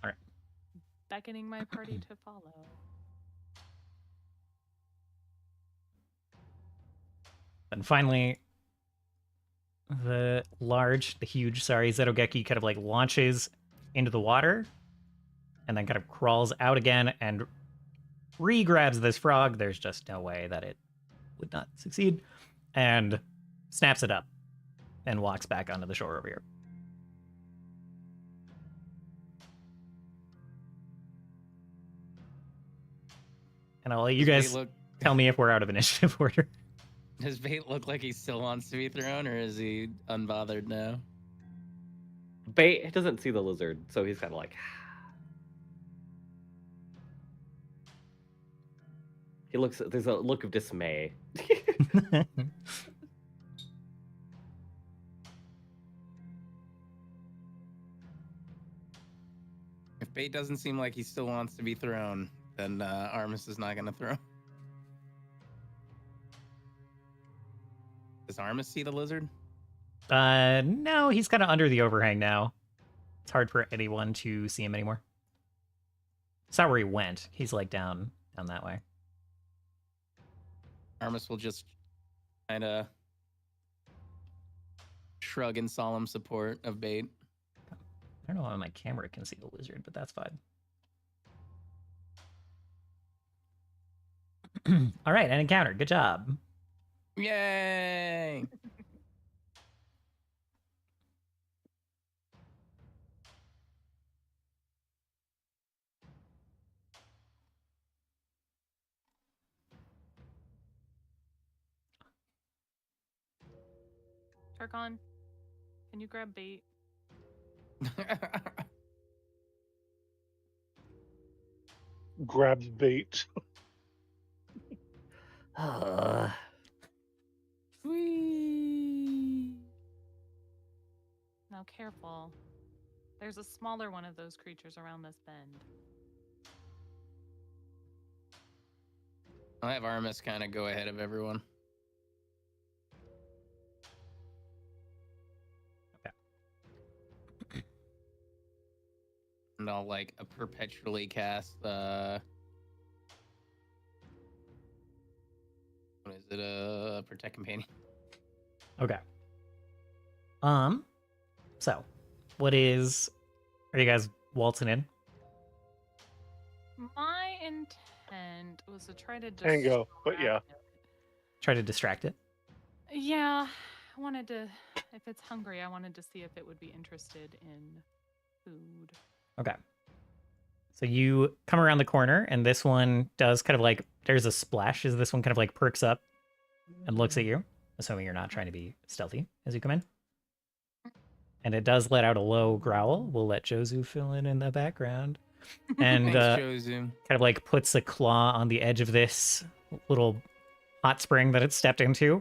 All right. Beckoning my party to follow. And finally, the huge Zetogeki kind of like launches into the water and then kind of crawls out again and re-grabs this frog. There's just no way that it would not succeed. And snaps it up and walks back onto the shore over here. And I'll let you Does guys Bait look, tell me if we're out of initiative order. does Bait look like he still wants to be thrown, or is he unbothered now? Bait doesn't see the lizard, so he's kind of like. He looks. There's a look of dismay. If Bait doesn't seem like he still wants to be thrown, then Armus is not going to throw. Does Armus see the lizard? No, he's kind of under the overhang now. It's hard for anyone to see him anymore. It's not where he went. He's like down that way. Armus will just kind of shrug in solemn support of Bait. I don't know why my camera can see the lizard, but that's fine. All right, an encounter. Good job. Yay! Turkon, can you grab Bait? Grabs bait. Whee! Now careful. There's a smaller one of those creatures around this bend. I'll have Armus kind of go ahead of everyone. And I'll like perpetually cast what is it? Protect Companion. Okay. So, are you guys waltzing in? My intent was to try to Tango, but yeah. Try to distract it? Yeah, I wanted to, if it's hungry, I wanted to see if it would be interested in food. Okay. So you come around the corner, and this one does kind of like, there's a splash as this one kind of like perks up and looks at you, assuming you're not trying to be stealthy as you come in. And it does let out a low growl. We'll let Jozu fill in the background. And Thanks, Jozu. kind of like puts a claw on the edge of this little hot spring that it stepped into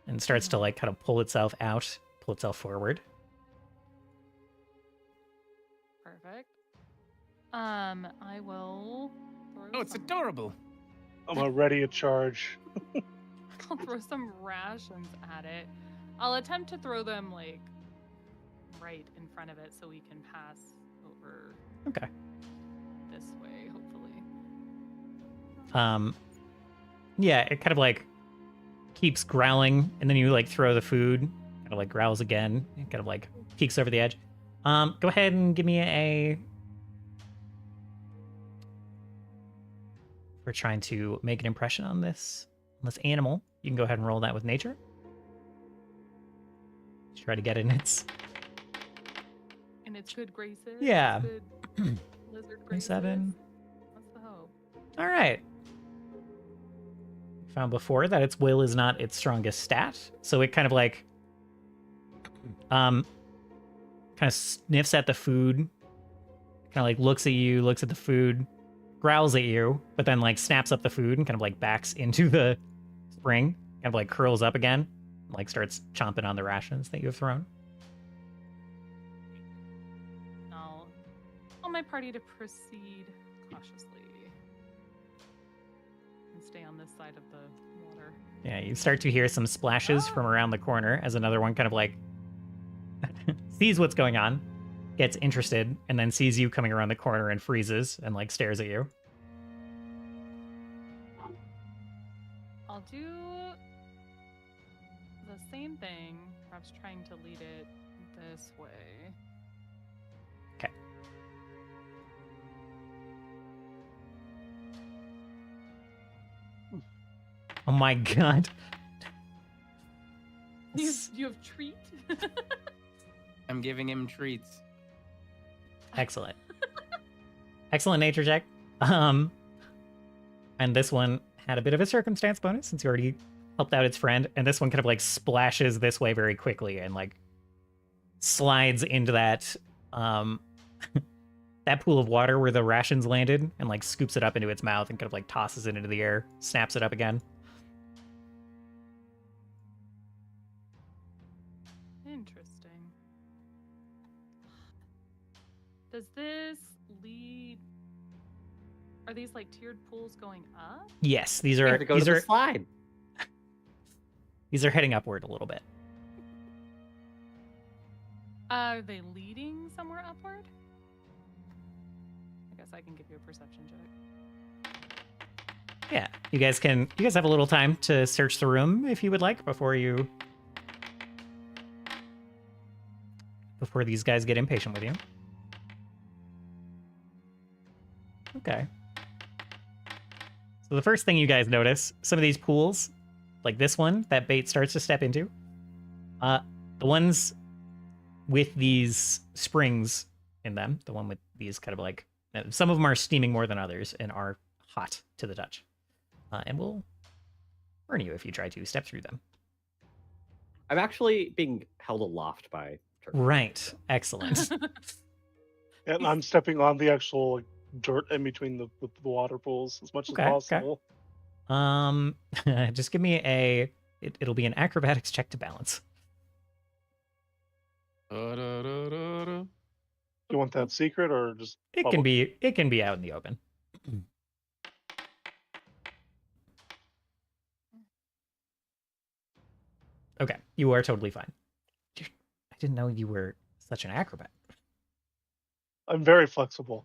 and starts to like kind of pull itself forward. Perfect. I will throw Oh, it's some- adorable. I'm ready to charge. I'll throw some rations at it. I'll attempt to throw them like right in front of it so we can pass over Okay. this way, hopefully. Yeah, it kind of like keeps growling, and then you like throw the food, kind of like growls again, and kind of like peeks over the edge. Go ahead and give me a. We're trying to make an impression on this animal. You can go ahead and roll that with nature. Just try to get in its. And it's good graces. Yeah. It's good lizard graces. 27. What's the hope? All right. Found before that its will is not its strongest stat, so it kind of like kind of sniffs at the food, kind of like looks at you, looks at the food, growls at you, but then like snaps up the food and kind of like backs into the spring, kind of like curls up again, and, like starts chomping on the rations that you have thrown. I'll tell my party to proceed cautiously and stay on this side of the water. Yeah, you start to hear some splashes from around the corner as another one kind of like sees what's going on, gets interested, and then sees you coming around the corner and freezes and like stares at you. I'll do the same thing, perhaps trying to lead it this way. Okay. Oh my god. You have treat? I'm giving him treats. Excellent. Excellent nature check. And this one had a bit of a circumstance bonus since you already helped out its friend, and this one kind of like splashes this way very quickly and like slides into that that pool of water where the rations landed and like scoops it up into its mouth and kind of like tosses it into the air, snaps it up again. Interesting. Does this lead? Are these like tiered pools going up? Yes, these You are have to go to the slide. these are heading upward a little bit. Are they leading somewhere upward? I guess I can give you a perception check. Yeah, you guys have a little time to search the room if you would like before these guys get impatient with you. Okay. So the first thing you guys notice, some of these pools, like this one that bait starts to step into, the ones with these springs in them, the one with these kind of like, some of them are steaming more than others and are hot to the touch. And will burn you if you try to step through them. I'm actually being held aloft by turtles. Right. Excellent. And I'm stepping on the actual like, dirt in between the water pools as much Okay, as possible. Just give me it'll be an acrobatics check to balance. You want that secret or just It can be out in the open. Okay, you are totally fine. I didn't know you were such an acrobat. I'm very flexible.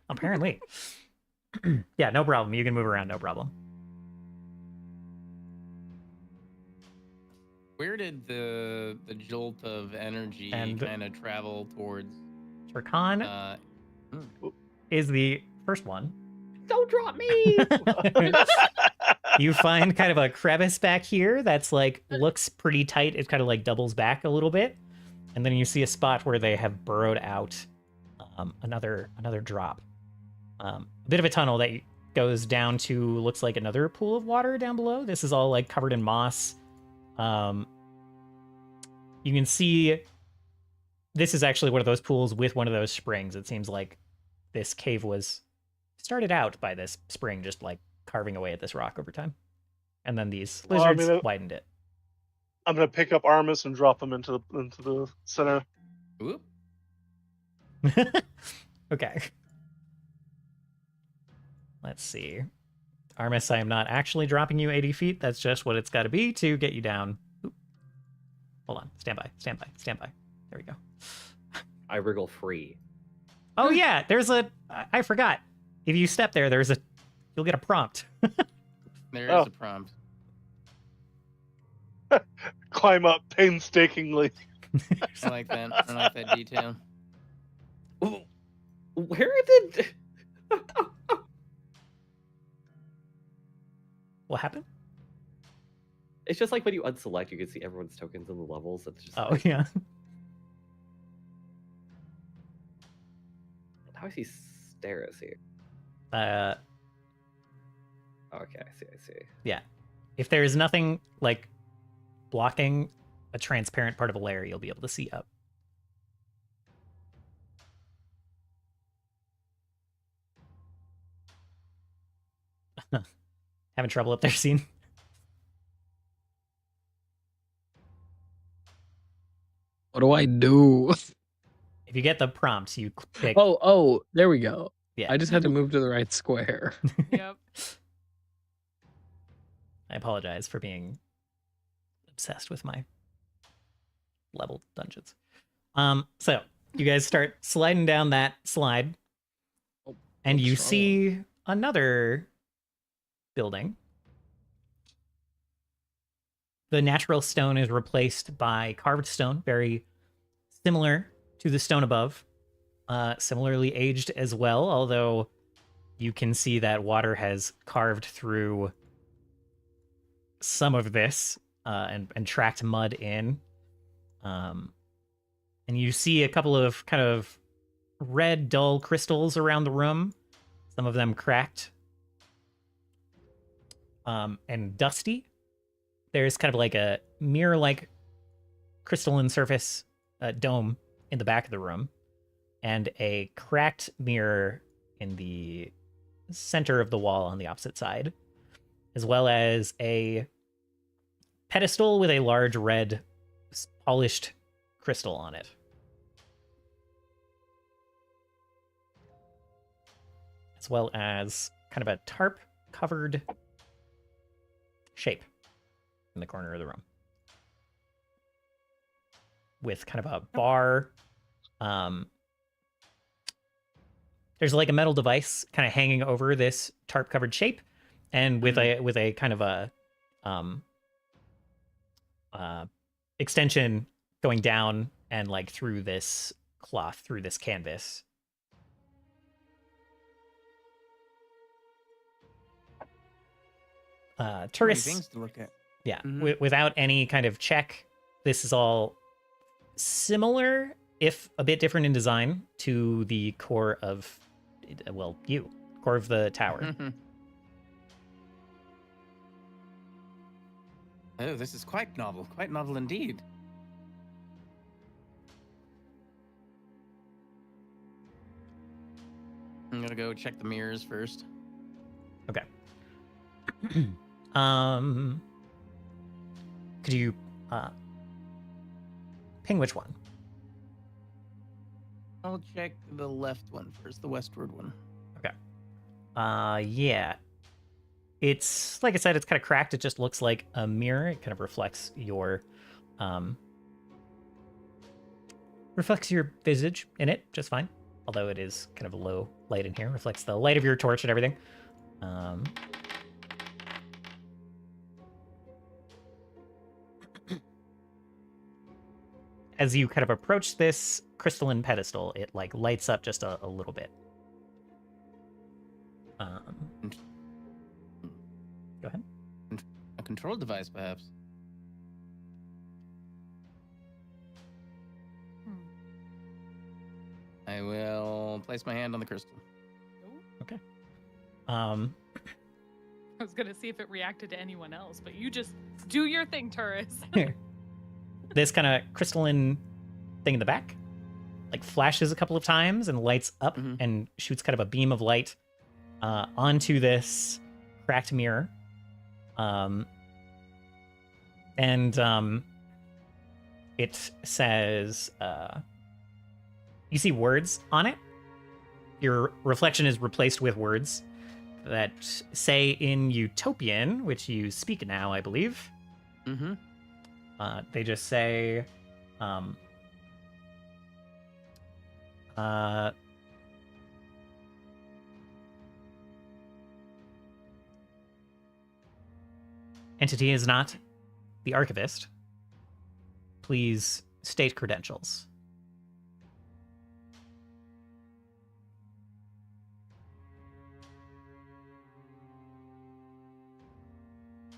Apparently. Yeah, no problem. You can move around, no problem. Where did the jolt of energy And- kind of travel towards? Turkan is the first one. Don't drop me! You find kind of a crevice back here that's like looks pretty tight. It kind of like doubles back a little bit, and then you see a spot where they have burrowed out another drop. A bit of a tunnel that goes down to looks like another pool of water down below. This is all like covered in moss. You can see this is actually one of those pools with one of those springs. It seems like this cave was started out by this spring just like carving away at this rock over time. And then these lizards widened it. I'm gonna pick up Armus and drop him into the center. Whoop. Okay. Let's see. Armis, I am not actually dropping you 80 feet. That's just what it's got to be to get you down. Oop. Hold on. Stand by. Stand by. Stand by. There we go. I wriggle free. Oh, yeah. There's a... I forgot. If you step there, there's a... You'll get a prompt. There Oh. is a prompt. Climb up painstakingly. I like that. I like that detail. Ooh, where did... What happened? It's just like when you unselect, you can see everyone's tokens in the levels. It's just Oh, like, yeah. how is he Steris here? Okay, I see. Yeah. If there is nothing, like, blocking a transparent part of a layer, you'll be able to see up. Having trouble up there, scene? What do I do? If you get the prompt, you pick... Oh, there we go. Yeah. I just had to move to the right square. Yep. I apologize for being obsessed with my level dungeons. So you guys start sliding down that slide, and you strong. see another building. The natural stone is replaced by carved stone, very similar to the stone above, similarly aged as well, although you can see that water has carved through some of this and tracked mud in. And you see a couple of kind of red, dull crystals around the room, some of them cracked and dusty. There's kind of like a mirror-like crystalline surface dome in the back of the room, and a cracked mirror in the center of the wall on the opposite side, as well as a pedestal with a large red polished crystal on it. As well as kind of a tarp-covered shape in the corner of the room, with kind of a bar. There's like a metal device kind of hanging over this tarp-covered shape, and with a kind of a extension going down and like through this cloth, through this canvas. Many Tourists, things to look at. yeah, Mhm. without any kind of check, this is all similar, if a bit different in design, to the core of, well, core of the tower. Mhm. Oh, this is quite novel indeed. I'm gonna go check the mirrors first. Okay. Could you ping which one? I'll check the left one first, the westward one. Yeah. It's, like I said, it's kind of cracked. It just looks like a mirror. It kind of reflects your visage in it just fine. Although it is kind of a low light in here. Reflects the light of your torch and everything. As you kind of approach this crystalline pedestal, it like lights up just a little bit. Go ahead. A control device, perhaps. I will place my hand on the crystal. Okay. I was gonna see if it reacted to anyone else, but you just do your thing, Turris. This kind of crystalline thing in the back, like flashes a couple of times and lights up and shoots kind of a beam of light onto this cracked mirror. It says, you see words on it. Your reflection is replaced with words. that say in Utopian, which you speak now, I believe. Mm-hmm. They just say, entity is not the archivist. Please state credentials.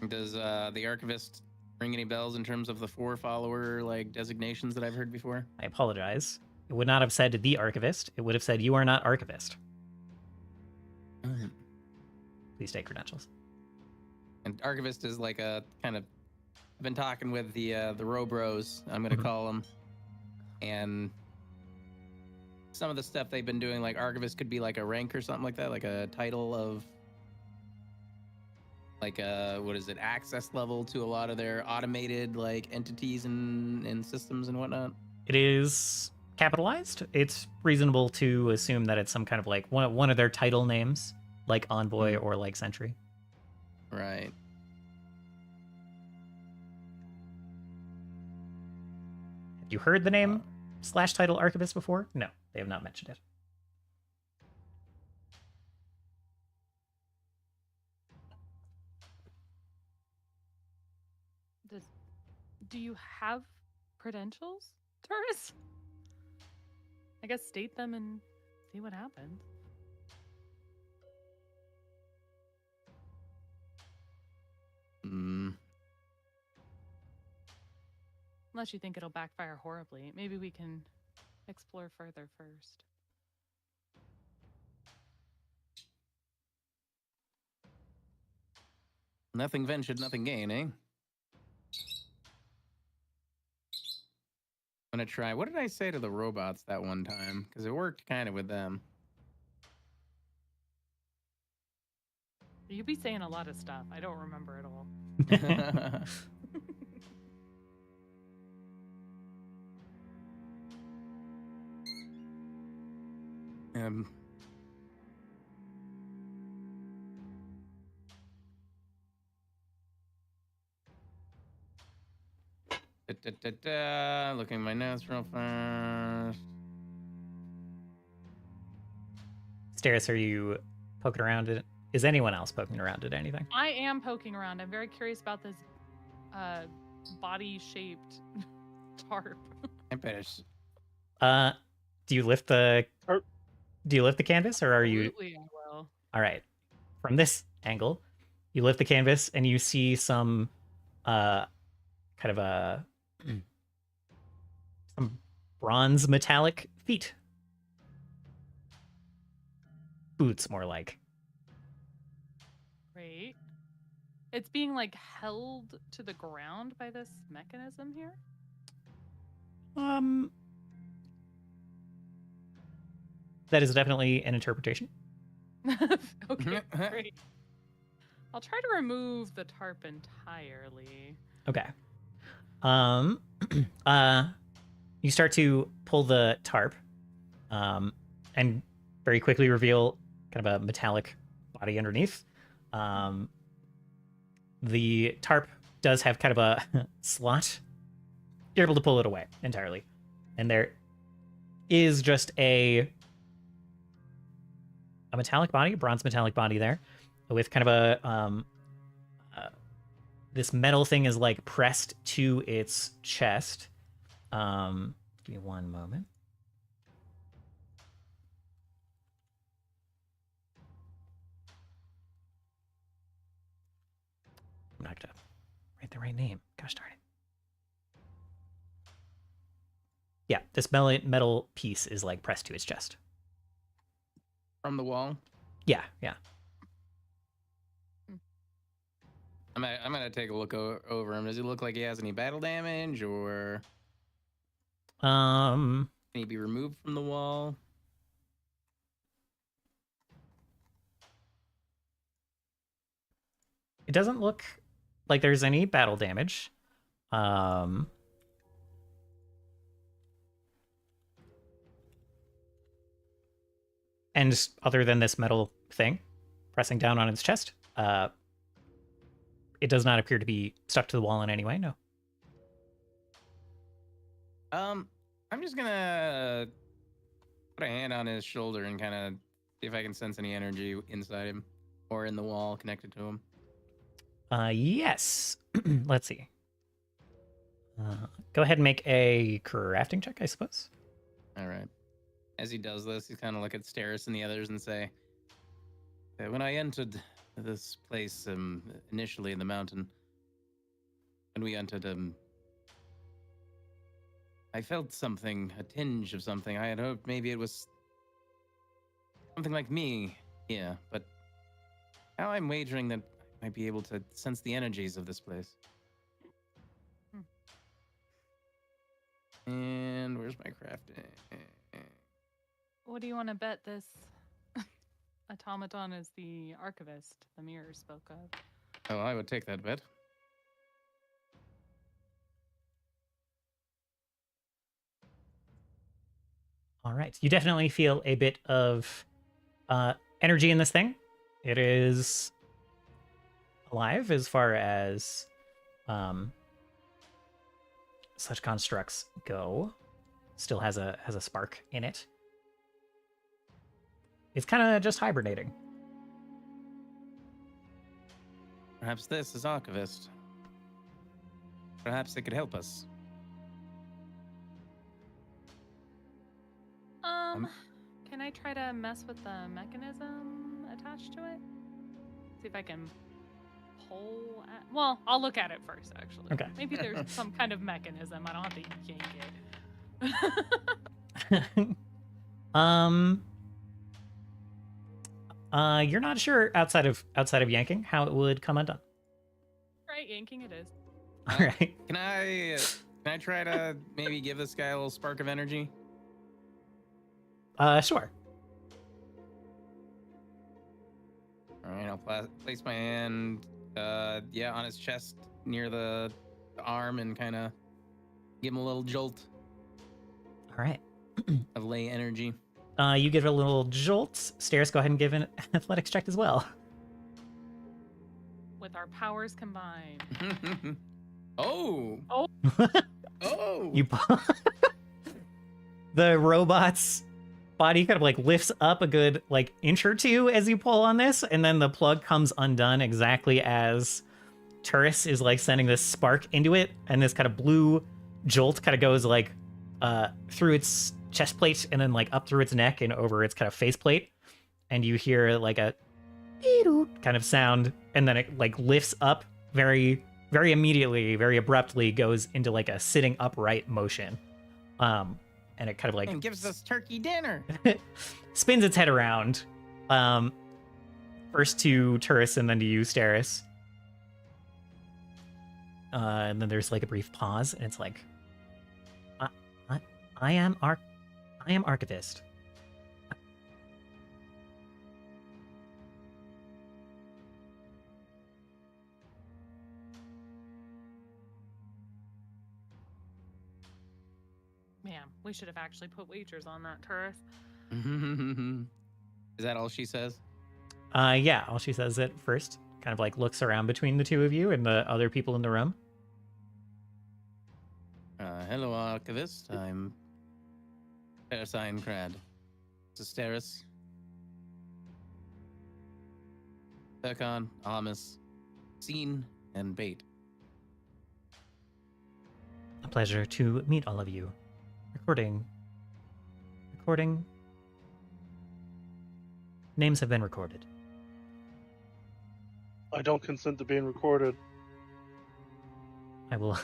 Does the archivist ring any bells in terms of the 4 follower like designations that I've heard before? I apologize. It would not have said the archivist. It would have said you are not archivist. Please state credentials. And archivist is like a kind of. I've been talking with the Robros, I'm gonna call them, and some of the stuff they've been doing, like archivist could be like a rank or something like that, like a title of, like what is it, access level to a lot of their automated like entities and systems and whatnot. It is capitalized. It's reasonable to assume that it's some kind of like one of their title names, like Envoy or like Sentry. Right. Have you heard the name / title archivist before? No, they have not mentioned it. Do you have credentials, Taurus? I guess state them and see what happens. Unless you think it'll backfire horribly. Maybe we can explore further first. Nothing ventured, nothing gained, eh? I'm gonna try. What did I say to the robots that one time? Because it worked kind of with them. You'd be saying a lot of stuff. I don't remember it all. Looking at my notes real fast. Steris, are you poking around it? Is anyone else poking around at anything? I am poking around. I'm very curious about this body-shaped tarp. I bet it's... Do you lift the canvas, or are you? Absolutely, I will. All right. From this angle, you lift the canvas and you see some kind of a some bronze metallic feet. Boots, more like. Great. It's being like held to the ground by this mechanism here? That is definitely an interpretation. Okay, great. I'll try to remove the tarp entirely. Okay. You start to pull the tarp, and very quickly reveal kind of a metallic body underneath. The tarp does have kind of a slot. You're able to pull it away entirely, and there is just a metallic body, a bronze metallic body there, with kind of a this metal thing is like pressed to its chest. Give me one moment. I'm not gonna write the right name. Gosh darn it. Yeah, this metal piece is like pressed to its chest. From the wall? Yeah, yeah. I'm gonna take a look over him. Does he look like he has any battle damage, or can he be removed from the wall? It doesn't look like there's any battle damage. And other than this metal thing pressing down on its chest. It does not appear to be stuck to the wall in any way. No. I'm just gonna put a hand on his shoulder and kind of see if I can sense any energy inside him or in the wall connected to him. Yes. Let's see. Go ahead and make a crafting check, I suppose. All right. As he does this, he's kind of look at Steris and the others and say, when I entered this place initially in the mountain, when we entered, I felt something, a tinge of something. I had hoped maybe it was something like me here, but now I'm wagering that I might be able to sense the energies of this place. And where's my crafting? What do you want to bet this automaton is the archivist the mirror spoke of? Oh, I would take that bet. All right. You definitely feel a bit of energy in this thing. It is alive as far as such constructs go. Still has a spark in it. It's kind of just hibernating. Perhaps this is Archivist. Perhaps it could help us. Can I try to mess with the mechanism attached to it? See if I can pull at... Well, I'll look at it first, actually. Okay. Maybe there's some kind of mechanism. I don't have to yank it. You're not sure outside of yanking how it would come undone. Right, yanking it is. All right. Can I try to maybe give this guy a little spark of energy? Sure. All right, I'll place my hand, on his chest near the arm and kind of give him a little jolt All right. of lay energy. You give it a little jolt. Stairs, go ahead and give an athletics check as well. With our powers combined. Oh! Oh. Oh! You the robot's body kind of like lifts up a good like inch or two as you pull on this, and then the plug comes undone exactly as Turris is like sending this spark into it, and this kind of blue jolt kind of goes like through its chest plate and then like up through its neck and over its kind of faceplate, and you hear like a kind of sound, and then it like lifts up very immediately, very abruptly goes into like a sitting upright motion. And it kind of like and gives us turkey dinner. spins its head around. First to Turris and then to you, Steris. And then there's like a brief pause, and it's like, I am Archivist. Man, we should have actually put wagers on that, Turris. Is that all she says? Yeah, all she says it first. Kind of like looks around between the two of you and the other people in the room. Hello, Archivist. I'm Parasign Crad. Steris. Turkon, Amos, Scene, and Bait. A pleasure to meet all of you. Recording. Names have been recorded. I don't consent to being recorded. I will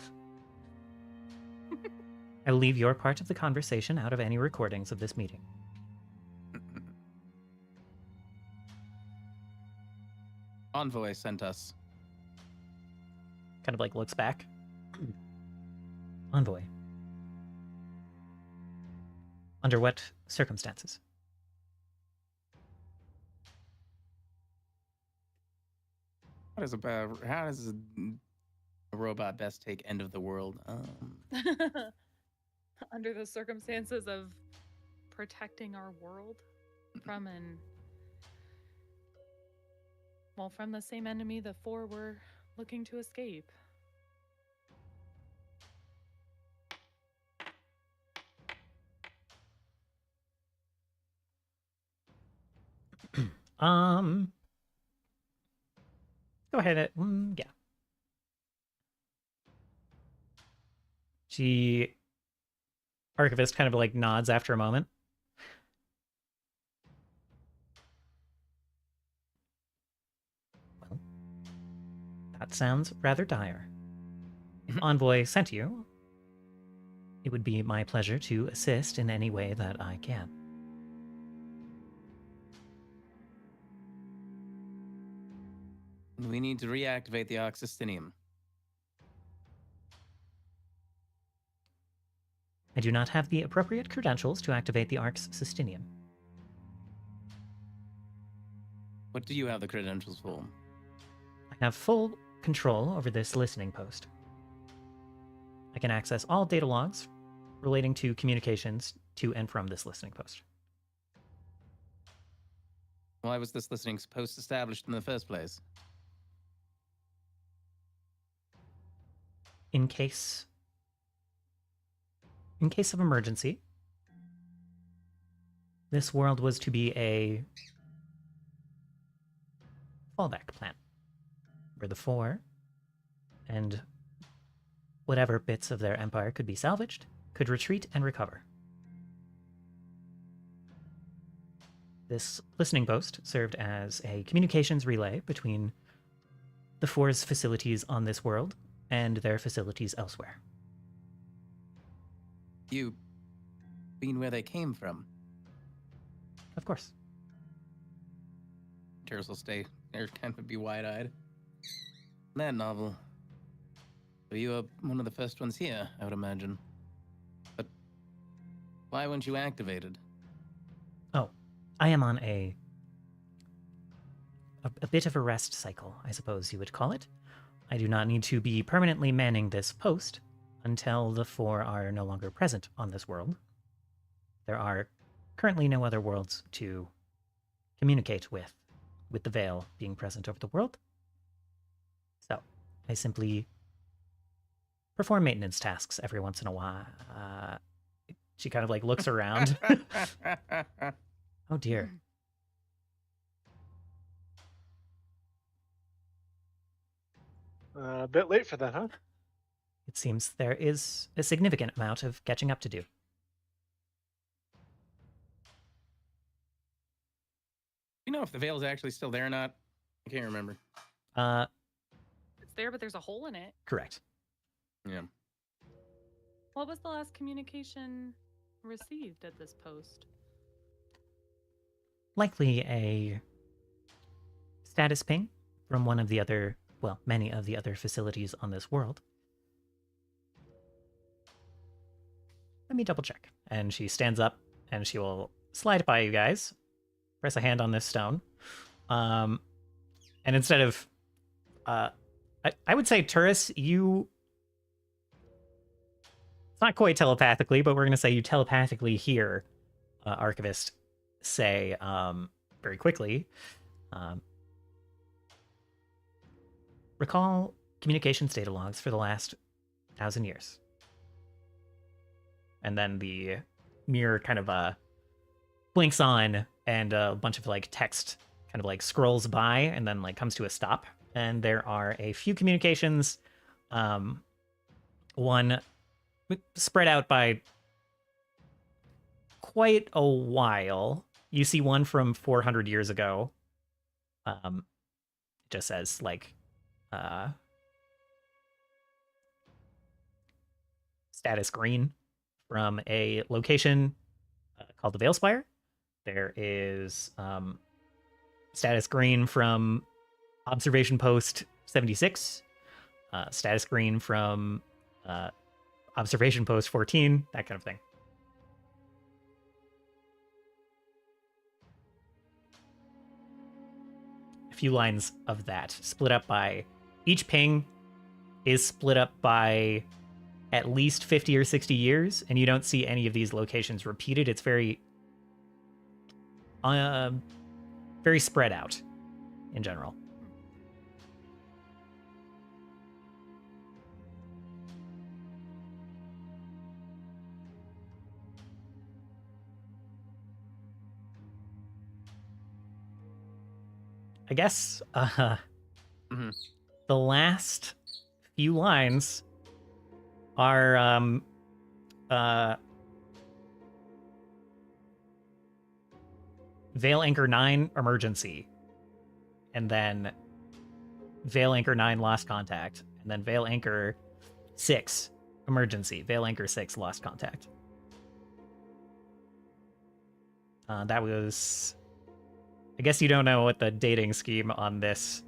leave your part of the conversation out of any recordings of this meeting. Envoy sent us. Kind of like looks back. Envoy. Under what circumstances? How does a robot best take end of the world? Under the circumstances of protecting our world from an Well, from the same enemy the 4 were looking to escape. Go ahead. Yeah. She Archivist kind of like nods after a moment. Well, that sounds rather dire. If Envoy sent you, it would be my pleasure to assist in any way that I can. We need to reactivate the Arx Sustinium. I do not have the appropriate credentials to activate the Arx Sustinium. What do you have the credentials for? I have full control over this listening post. I can access all data logs relating to communications to and from this listening post. Why was this listening post established in the first place? In case of emergency, this world was to be a fallback plan, where the 4 and whatever bits of their empire could be salvaged could retreat and recover. This listening post served as a communications relay between the 4's facilities on this world and their facilities elsewhere. You mean where they came from? Of course. Terrace will stay or kind of be wide-eyed. That novel. So you are one of the first ones here, I would imagine. But why weren't you activated? Oh, I am on a bit of a rest cycle, I suppose you would call it. I do not need to be permanently manning this post until the 4 are no longer present on this world. There are currently no other worlds to communicate with the Veil being present over the world. So, I simply perform maintenance tasks every once in a while. She kind of like looks around. Oh dear. A bit late for that, huh? It seems there is a significant amount of catching up to do. You know if the veil's actually still there or not? I can't remember. It's there, but there's a hole in it. Correct. Yeah. What was the last communication received at this post? Likely a status ping from one of the other, well, many of the other facilities on this world. Let me double check. And she stands up and she will slide by you guys, press a hand on this stone. And instead of, I would say, Turris, you, it's not quite telepathically, but we're going to say you telepathically hear Archivist say very quickly, recall communications data logs for the last 1,000 years. And then the mirror kind of blinks on, and a bunch of like text kind of like scrolls by and then like comes to a stop. And there are a few communications, one spread out by quite a while. You see one from 400 years ago. It just says like status green from a location called the Veilspire. There is status green from observation post 76, status green from observation post 14, that kind of thing. A few lines of that split up by, each ping is split up by at least 50 or 60 years, and you don't see any of these locations repeated. It's very very spread out in general. I guess Mhm. the last few lines are Veil Anchor 9 emergency, and then Veil Anchor 9 lost contact, and then Veil Anchor 6 emergency, Veil Anchor 6 lost contact. That was, I guess you don't know what the dating scheme on this.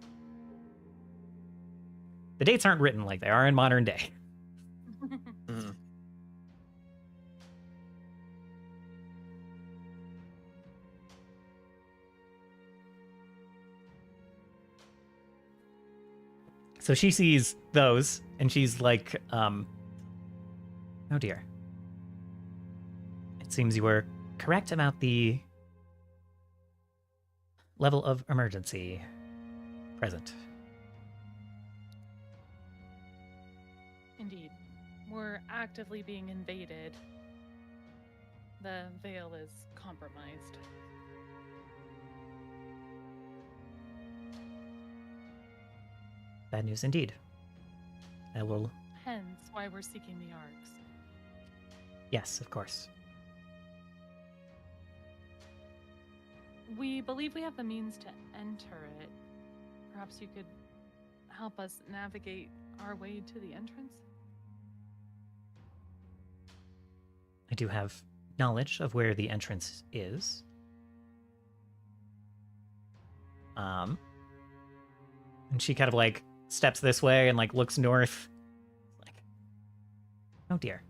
The dates aren't written like they are in modern day. Mhm. So she sees those, and she's like, oh dear. It seems you were correct about the level of emergency present. Indeed. We're actively being invaded. The veil is compromised. Bad news indeed. I will. Hence why we're seeking the Arx. Yes, of course. We believe we have the means to enter it. Perhaps you could help us navigate our way to the entrance? I do have knowledge of where the entrance is. And she kind of like steps this way and like looks north. Like, oh dear.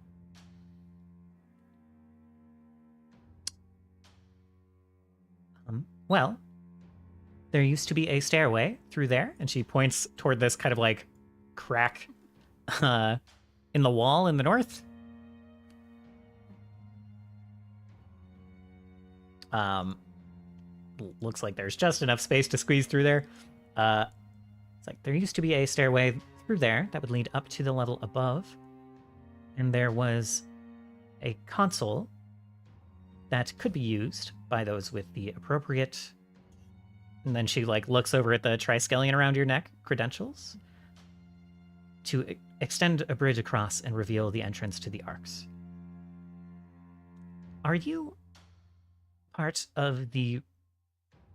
Well, there used to be a stairway through there, and she points toward this kind of like crack in the wall in the north. Looks like there's just enough space to squeeze through there. It's like there used to be a stairway through there that would lead up to the level above, and there was a console that could be used by those with the appropriate. And then she like looks over at the triskelion around your neck credentials to extend a bridge across and reveal the entrance to the Arx. Are you part of the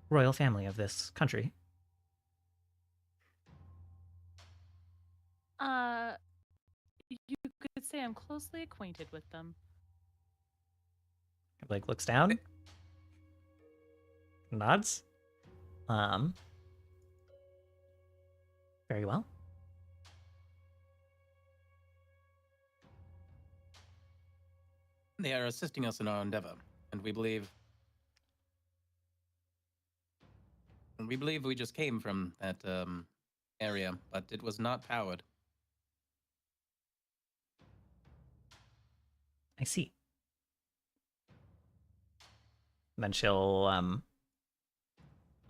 royal family of this country? You could say I'm closely acquainted with them. Like looks down, nods. Very well. They are assisting us in our endeavor, and we believe we just came from that area, but it was not powered. I see. And then she'll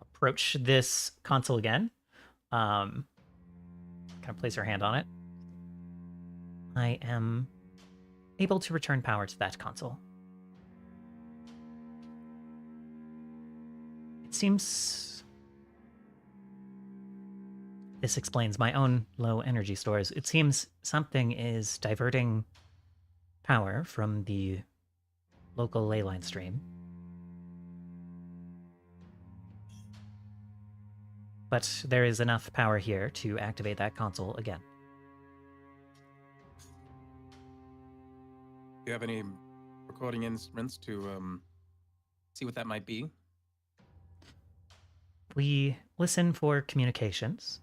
approach this console again. Kind of place her hand on it. I am able to return power to that console. It seems this explains my own low energy stores. It seems something is diverting power from the local ley line stream. But there is enough power here to activate that console again. Do you have any recording instruments to see what that might be? We listen for communications.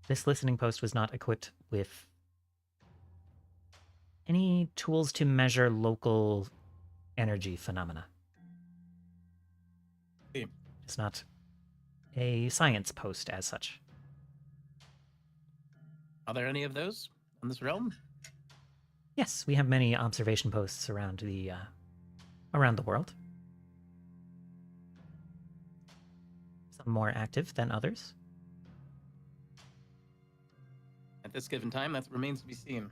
This listening post was not equipped with any tools to measure local energy phenomena. See. It's not a science post as such. Are there any of those in this realm? Yes, we have many observation posts around the world. Some more active than others. At this given time, that remains to be seen.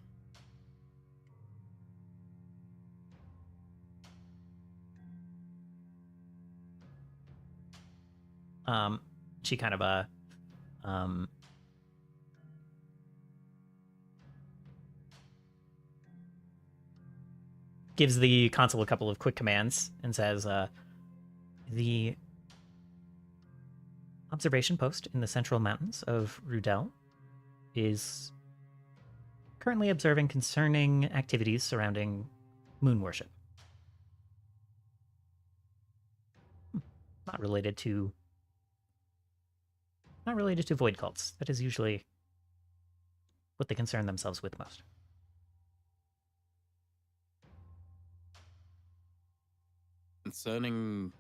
She kind of gives the console a couple of quick commands and says, the observation post in the central mountains of Rudel is currently observing concerning activities surrounding moon worship. Not related to void cults. That is usually what they concern themselves with most. Concerning...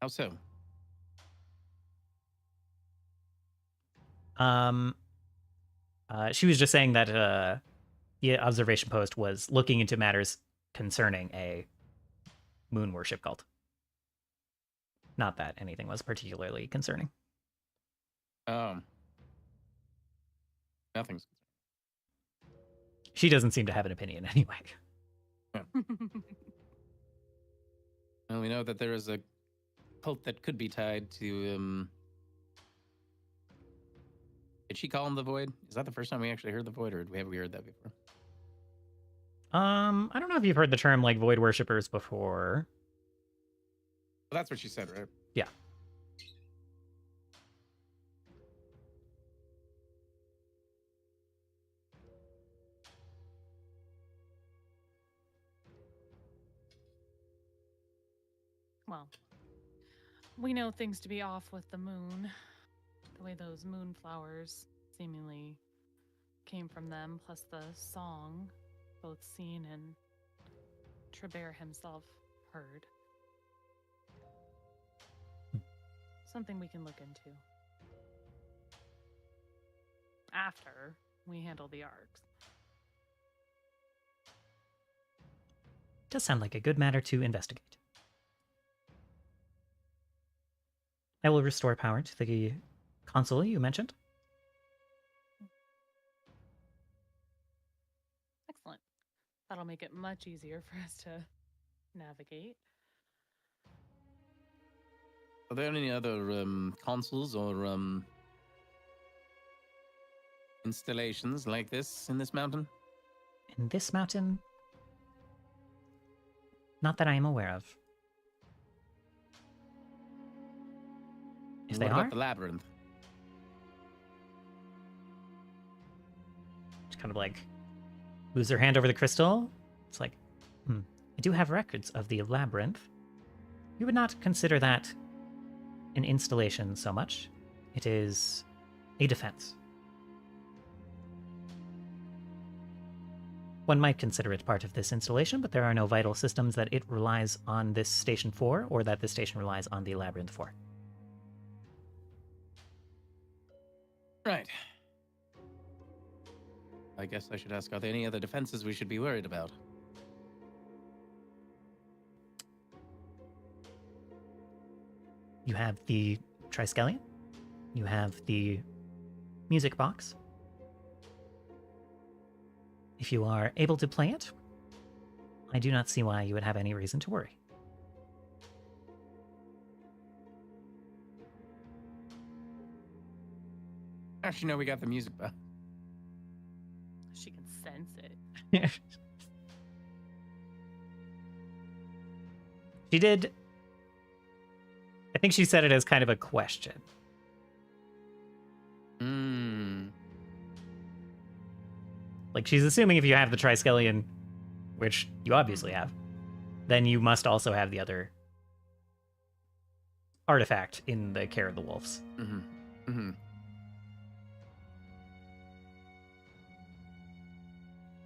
How so? She was just saying that the observation post was looking into matters concerning a moon worship cult. Not that anything was particularly concerning. Nothing's... She doesn't seem to have an opinion anyway. Well, we know that there is a cult that could be tied to... Did she call him the Void? Is that the first time we actually heard the Void, or have we heard that before? I don't know if you've heard the term like Void worshippers before. Well, that's what she said, right? Yeah. Well, we know things to be off with the moon. The way those moonflowers seemingly came from them, plus the song both seen and Tribert himself heard. Something we can look into. After we handle the Arx. Does sound like a good matter to investigate. I will restore power to the console you mentioned. Excellent. That'll make it much easier for us to navigate. Are there any other consoles or installations like this in this mountain? In this mountain? Not that I am aware of. If What they about are, the labyrinth? just kind of like moves her hand over the crystal. It's like, I do have records of the labyrinth. You would not consider that an installation so much. It is a defense. One might consider it part of this installation, but there are no vital systems that it relies on this station for, or that this station relies on the labyrinth for. Right. I guess I should ask, are there any other defenses we should be worried about? You have the Triskelion. You have the music box. If you are able to play it, I do not see why you would have any reason to worry. Actually, no, we got the music box. She can sense it. She did. I think she said it as kind of a question. Like, she's assuming if you have the Triskelion, which you obviously have, then you must also have the other artifact in the Care of the Wolves.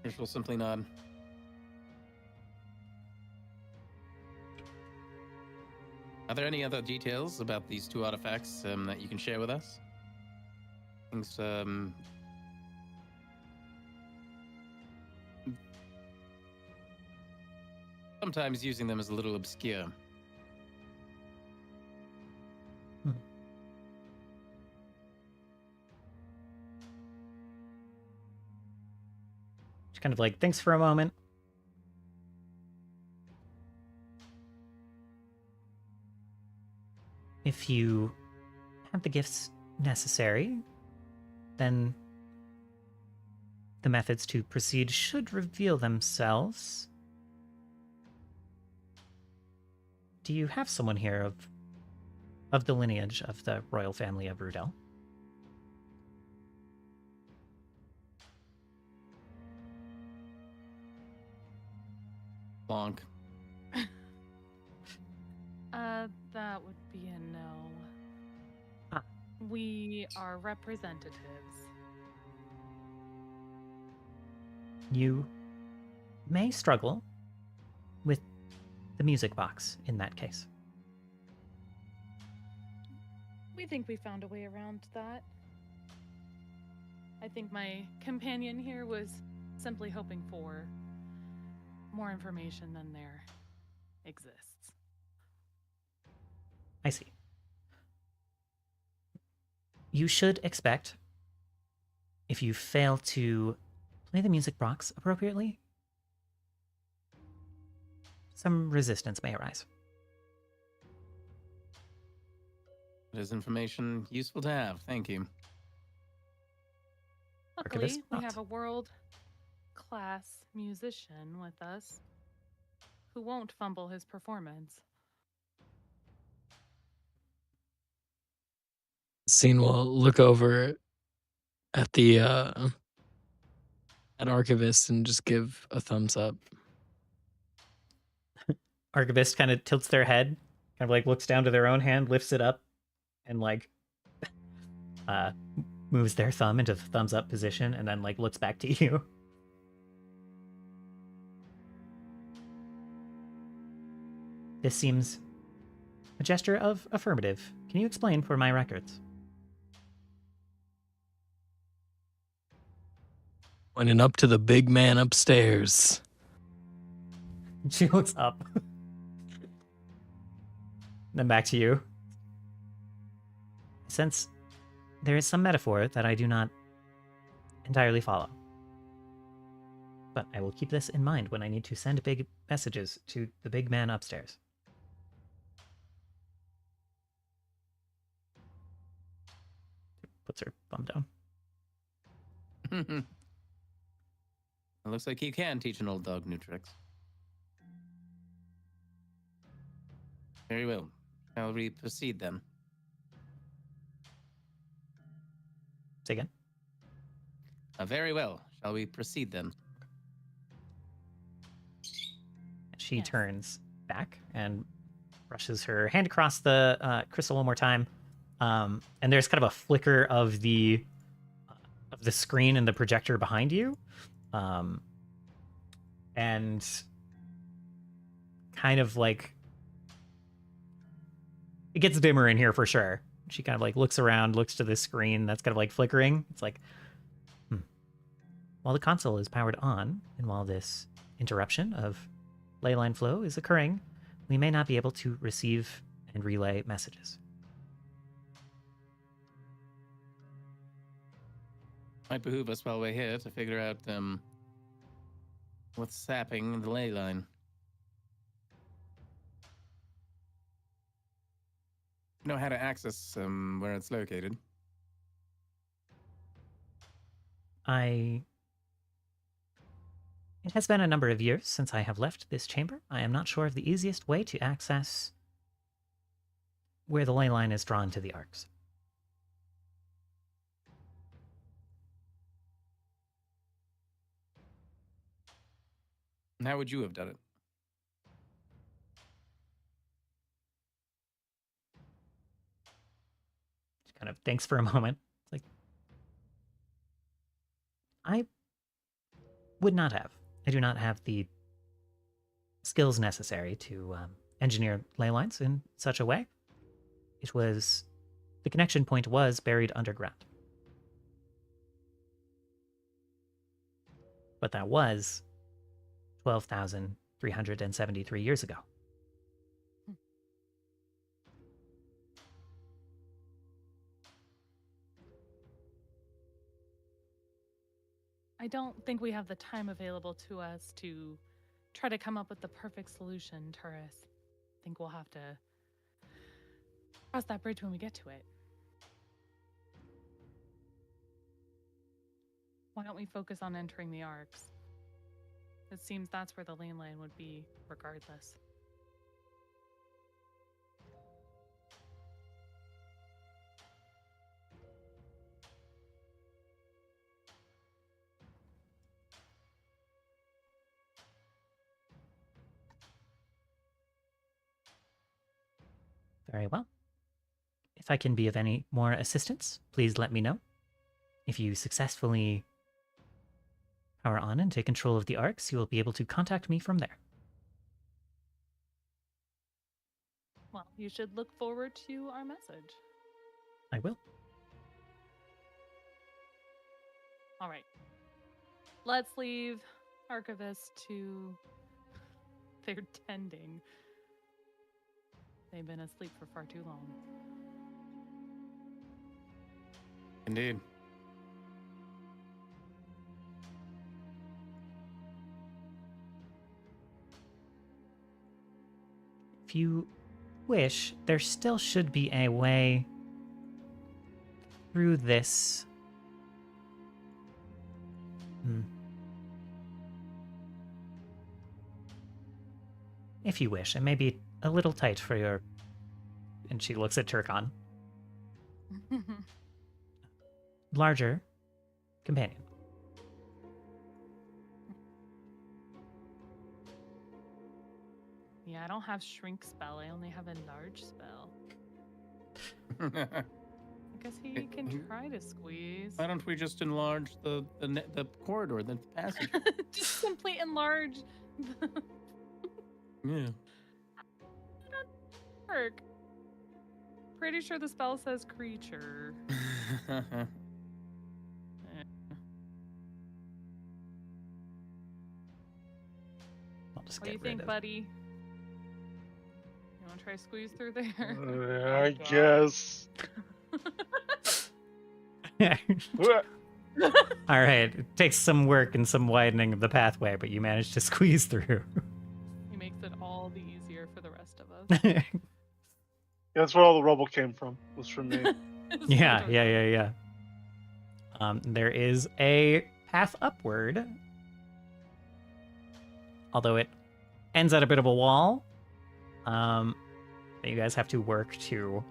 There's will simply nod. Are there any other details about these two artifacts that you can share with us? Things, sometimes using them is a little obscure. She kind of like thinks for a moment. If you have the gifts necessary, then the methods to proceed should reveal themselves. Do you have someone here of the lineage of the royal family of Rudel? Bonk. That would be a no. Ah. We are representatives. You may struggle with the music box in that case. We think we found a way around that. I think my companion here was simply hoping for more information than there exists. I see. You should expect, if you fail to play the music box appropriately, some resistance may arise. It is information useful to have. Thank you. Luckily, Archivist we not. have a world-class musician with us who won't fumble his performance. Scene will look over at the at Archivist and just give a thumbs up. Archivist kind of tilts their head, kind of like looks down to their own hand, lifts it up, and like moves their thumb into the thumbs up position, and then like looks back to you. This seems a gesture of affirmative. Can you explain for my records? Pointing up to the big man upstairs. She looks up. Then back to you. Since there is some metaphor that I do not entirely follow. But I will keep this in mind when I need to send big messages to the big man upstairs. Puts her thumb down. It looks like you can teach an old dog new tricks. Very well. Shall we proceed then? Say again. Very well. Shall we proceed then? She Yes. turns back and brushes her hand across the crystal one more time. And there's kind of a flicker of the screen and the projector behind you. And kind of like it gets dimmer in here for sure. She kind of like looks around, looks to the screen that's kind of like flickering. It's like, while the console is powered on, and while this interruption of leyline flow is occurring, we may not be able to receive and relay messages. Might behoove us while we're here to figure out what's sapping the ley line. Know how to access where it's located. It has been a number of years since I have left this chamber. I am not sure of the easiest way to access where the ley line is drawn to the arcs. And how would you have done it? She kind of thinks for a moment. It's like, I would not have. I do not have the skills necessary to engineer ley lines in such a way. The connection point was buried underground. But that was 12,373 years ago. I don't think we have the time available to us to try to come up with the perfect solution, Turris. I think we'll have to Cross that bridge when we get to it. Why don't we focus on entering the Arx? It seems that's where the lane line would be, regardless. Very well. If I can be of any more assistance, please let me know. If you successfully power on and take control of the Arx, you will be able to contact me from there. Well, you should look forward to our message. I will. All right. Let's leave archivists to their tending. They've been asleep for far too long. Indeed. If you wish, there still should be a way through this. If you wish, it may be a little tight for your... And she looks at Turkon. Larger companion. Yeah, I don't have shrink spell. I only have enlarge spell. I guess he can try to squeeze. Why don't we just enlarge the corridor, the passage? Just simply enlarge. Yeah. Work. Pretty sure the spell says creature. I'll just What do you get rid think, of... buddy? You want to try to squeeze through there? I guess. All right, it takes some work and some widening of the pathway, but you managed to squeeze through. He makes it all the easier for the rest of us. That's where all the rubble came from. Was from me. Yeah. There is a path upward, although it ends at a bit of a wall. That you guys have to work to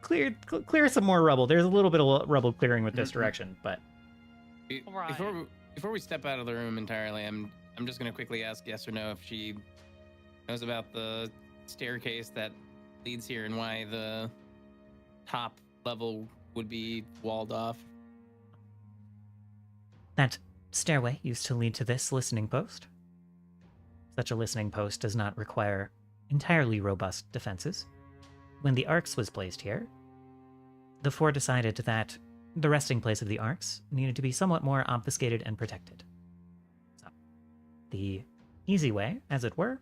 clear some more rubble. There's a little bit of rubble clearing with this direction, but Right. Before we step out of the room entirely, I'm just gonna quickly ask yes or no if she knows about the staircase that leads here and why the top level would be walled off. that stairway used to lead to this listening post. Such a listening post does not require entirely robust defenses. When the Arx was placed here, the Four decided that the resting place of the Arx needed to be somewhat more obfuscated and protected. So, the easy way, as it were,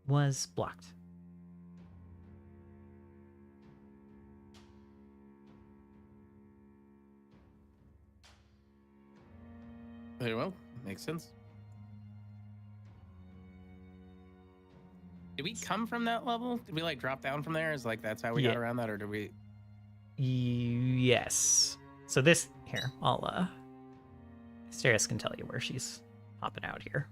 was blocked. Very well, makes sense. Did we come from that level? Did we like drop down from there? Is like that's how we got around that, or did we? Yes. So this here, I'll Asteris can tell you where she's popping out here.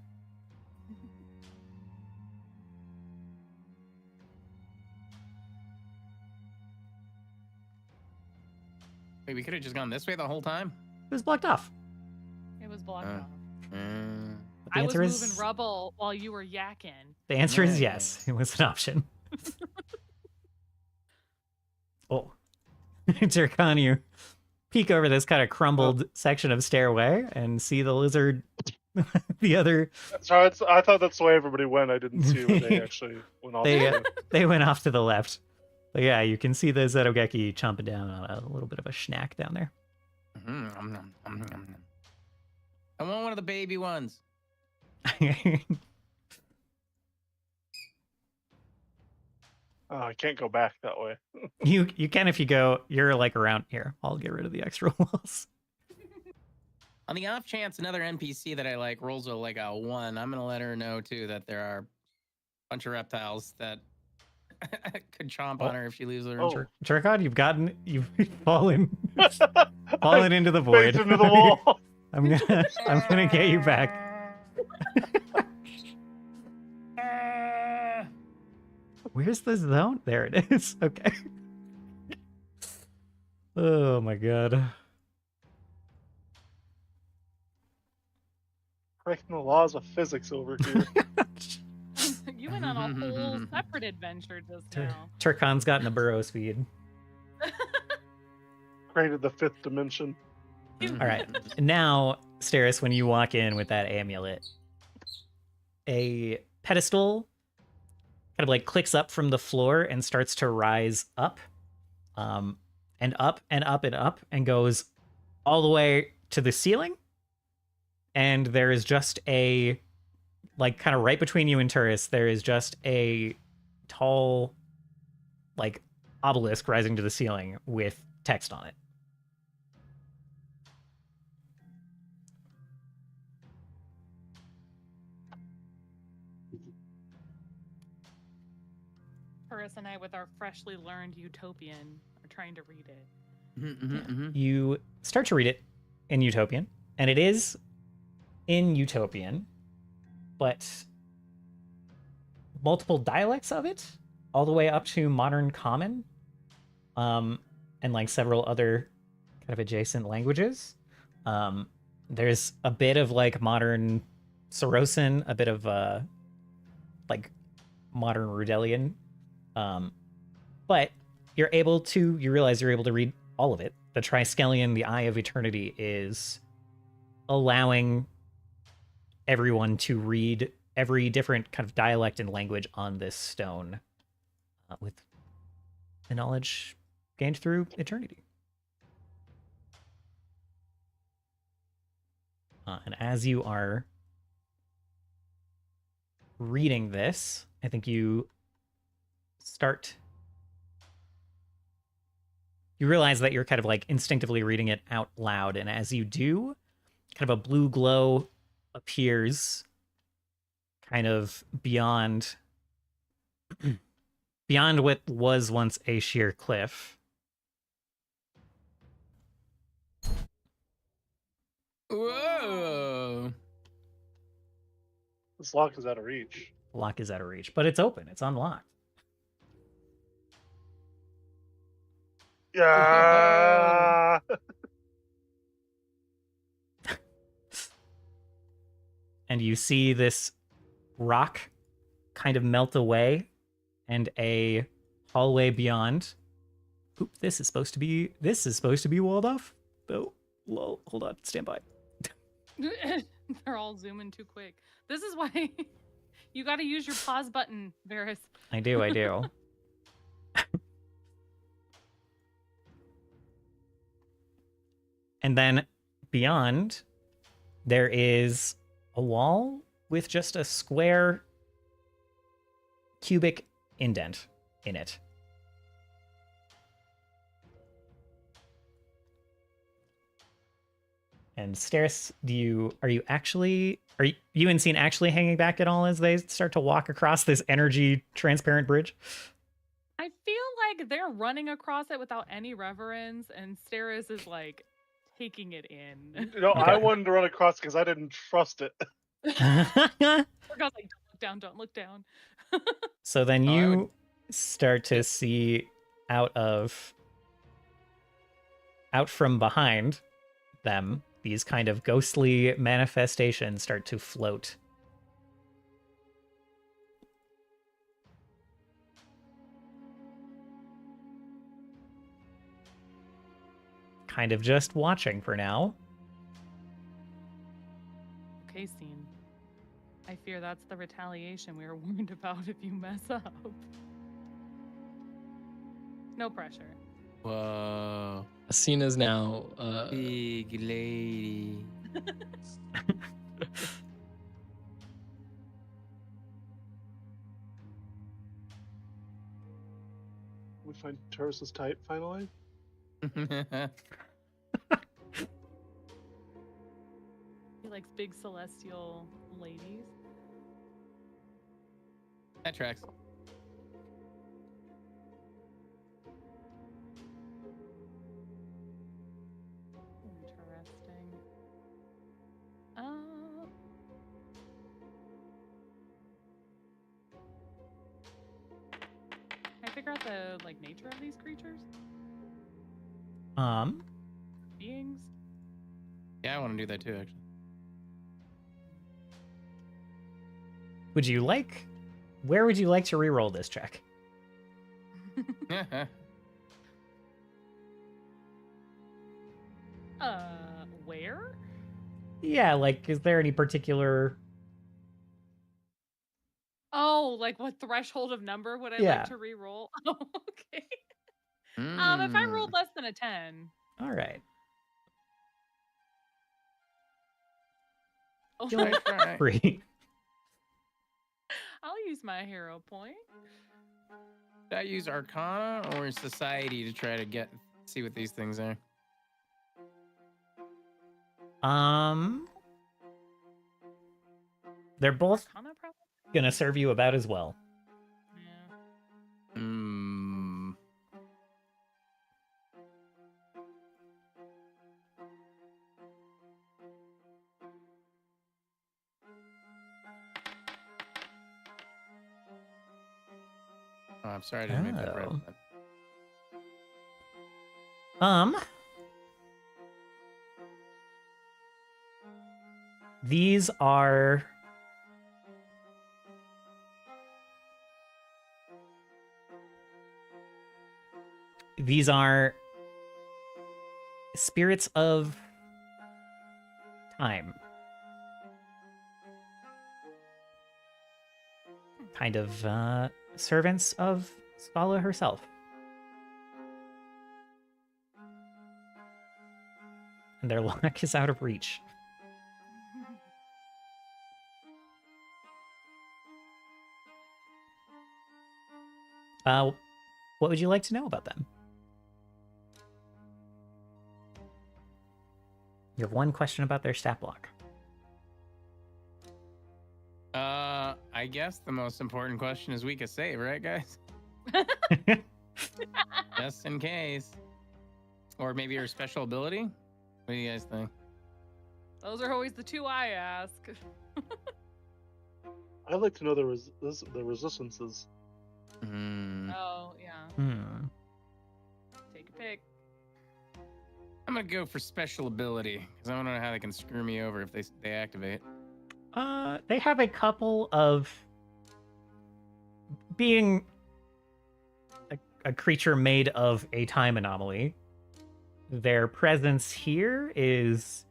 Wait, we could have just gone this way the whole time. It was blocked off. It was blocked off. But I was moving rubble while you were yakking. The answer is yes. It was an option. Oh. Turkon, you peek over this kind of crumbled section of stairway and see the lizard the other... Sorry, I thought that's the way everybody went. I didn't see where they actually went off. They went off to the left. But yeah, you can see the Zetogeki chomping down on a little bit of a snack down there. I want one of the baby ones. Oh, I can't go back that way. You can if you go. You're like around here. I'll get rid of the extra walls. On the off chance another NPC that I like rolls a 1, I'm gonna let her know too that there are a bunch of reptiles that Could chomp Oh. on her if she leaves the room. Oh. Turkon, you've fallen into the void. Face into the wall. I'm gonna get you back. Where's the zone? There it is. Okay. Oh my god. Breaking the laws of physics over here. You went on a whole separate adventure just now. Turkon's gotten a burrow speed. Created the 5th dimension. All right. Now, Steris, when you walk in with that amulet, a pedestal kind of like clicks up from the floor and starts to rise up, and up and up and up, and goes all the way to the ceiling. And there is just a, like, kind of right between you and Turris, there is just a tall, like, obelisk rising to the ceiling with text on it. Paris and I, with our freshly learned Utopian, are trying to read it. You start to read it in Utopian, and it is in Utopian, but multiple dialects of it, all the way up to Modern Common, and like several other kind of adjacent languages. There's a bit of like Modern Sorosan, a bit of like Modern Rudelian, but you realize you're able to read all of it. The Triskelion, the Eye of Eternity, is allowing everyone to read every different kind of dialect and language on this stone with the knowledge gained through eternity. And as you are reading this, I think you realize that you're kind of like instinctively reading it out loud. And as you do, kind of a blue glow appears kind of beyond what was once a sheer cliff. Whoa! This lock is out of reach. The lock is out of reach, but it's open. It's unlocked. Yeah. And you see this rock kind of melt away, and a hallway beyond. Oop, this is supposed to be walled off. Oh, lol. Hold on, stand by. They're all zooming too quick. This is why you got to use your pause button, Varys. I do. And then beyond, there is a wall with just a square cubic indent in it. And Steris, are you and Scene actually hanging back at all as they start to walk across this energy transparent bridge? I feel like they're running across it without any reverence, and Steris is like taking it in. You know, I wanted to run across because I didn't trust it. God's like, don't look down. So then you start to see out from behind them, these kind of ghostly manifestations start to float. Kind of just watching for now. Okay, Scene. I fear that's the retaliation we were warned about if you mess up. No pressure. Whoa. Cena's now Big lady. We find Turris's type finally. He likes big celestial ladies. That tracks. the like nature of these creatures? Beings? Yeah, I want to do that too, actually. Would you like? Where would you like to re-roll this check? Where? Yeah, like, is there any particular? Oh, like what threshold of number would I Yeah. like to re-roll? Oh, okay. If I rolled less than a 10. All right. Oh, You'll Try. free. I'll use my hero point. Should I use Arcana or Society to try to see what these things are? They're both Arcana, probably? gonna serve you about as well. Yeah. Oh, I'm sorry I didn't make that right. These are spirits of time. Kind of servants of Scala herself. And their luck is out of reach. What would you like to know about them? You have one question about their stat block. I guess the most important question is weak as save, right, guys? Just in case. Or maybe her special ability? What do you guys think? Those are always the two I ask. I'd like to know the resistances. Oh, yeah. Take a pick. I'm gonna go for special ability because I want to know how they can screw me over if they activate. They have a couple of being a creature made of a time anomaly. Their presence here is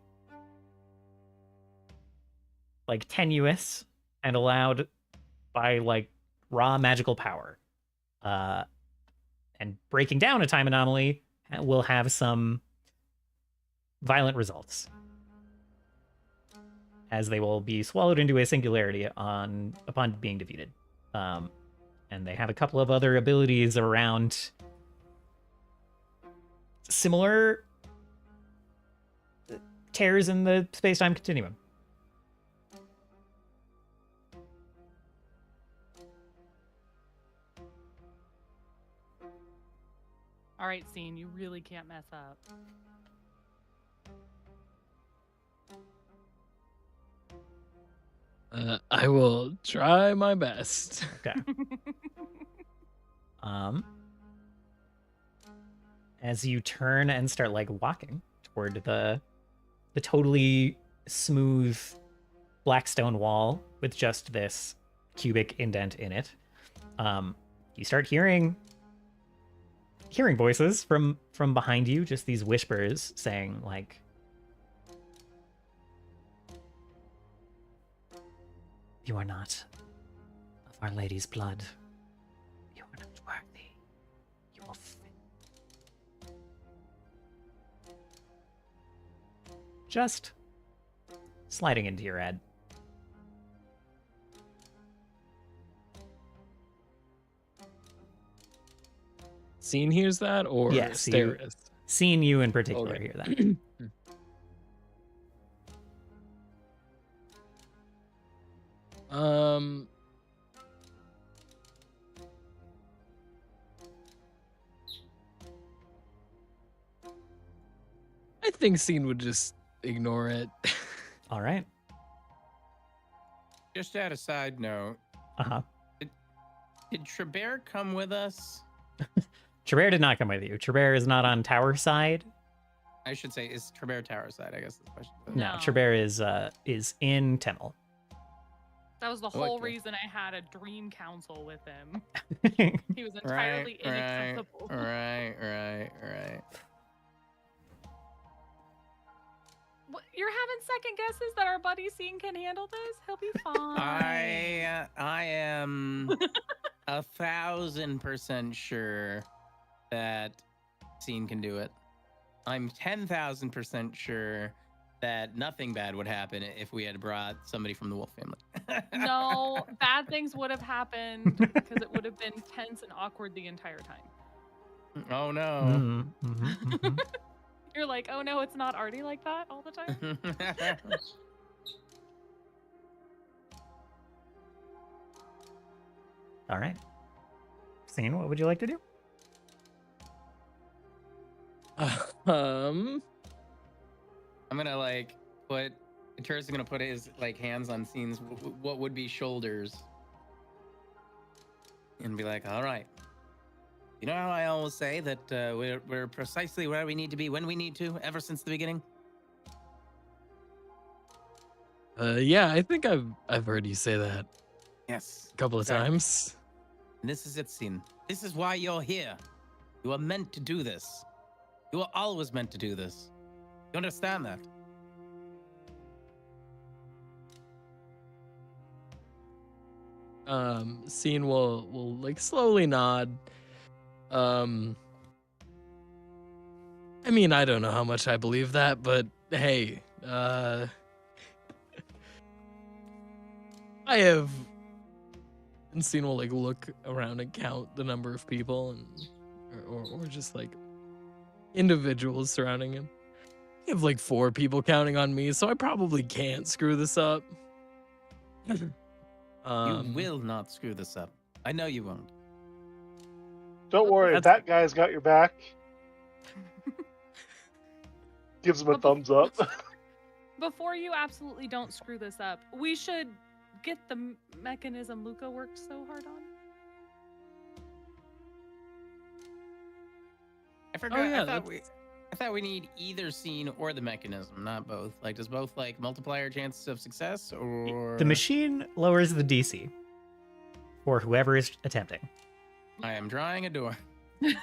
like tenuous and allowed by like raw magical power. And breaking down a time anomaly will have some violent results, as they will be swallowed into a singularity upon being defeated. And they have a couple of other abilities around similar tears in the space-time continuum. All right, Scene, you really can't mess up. I will try my best. Okay. As you turn and start like walking toward the totally smooth black stone wall with just this cubic indent in it, you start hearing voices from behind you, just these whispers saying like, "You are not of Our Lady's blood. You are not worthy. You are fit." Just sliding into your head. Scene hears that, or Yes, Steris? Seeing you in particular Okay. hear that. I think Scene would just ignore it. All right. Just add a side note. Uh-huh. Did Trebert come with us? Trevor did not come with you. Trevor is not on tower side. I should say, is Trevor tower side? I guess is the question. No, No. Trevor is in Temmel. That was the whole Okay. reason I had a dream council with him. He was Right, entirely inaccessible. right. What, you're having second guesses that our buddy Scene can handle this? He'll be fine. I am 1,000% sure that Scene can do it. I'm 10,000% sure that nothing bad would happen if we had brought somebody from the wolf family. No, bad things would have happened because it would have been tense and awkward the entire time. Oh no. You're like, oh no, it's not already like that all the time? All right. Scene, what would you like to do? I'm gonna like put Turris is gonna put his like hands on Scene's what would be shoulders and be like, all right. You know how I always say that we're precisely where we need to be when we need to, ever since the beginning? Yeah, I think I've heard you say that Yes. a couple of Exactly. times. And this is it, Scene. This is why you're here. You are meant to do this. You are always meant to do this. You understand that? Scene will like slowly nod. I mean, I don't know how much I believe that, but hey, I have. And Scene will like look around and count the number of people and or just like individuals surrounding him. I have like 4 people counting on me, so I probably can't screw this up. You will not screw this up. I know you won't. Don't worry, That's- that guy's got your back. Gives him a thumbs up. Before you absolutely don't screw this up, we should get the mechanism Luca worked so hard on. I forgot. yeah, I thought we need either Scene or the mechanism, not both. Like, does both like multiplier chances of success, or The machine lowers the DC for whoever is attempting. I am drawing a door. Good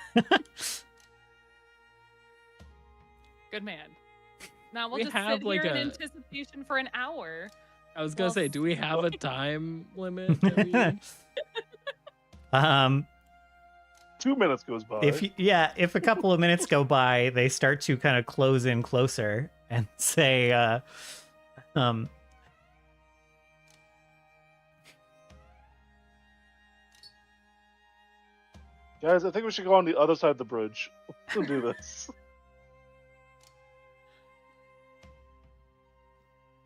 man. Now we'll We just have, sit like, here in a- anticipation for an hour. I was gonna Well, say, do we have a time limit? that we- 2 minutes goes by. If a couple of minutes go by, they start to kind of close in closer and say, Guys, I think we should go on the other side of the bridge to do this.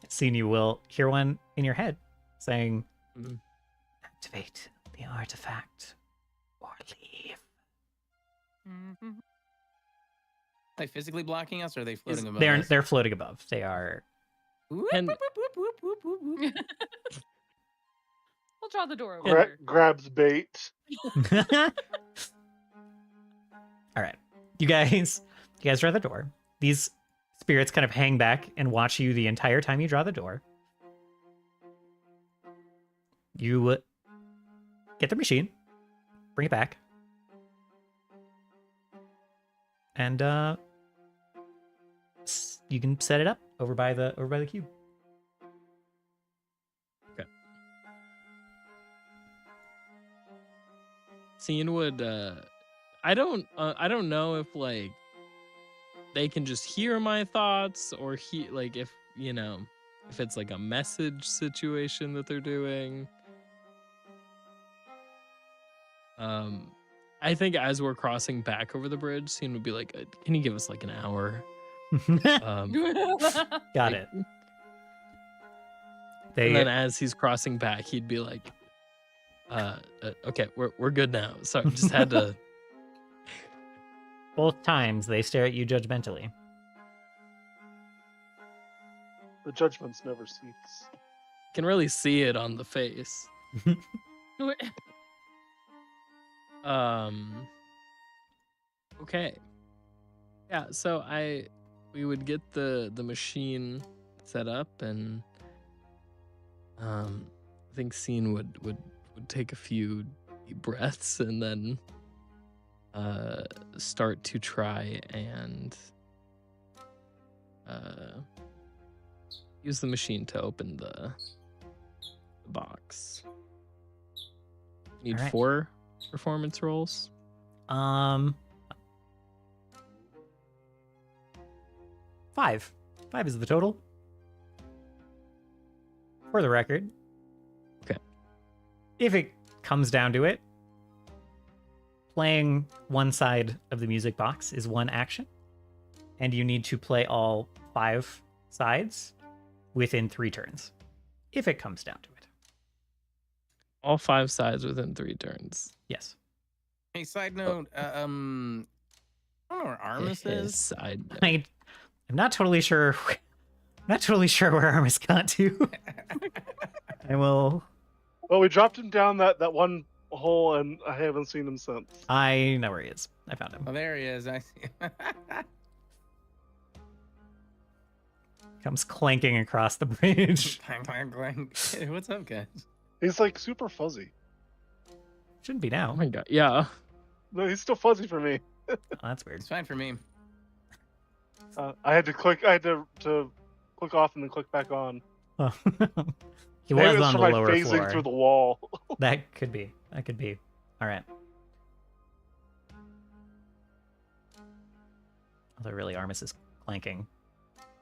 Scene, you will hear one in your head saying, Mhm. activate the artifact or leave. Mhm. Are they physically blocking us, or are they floating above They're us? they're floating above. They are. Whoop, And- whoop, whoop, whoop, whoop, whoop, whoop. We'll draw the door over Gra- here. grabs bait. All right, you guys draw the door. These spirits kind of hang back and watch you the entire time you draw the door. You get the machine, bring it back, and you can set it up over by the cube. Scene would I don't know if like they can just hear my thoughts or like if if it's like a message situation that they're doing. I think as we're crossing back over the bridge, Scene would be like, can you give us like an hour? Got it. And They then as he's crossing back, he'd be like, okay, we're good now. Sorry, just had to. both times they stare at you judgmentally. The judgments never cease. Can really see it on the face. Okay. Yeah, so we would get the machine set up, and I think Scene would take a few deep breaths and then start to try and use the machine to open the box. Need All right. 4 performance rolls. 5. 5 is the total. For the record. Okay. If it comes down to it, playing one side of the music box is one action, and you need to play all 5 sides within 3 turns. If it comes down to it. All 5 sides within 3 turns. Yes. Hey, side note, I don't know where Armus is. Side note. I'm not totally sure. Not totally sure where Armus got to. I will. Well, we dropped him down that one hole, and I haven't seen him since. I know where he is. I found him. Oh, there he is. I see. Comes clanking across the bridge. Clang, clang, clang. Hey, what's up, guys? He's like super fuzzy. Shouldn't be Oh now. my god. Yeah. No, he's still fuzzy for me. Oh, that's weird. It's fine for me. I had to click. I had to click off and then click back on. Oh. He Maybe was it's on for the my lower phasing floor. through the wall. That could be. That could be. All right. Although really, Armus is clanking.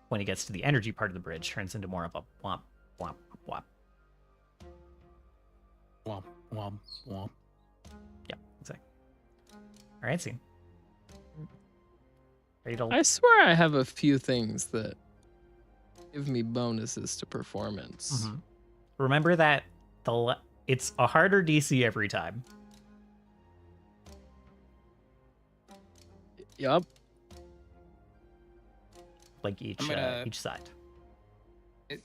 When he gets to the energy part of the bridge, turns into more of a womp, womp, womp. Womp, womp, womp. Yeah, exactly. All right, scene. Ready to... I swear I have a few things that give me bonuses to performance. Mhm. Remember that it's a harder DC every time. Yup. Like each side.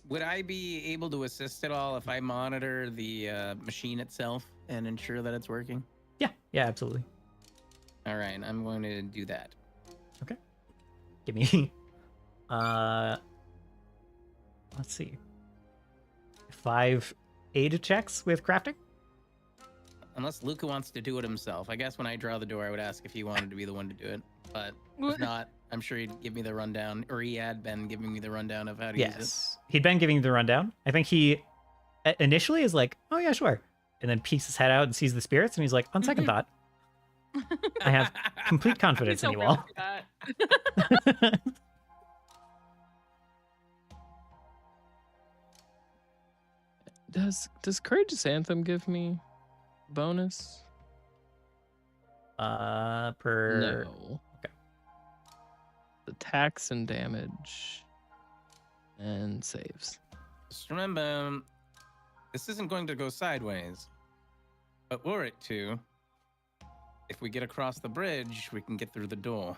Would I be able to assist at all if I monitor the machine itself and ensure that it's working? Yeah, absolutely. All right, I'm going to do that. Okay. Give me let's see. 5 aid checks with crafting. Unless Luca wants to do it himself. I guess when I draw the door, I would ask if he wanted to be the one to do it. But if not, I'm sure he'd give me the rundown, or he had been giving me the rundown of how to use it. Yes. He'd been giving you the rundown. I think he initially is like, oh yeah, sure. And then peeks his head out and sees the spirits, and he's like, on second thought, I have complete confidence in you all. Does Courageous Anthem give me bonus? No. Okay. Attacks and damage and saves. Just remember, this isn't going to go sideways. But were it to, if we get across the bridge, we can get through the door.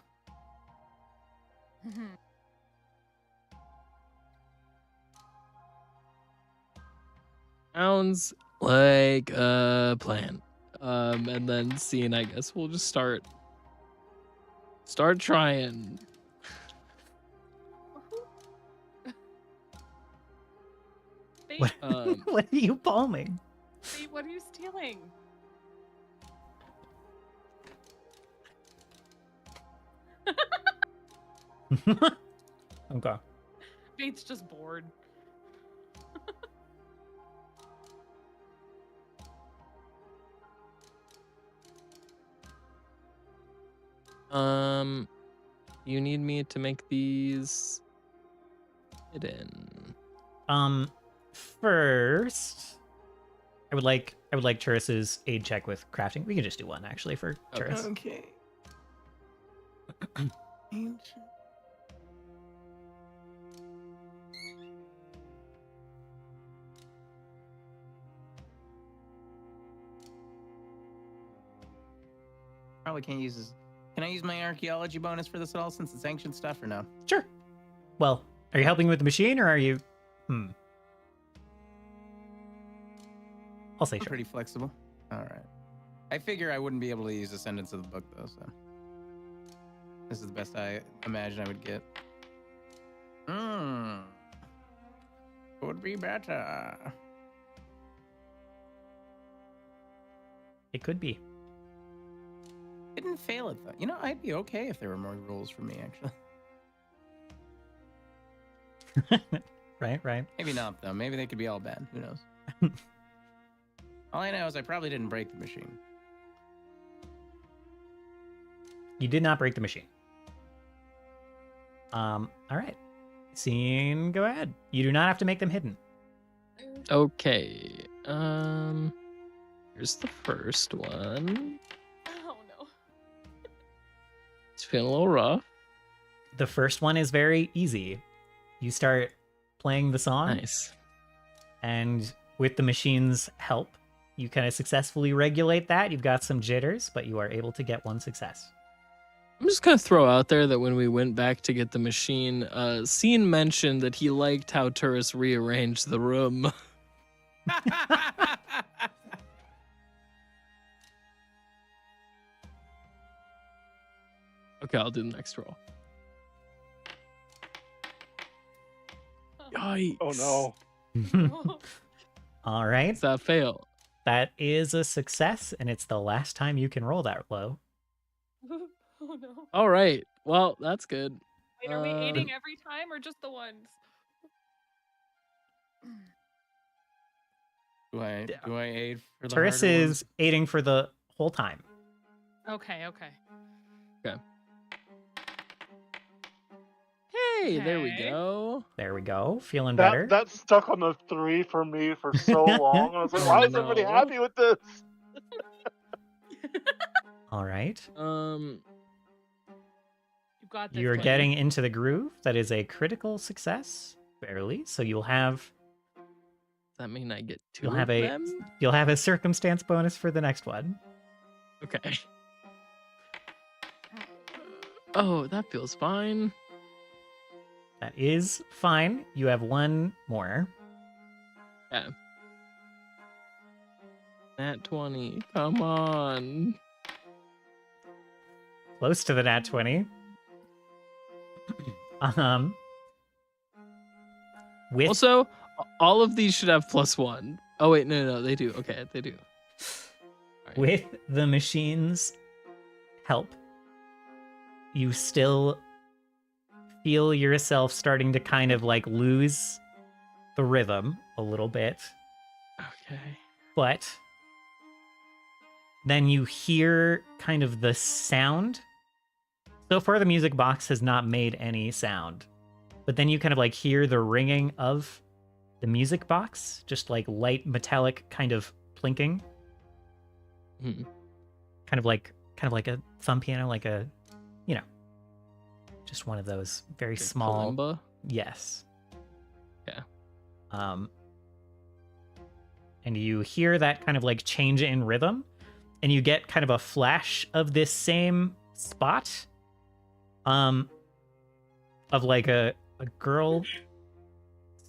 Sounds like a plan. And then Scene, I guess we'll just start trying. What, what are you palming? Wait, what are you stealing? Okay. Bates just bored. You need me to make these hidden. First, I would like Turris's aid check with crafting. We can just do one actually for Turris. Okay. Probably can't use this. Can I use my archaeology bonus for this at all since it's ancient stuff or no? Sure. Well, are you helping with the machine or are you? I'll say I'm sure. pretty flexible. All right. I figure I wouldn't be able to use Ascendance of the Book though, so. This is the best I imagine I would get. Would be better. It could be. Didn't fail it though. You know, I'd be okay if there were more rules for me, actually. Right. Maybe not though. Maybe they could be all bad. Who knows? All I know is I probably didn't break the machine. You did not break the machine. All right. Scene, go ahead. You do not have to make them hidden. Okay. Here's the first one. Oh no. It's feeling a little rough. The first one is very easy. You start playing the song, Nice. and with the machine's help, you kind of successfully regulate that. You've got some jitters, but you are able to get one success. I'm just gonna throw out there that when we went back to get the machine, Scene mentioned that he liked how Turris rearranged the room. Okay, I'll do the next roll. Yikes. Oh no. All right. Does that fail? That is a success, and it's the last time you can roll that low. Oh no. All right. Well, that's good. Wait, are we aiding every time or just the ones? Do I aid for the Turris harder is ones? aiding for the whole time. Okay. Hey, there we Okay. go. There we go. Feeling better. That stuck on the 3 for me for so long. I was like, why is everybody No. happy with this? All right. You got this. You're kid. getting into the groove. That is a critical success, barely. So you'll have Does that mean I get 2 You'll have of a- them? circumstance bonus for the next one. Okay. Oh, that feels fine. That is fine. You have one more. Yeah. Nat 20. Come on. Close to the nat 20. With Also, all of these should have +1. Oh wait, no, they do. Okay, they do. All right. with the machine's help, you still feel yourself starting to kind of like lose the rhythm a little bit, Okay. but then you hear kind of the sound. So far, the music box has not made any sound, but then you kind of like hear the ringing of the music box, just like light metallic kind of plinking, Hmm. kind of like a thumb piano, like a, you know, just one of those very Like small. kalimba? Yes. Yeah. And you hear that kind of like change in rhythm, and you get kind of a flash of this same spot, of like a girl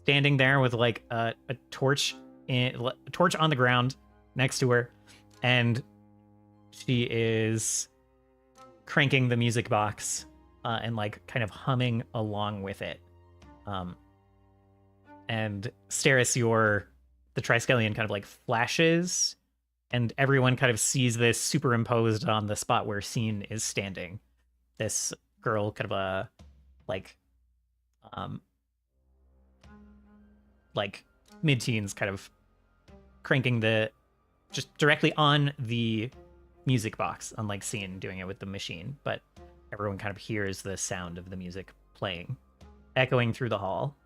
standing there with like a torch on the ground next to her, and she is cranking the music box and like kind of humming along with it. And Steris, the Triskelion kind of like flashes, and everyone kind of sees this superimposed on the spot where Scene is standing. This girl, kind of like mid-teens, kind of cranking just directly on the music box, unlike Scene doing it with the machine, but everyone kind of hears the sound of the music playing, echoing through the hall.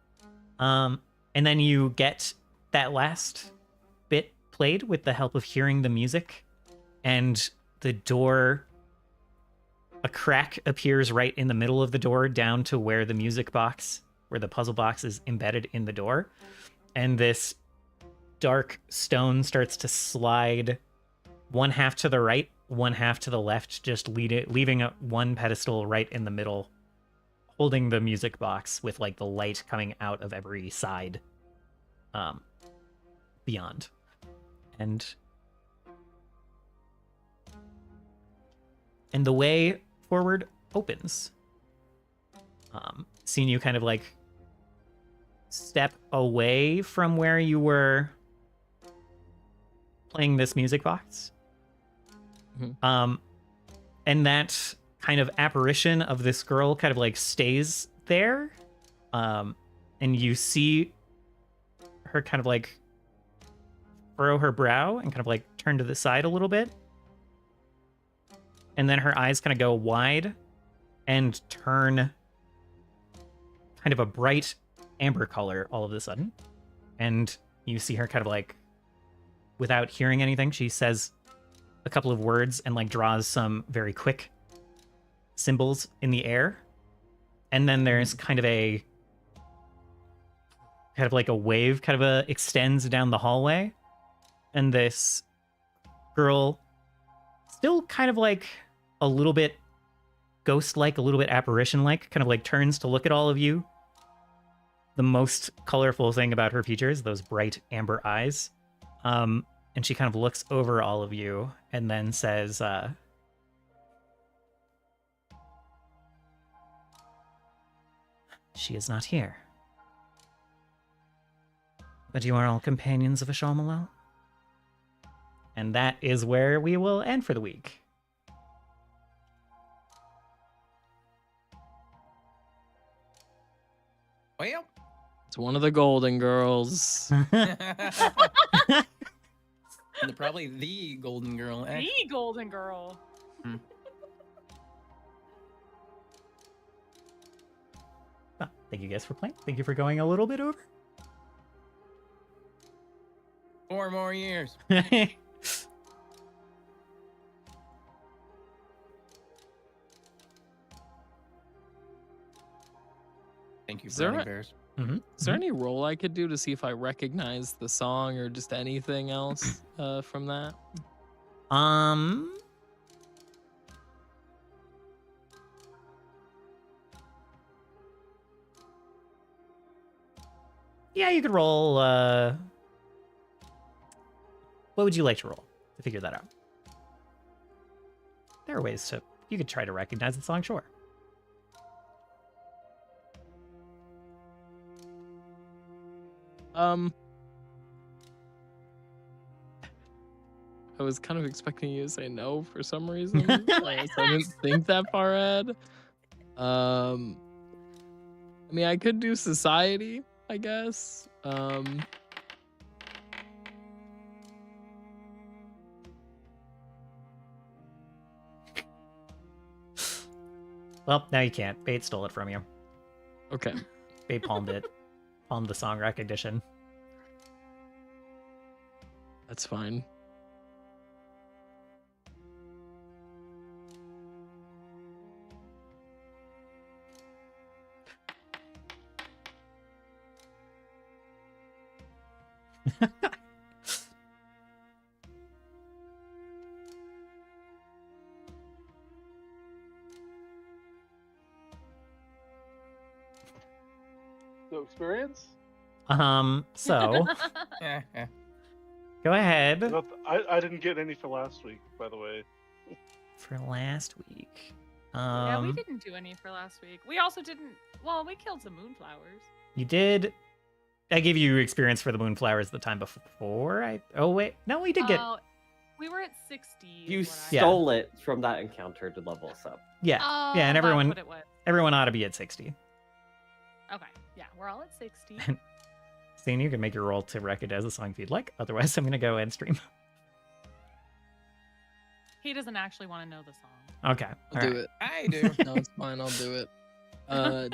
And then you get that last bit played with the help of hearing the music, and the door, a crack appears right in the middle of the door down to where the music box, where the puzzle box is embedded in the door, and this dark stone starts to slide one half to the right, one half to the left, just leaving one pedestal right in the middle, holding the music box with like the light coming out of every side beyond. And the way forward opens. Seeing you kind of like step away from where you were playing this music box. And that kind of apparition of this girl kind of like stays there. And you see her kind of like furrow her brow and kind of like turn to the side a little bit. And then her eyes kind of go wide and turn kind of a bright amber color all of a sudden. And you see her kind of like, without hearing anything, she says a couple of words and like draws some very quick symbols in the air. And then there's kind of like a wave kind of extends down the hallway. And this girl, still kind of like a little bit ghost-like, a little bit apparition-like, kind of like turns to look at all of you. The most colorful thing about her features, those bright amber eyes. And she kind of looks over all of you and then says, she is not here. But you are all companions of Ashalmalal. And that is where we will end for the week. Well, It's one of the Golden Girls. probably the golden girl. The golden girl. Well, thank you guys for playing. Thank you for going a little bit over. 4 more years. Thank you, Is there Brownie a- Bears. Is there any roll I could do to see if I recognize the song or just anything else from that? Yeah, you could roll. What would you like to roll to figure that out? There are ways to. You could try to recognize the song, sure. I was kind of expecting you to say no for some reason. So I didn't think that far ahead. I mean, I could do society, I guess. Well, now you can't. Bait stole it from you. Okay. Bait palmed it. Palmed the song recognition. That's fine. So experience? So Yeah, yeah. go ahead I didn't get any for last week, by the way. for last week. Yeah, we didn't do any for last week. We also didn't. Well, we killed some moonflowers. You did. I gave you experience for the moonflowers the time before. Oh wait, no, we did get. We were at 60. You is what I- Yeah. Stole it from that encounter to level us up. Yeah, Oh, yeah, and that's everyone what it was. everyone ought to be at 60. Okay, yeah, we're all at 60. Steen, you can make your roll to recognize the song if you'd like. Otherwise, I'm gonna go end stream. He doesn't actually want to know the song. Okay, I'll all do right. it. I do. No, it's fine. I'll do it.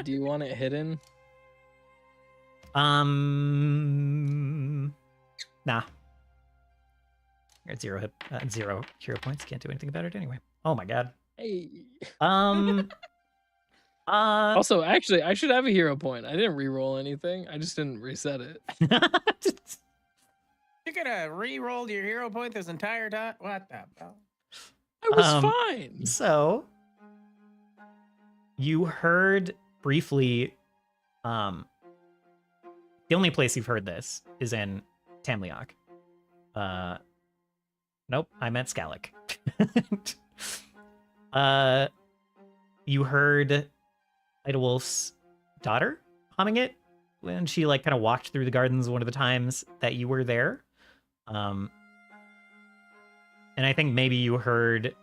Do you want it hidden? Nah. You're at zero hero points. Can't do anything about it anyway. Oh my god. Hey. Also, Also, actually, I should have a hero point. I didn't re-roll anything. I just didn't reset it. You could have re-rolled your hero point this entire time. What the hell? I was fine. So you heard briefly. The only place you've heard this is in Tamliok. Nope, I meant Skallic. you heard Idlewolf's daughter humming it when she like kind of walked through the gardens one of the times that you were there. And I think maybe you heard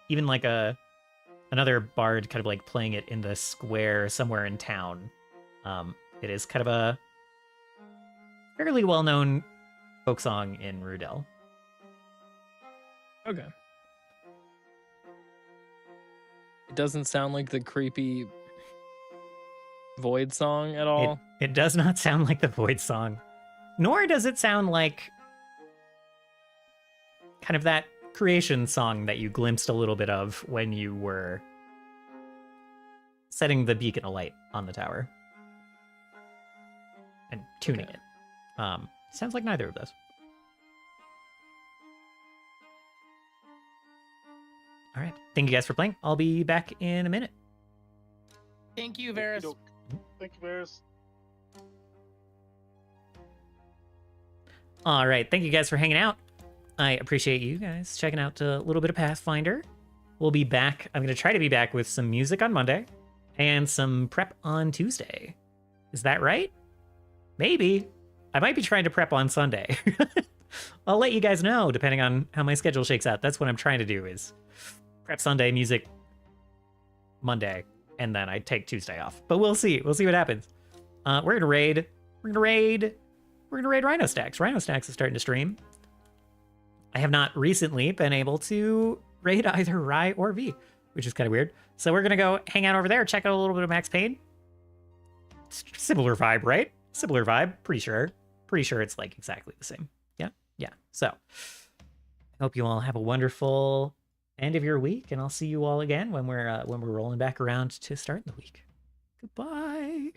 even like another bard kind of like playing it in the square somewhere in town. It is kind of a fairly well-known folk song in Rudel. Okay. It doesn't sound like the creepy Void song at all. It does not sound like the Void song, nor does it sound like kind of that creation song that you glimpsed a little bit of when you were setting the beacon alight on the tower and tuning it. Sounds like neither of those. All right. Thank you guys for playing. I'll be back in a minute. Thank you, Varys. Thank you, Varys. All right. Thank you guys for hanging out. I appreciate you guys checking out a little bit of Pathfinder. We'll be back. I'm going to try to be back with some music on Monday and some prep on Tuesday. Is that right? Maybe. I might be trying to prep on Sunday. I'll let you guys know depending on how my schedule shakes out. That's what I'm trying to do is prep Sunday, music Monday, and then I take Tuesday off. But we'll see. We'll see what happens. We're gonna raid Rhino Stacks. Rhino Stacks is starting to stream. I have not recently been able to raid either Rye or V, which is kind of weird. So we're gonna go hang out over there, check out a little bit of Max Payne. Similar vibe, right? Similar vibe. Pretty sure it's like exactly the same. Yeah. So I hope you all have a wonderful end of your week, and I'll see you all again when we're rolling back around to start the week. Goodbye.